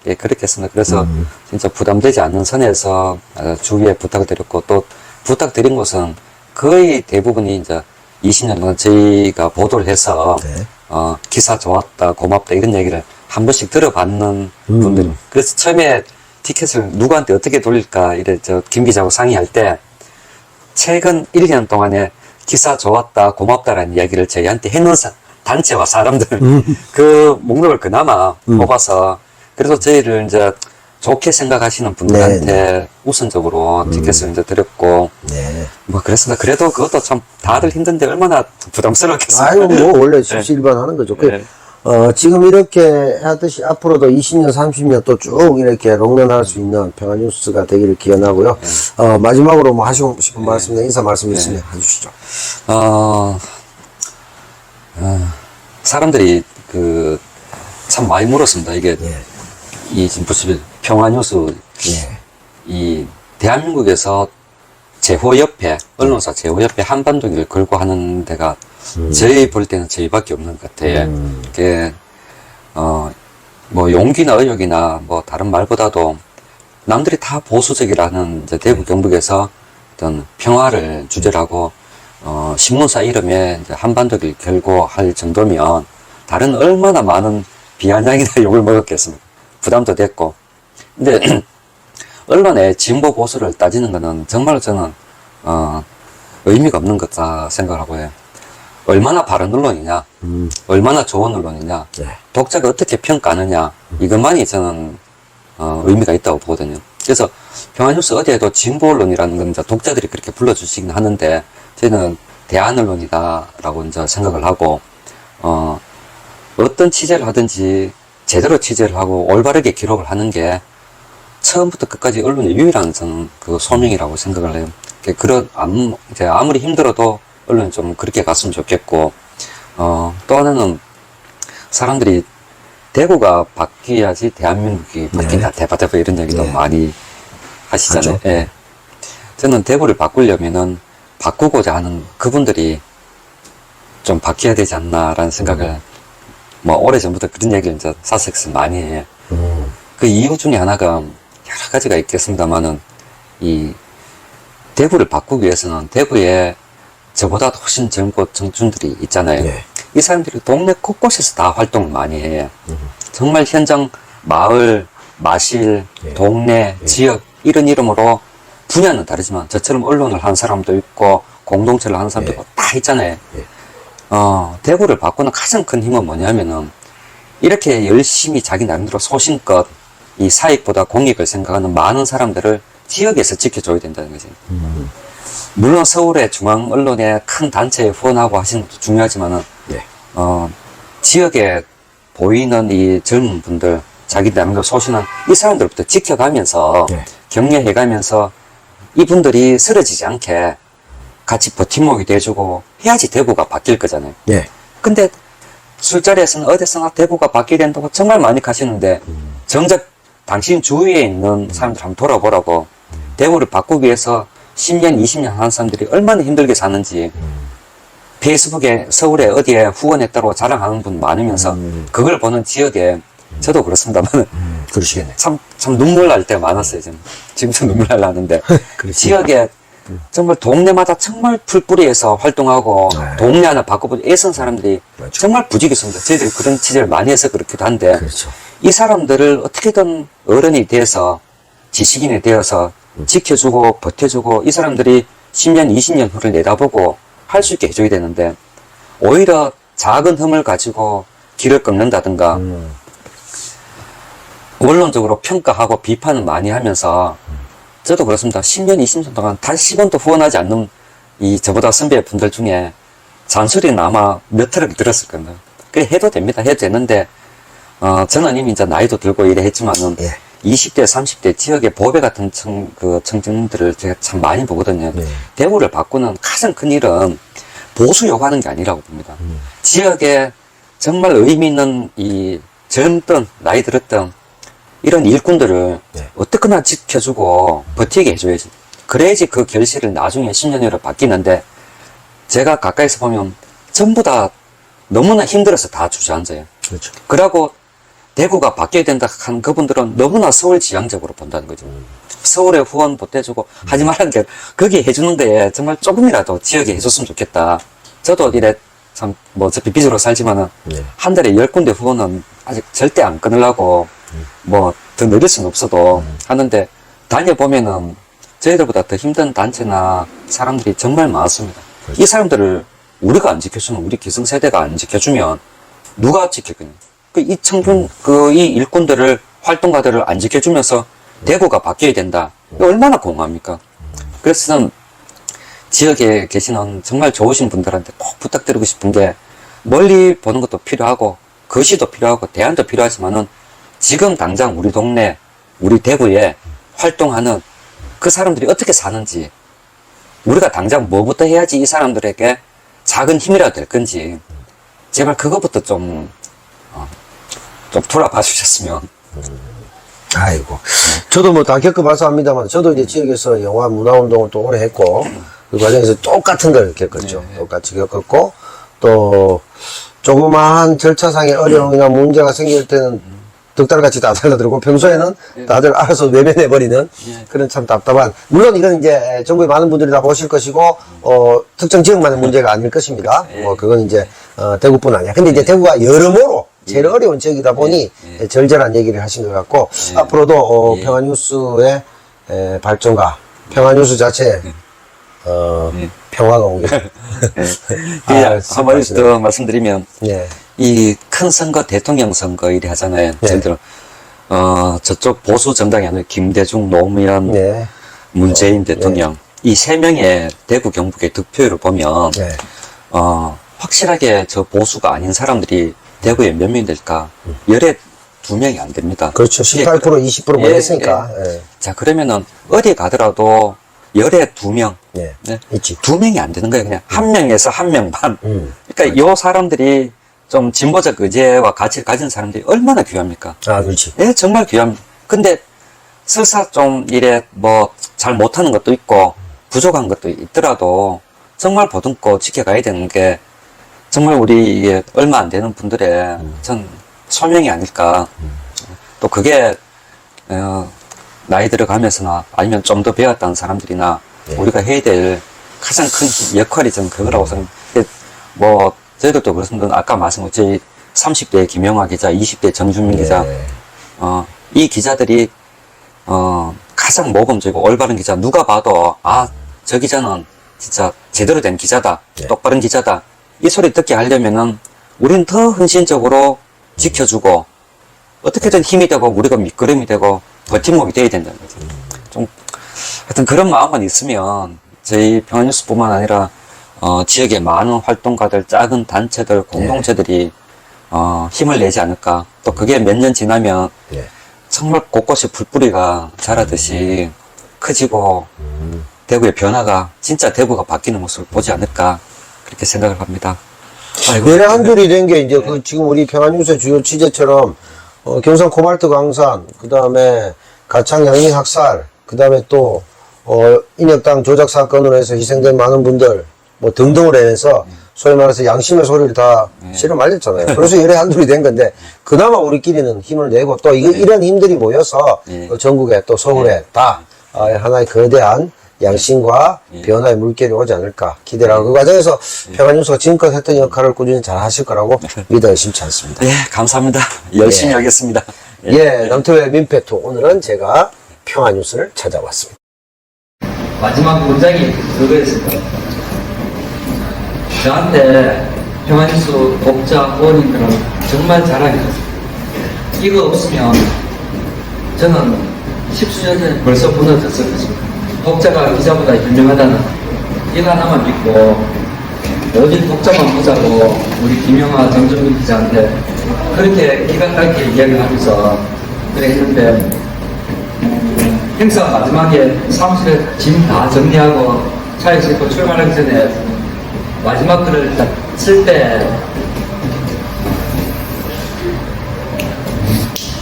예, 그렇게 했습니다. 그래서 진짜 부담되지 않는 선에서 주위에 부탁을 드렸고 또 부탁드린 것은 거의 대부분이 이제 20년 동안 저희가 보도를 해서 기사 좋았다, 고맙다 이런 얘기를 한 번씩 들어봤는 분들. 그래서 처음에 티켓을 누구한테 어떻게 돌릴까 이래 김 기자하고 상의할 때 최근 1년 동안에 기사 좋았다, 고맙다라는 이야기를 저희한테 해놓은 단체와 사람들 그 목록을 그나마 뽑아서 그래서 저희를 이제 좋게 생각하시는 분들한테 우선적으로 티켓을 이제 드렸고, 뭐 그랬습니다. 그래도 그것도 참 다들 힘든데 얼마나 부담스럽겠어요. 아유, 뭐 원래 십시일반 하는 거죠. 지금 이렇게 하듯이 앞으로도 20년, 30년 또 쭉 이렇게 롱런할 수 있는 평안뉴스가 되기를 기원하고요. 마지막으로 뭐 하시고 싶은 말씀이나 인사 말씀 있으면 해주시죠. 사람들이 참 많이 물었습니다. 이게 이 무슨 평안뉴스 이 대한민국에서 제호협회 언론사 제호협회 한반도기를 걸고 하는 데가 저희 볼 때는 저희밖에 없는 것 같아요. 그게 뭐 용기나 의욕이나 뭐 다른 말보다도 남들이 다 보수적이라는 이제 대구 경북에서 어떤 평화를 주제로 하고 신문사 이름에 이제 한반도기를 걸고 할 정도면 다른 얼마나 많은 비아냥이나 욕을 먹었겠습니까? 부담도 됐고. 근데 언론의 진보 보수를 따지는 거는 정말 저는 의미가 없는 거다 생각하고 해요. 얼마나 바른 언론이냐, 얼마나 좋은 언론이냐, 독자가 어떻게 평가하느냐, 이것만이 저는 의미가 있다고 보거든요. 그래서 평안뉴스 어디에도 진보 언론이라는 건 이제 독자들이 그렇게 불러주시긴 하는데 저희는 대안 언론이다라고 이제 생각을 하고 어떤 취재를 하든지 제대로 취재를 하고 올바르게 기록을 하는 게 처음부터 끝까지 언론의 유일한 저는 그 소명이라고 생각을 해요. 아무리 힘들어도 언론이 좀 그렇게 갔으면 좋겠고, 또 하나는 사람들이 대구가 바뀌어야지 대한민국이 바뀐다, 대바대바 이런 얘기도 많이 하시잖아요. 예. 저는 대구를 바꾸려면은 바꾸고자 하는 그분들이 좀 바뀌어야 되지 않나라는 생각을 뭐 오래전부터 그런 얘기를 이제 사석에서 많이 해요. 그 이유 중에 하나가 여러 가지가 있겠습니다만은 이 대구를 바꾸기 위해서는 대구에 저보다 훨씬 젊고 청춘들이 있잖아요. 이 사람들이 동네 곳곳에서 다 활동을 많이 해요. 정말 현장 마을, 마실, 동네, 지역 이런 이름으로 분야는 다르지만 저처럼 언론을 하는 사람도 있고 공동체를 하는 사람도 있고 다 있잖아요. 대구를 바꾸는 가장 큰 힘은 뭐냐면은 이렇게 열심히 자기 나름대로 소신껏 이 사익보다 공익을 생각하는 많은 사람들을 지역에서 지켜줘야 된다는 거지. 물론 서울의 중앙 언론의 큰 단체에 후원하고 하시는 것도 중요하지만은 지역에 보이는 이 젊은 분들 자기 나름대로 소신한 이 사람들부터 지켜가면서 격려해가면서 이분들이 쓰러지지 않게 같이 버팀목이 돼주고 해야지 대구가 바뀔 거잖아요. 근데 술자리에서는 어디서나 대구가 바뀌게 된다고 정말 많이 가시는데 정작 당신 주위에 있는 사람들 한번 돌아보라고. 대구를 바꾸기 위해서 10년, 20년 하는 사람들이 얼마나 힘들게 사는지 페이스북에 서울에 어디에 후원했다고 자랑하는 분 많으면서 그걸 보는 지역에 저도 그렇습니다만 그러시겠네. 참 눈물 날 때가 많았어요. 지금도 눈물 나는데 지역에 정말 동네마다 정말 풀뿌리에서 활동하고 동네 하나 바꿔보자 애쓴 사람들이 정말 부지기수입니다. 저희들이 그런 취재를 많이 해서 그렇기도 한데 이 사람들을 어떻게든 어른이 돼서 지식인이 되어서 지켜주고 버텨주고 이 사람들이 10년, 20년 후를 내다보고 할 수 있게 해줘야 되는데 오히려 작은 흠을 가지고 길을 꺾는다든가 원론적으로 평가하고 비판을 많이 하면서 저도 그렇습니다. 10년, 20년 동안 단 10원도 후원하지 않는 이 저보다 선배 분들 중에 잔소리는 아마 몇 트럭 들었을 겁니다. 그래 해도 됩니다. 해도 되는데 저는 이미 이제 나이도 들고 이래 했지만은 20대, 30대 지역의 보배 같은 청중들을 제가 참 많이 보거든요. 대구를 바꾸는 가장 큰 일은 보수 요구하는 게 아니라고 봅니다. 지역에 정말 의미 있는 이 젊든 나이 들었든 이런 일꾼들을 어떻게나 지켜주고 버티게 해줘야지. 그래야지 그 결실을 나중에 10년 후로 바뀌는데 제가 가까이서 보면 전부 다 너무나 힘들어서 다 주저앉아요. 그러고 대구가 바뀌어야 된다 하는 그분들은 너무나 서울 지향적으로 본다는 거죠. 서울에 후원 보태주고 하지 말라는 게 거기 해주는데 정말 조금이라도 지역에 해줬으면 좋겠다. 저도 이래 참 뭐 어차피 빚으로 살지만은 한 달에 10군데 후원은 아직 절대 안 끊으려고 뭐 더 늘릴 수는 없어도 하는데 다녀보면은 저희들보다 더 힘든 단체나 사람들이 정말 많습니다. 이 사람들을 우리가 안 지켜주면 우리 기성세대가 안 지켜주면 누가 지킬거냐. 이 청춘, 이 일꾼들을, 활동가들을 안 지켜주면서 대구가 바뀌어야 된다. 얼마나 공허합니까? 그래서 저는 지역에 계시는 정말 좋으신 분들한테 꼭 부탁드리고 싶은 게 멀리 보는 것도 필요하고, 거시도 필요하고, 대안도 필요하지만은 지금 당장 우리 동네, 우리 대구에 활동하는 그 사람들이 어떻게 사는지, 우리가 당장 뭐부터 해야지 이 사람들에게 작은 힘이라도 될 건지, 제발 그것부터 좀 돌아봐 주셨으면. 아이고. 저도 뭐 다 겪어봐서 합니다만, 저도 이제 지역에서 영화 문화운동을 또 오래 했고, 그 과정에서 똑같은 걸 겪었죠. 똑같이 겪었고, 또, 조그마한 절차상의 어려움이나 문제가 생길 때는 덕달같이 다 달라들고, 평소에는 다들 알아서 외면해버리는 그런 참 답답한, 물론 이건 이제 전국의 많은 분들이 다 보실 것이고, 특정 지역만의 문제가 아닐 것입니다. 뭐, 그건 이제, 대구뿐 아니야. 근데 이제 대구가 여러모로 제일 어려운 지역이다 보니 절절한 얘기를 하신 것 같고 앞으로도 평화뉴스의 발전과 평화뉴스 자체 평화가 오길 한번 더 말씀드리면 이 큰 선거 대통령 선거 일이 하잖아요. 예를 들어 저쪽 보수 정당이 아니라 김대중, 노무현, 문재인 대통령 이 세 명의 대구 경북의 득표율을 보면 확실하게 저 보수가 아닌 사람들이 대구에 몇 명이 될까? 열에 2명이 안 됩니다. 그렇죠. 18% 20% 뭐 했으니까. 자, 그러면은 어디 가더라도 열에 2명. 있지. 2명이 안 되는 거예요. 그냥 1명에서 1명 반. 그러니까 요 사람들이 좀 진보적 의제와 가치를 가진 사람들이 얼마나 귀합니까? 아, 그렇지. 정말 귀합니다. 근데 설사 좀 이래 뭐 잘 못하는 것도 있고 부족한 것도 있더라도 정말 보듬고 지켜가야 되는 게 정말 우리 이게 얼마 안 되는 분들의 전 소명이 아닐까. 또 그게 나이 들어가면서나 아니면 좀 더 배웠다는 사람들이나 우리가 해야 될 가장 큰 역할이 저는 그거라고 생각해요. 뭐 저희들도 그렇습니다. 아까 말씀드린 저희 30대 김영화 기자, 20대 정준민 기자, 이 기자들이 가장 모범적이고 올바른 기자, 누가 봐도 저 기자는 진짜 제대로 된 기자다, 똑바른 기자다, 이 소리 듣게 하려면은 우리는 더 헌신적으로 지켜주고 어떻게든 힘이 되고 우리가 밑거름이 되고 버팀목이 돼야 된다는 거죠. 좀 하여튼 그런 마음만 있으면 저희 평화뉴스뿐만 아니라 지역의 많은 활동가들, 작은 단체들, 공동체들이 힘을 내지 않을까. 또 그게 몇 년 지나면 정말 곳곳이 풀뿌리가 자라듯이 커지고 대구의 변화가 진짜 대구가 바뀌는 모습을 보지 않을까 그렇게 생각을 합니다. 내래 한줄이 된 게 이제 그 지금 우리 평화뉴스의 주요 취재처럼 경상 코발트 강산, 그 다음에 가창 양민 학살, 그 다음에 또 인혁당 조작 사건으로 해서 희생된 많은 분들 뭐 등등으로 해서 소위 말해서 양심의 소리를 다 실어 말렸잖아요. 그래서 열애 한둘이 된 건데 그나마 우리끼리는 힘을 내고 또 이런 힘들이 모여서 전국에 또 서울에 다 하나의 거대한 양심과 변화의 물결이 오지 않을까 기대를 하고 그 과정에서 평화뉴스가 지금까지 했던 역할을 꾸준히 잘 하실 거라고 믿어 의심치 않습니다. 예, 감사합니다. 열심히 하겠습니다. 남태우의 민폐투 오늘은 제가 평화뉴스를 찾아왔습니다. 마지막 문장이 그거였습니다. 저한테 평화뉴스 독자 후원님들은 정말 잘하겠습니다. 이거 없으면 저는 10수년 전에 벌써 무너졌을 것입니다. 독자가 기자보다 유명하다는 이거 하나만 믿고 오직 독자만 보자고 우리 김영하, 정준민 기자한테 그렇게 기가 막히게 이야기를 하면서 그래 했는데 행사 마지막에 사무실에 짐 다 정리하고 차에 싣고 출발하기 전에 마지막 글을 딱 쓸 때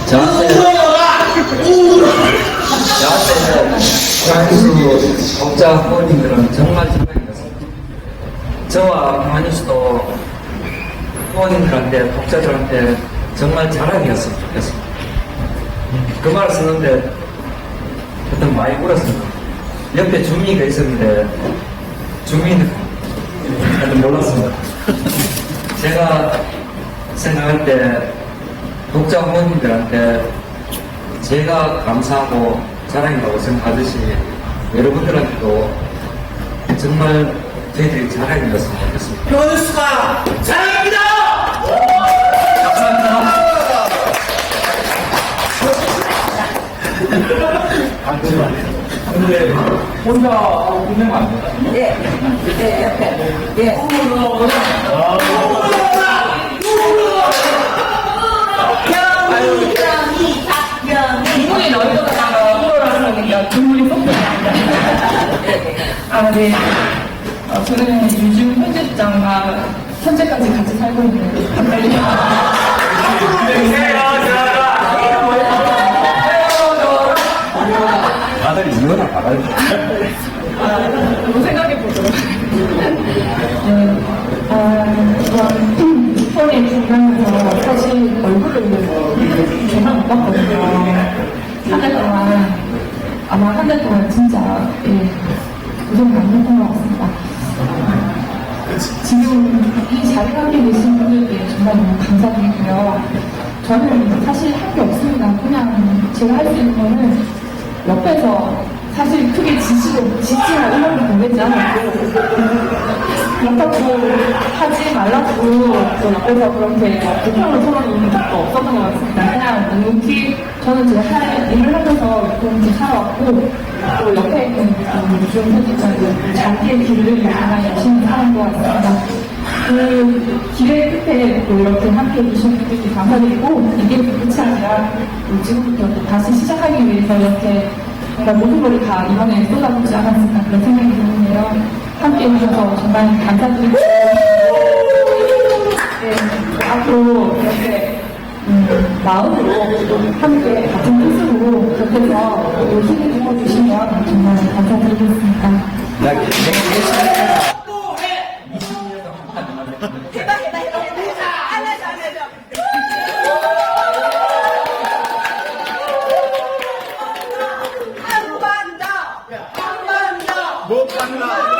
저한테 평화뉴스 독자 후원님들은 정말 잘하셨습니다. 저와 평화뉴스도 후원님들한테 독자들한테 정말 잘하셨으면 좋겠습니다. 그 말을 쓰는데 그때 많이 울었습니다. 옆에 주민이가 있었는데 주민은 몰랐습니다. 제가 생각할 때 독자 후원님들한테 제가 감사하고 자랑이라고 생각하듯이 여러분들한테도 정말 저희들이 자랑이 됐으면 좋겠습니다. 평화뉴스가 사랑합니다! 감사합니다. 근데 혼자 보내면 안 된다. 이분이 너희보다 프로라서니까 눈물이 쏙 나옵니다. 네. 저는 유준 편집장과 현재까지 같이 살고 있는 박달리입니다. 다들 이거나 받아야 한번 생각해보도록 폰에 중간에서 사실 얼굴을 정말 못 봤거든요. 한 달 동안, 아마 한 달 동안 진짜 고생 많이 했던 것 같습니다. 지금 이 자리에 함께 계신 분들께 정말 너무 감사드리고요. 저는 사실 할 게 없습니다. 그냥 제가 할 수 있는 거는 옆에서 사실 크게 지지나 응원을 보내지 않았고 그렇다고 하지 말라고 또 옆에서 그렇게 불평을 털어놓는 것도 없었던 것 같습니다. 그냥 묵묵히 저는 제 할 일을 하면서 묵묵히 살아왔고 또 옆에 있는 유준 편집장도 자기의 길을 향해 열심히 사는 것 같습니다. 그 길의 끝에 또 이렇게 함께 해주신 분들께 감사드리고 이게 끝이 아니라 지금부터 또 다시 시작하기 위해서 이렇게 뭔가 모든 걸 다 이번에 쏟아붓지 않았을까 그런 생각이 드는데요. 함께 해주셔서 정말 감사드리고 앞으로 이렇게 마음으로 함께 같은 뜻으로 곁에서 힘을 주시면 정말 감사드리겠습니다. 못 간다.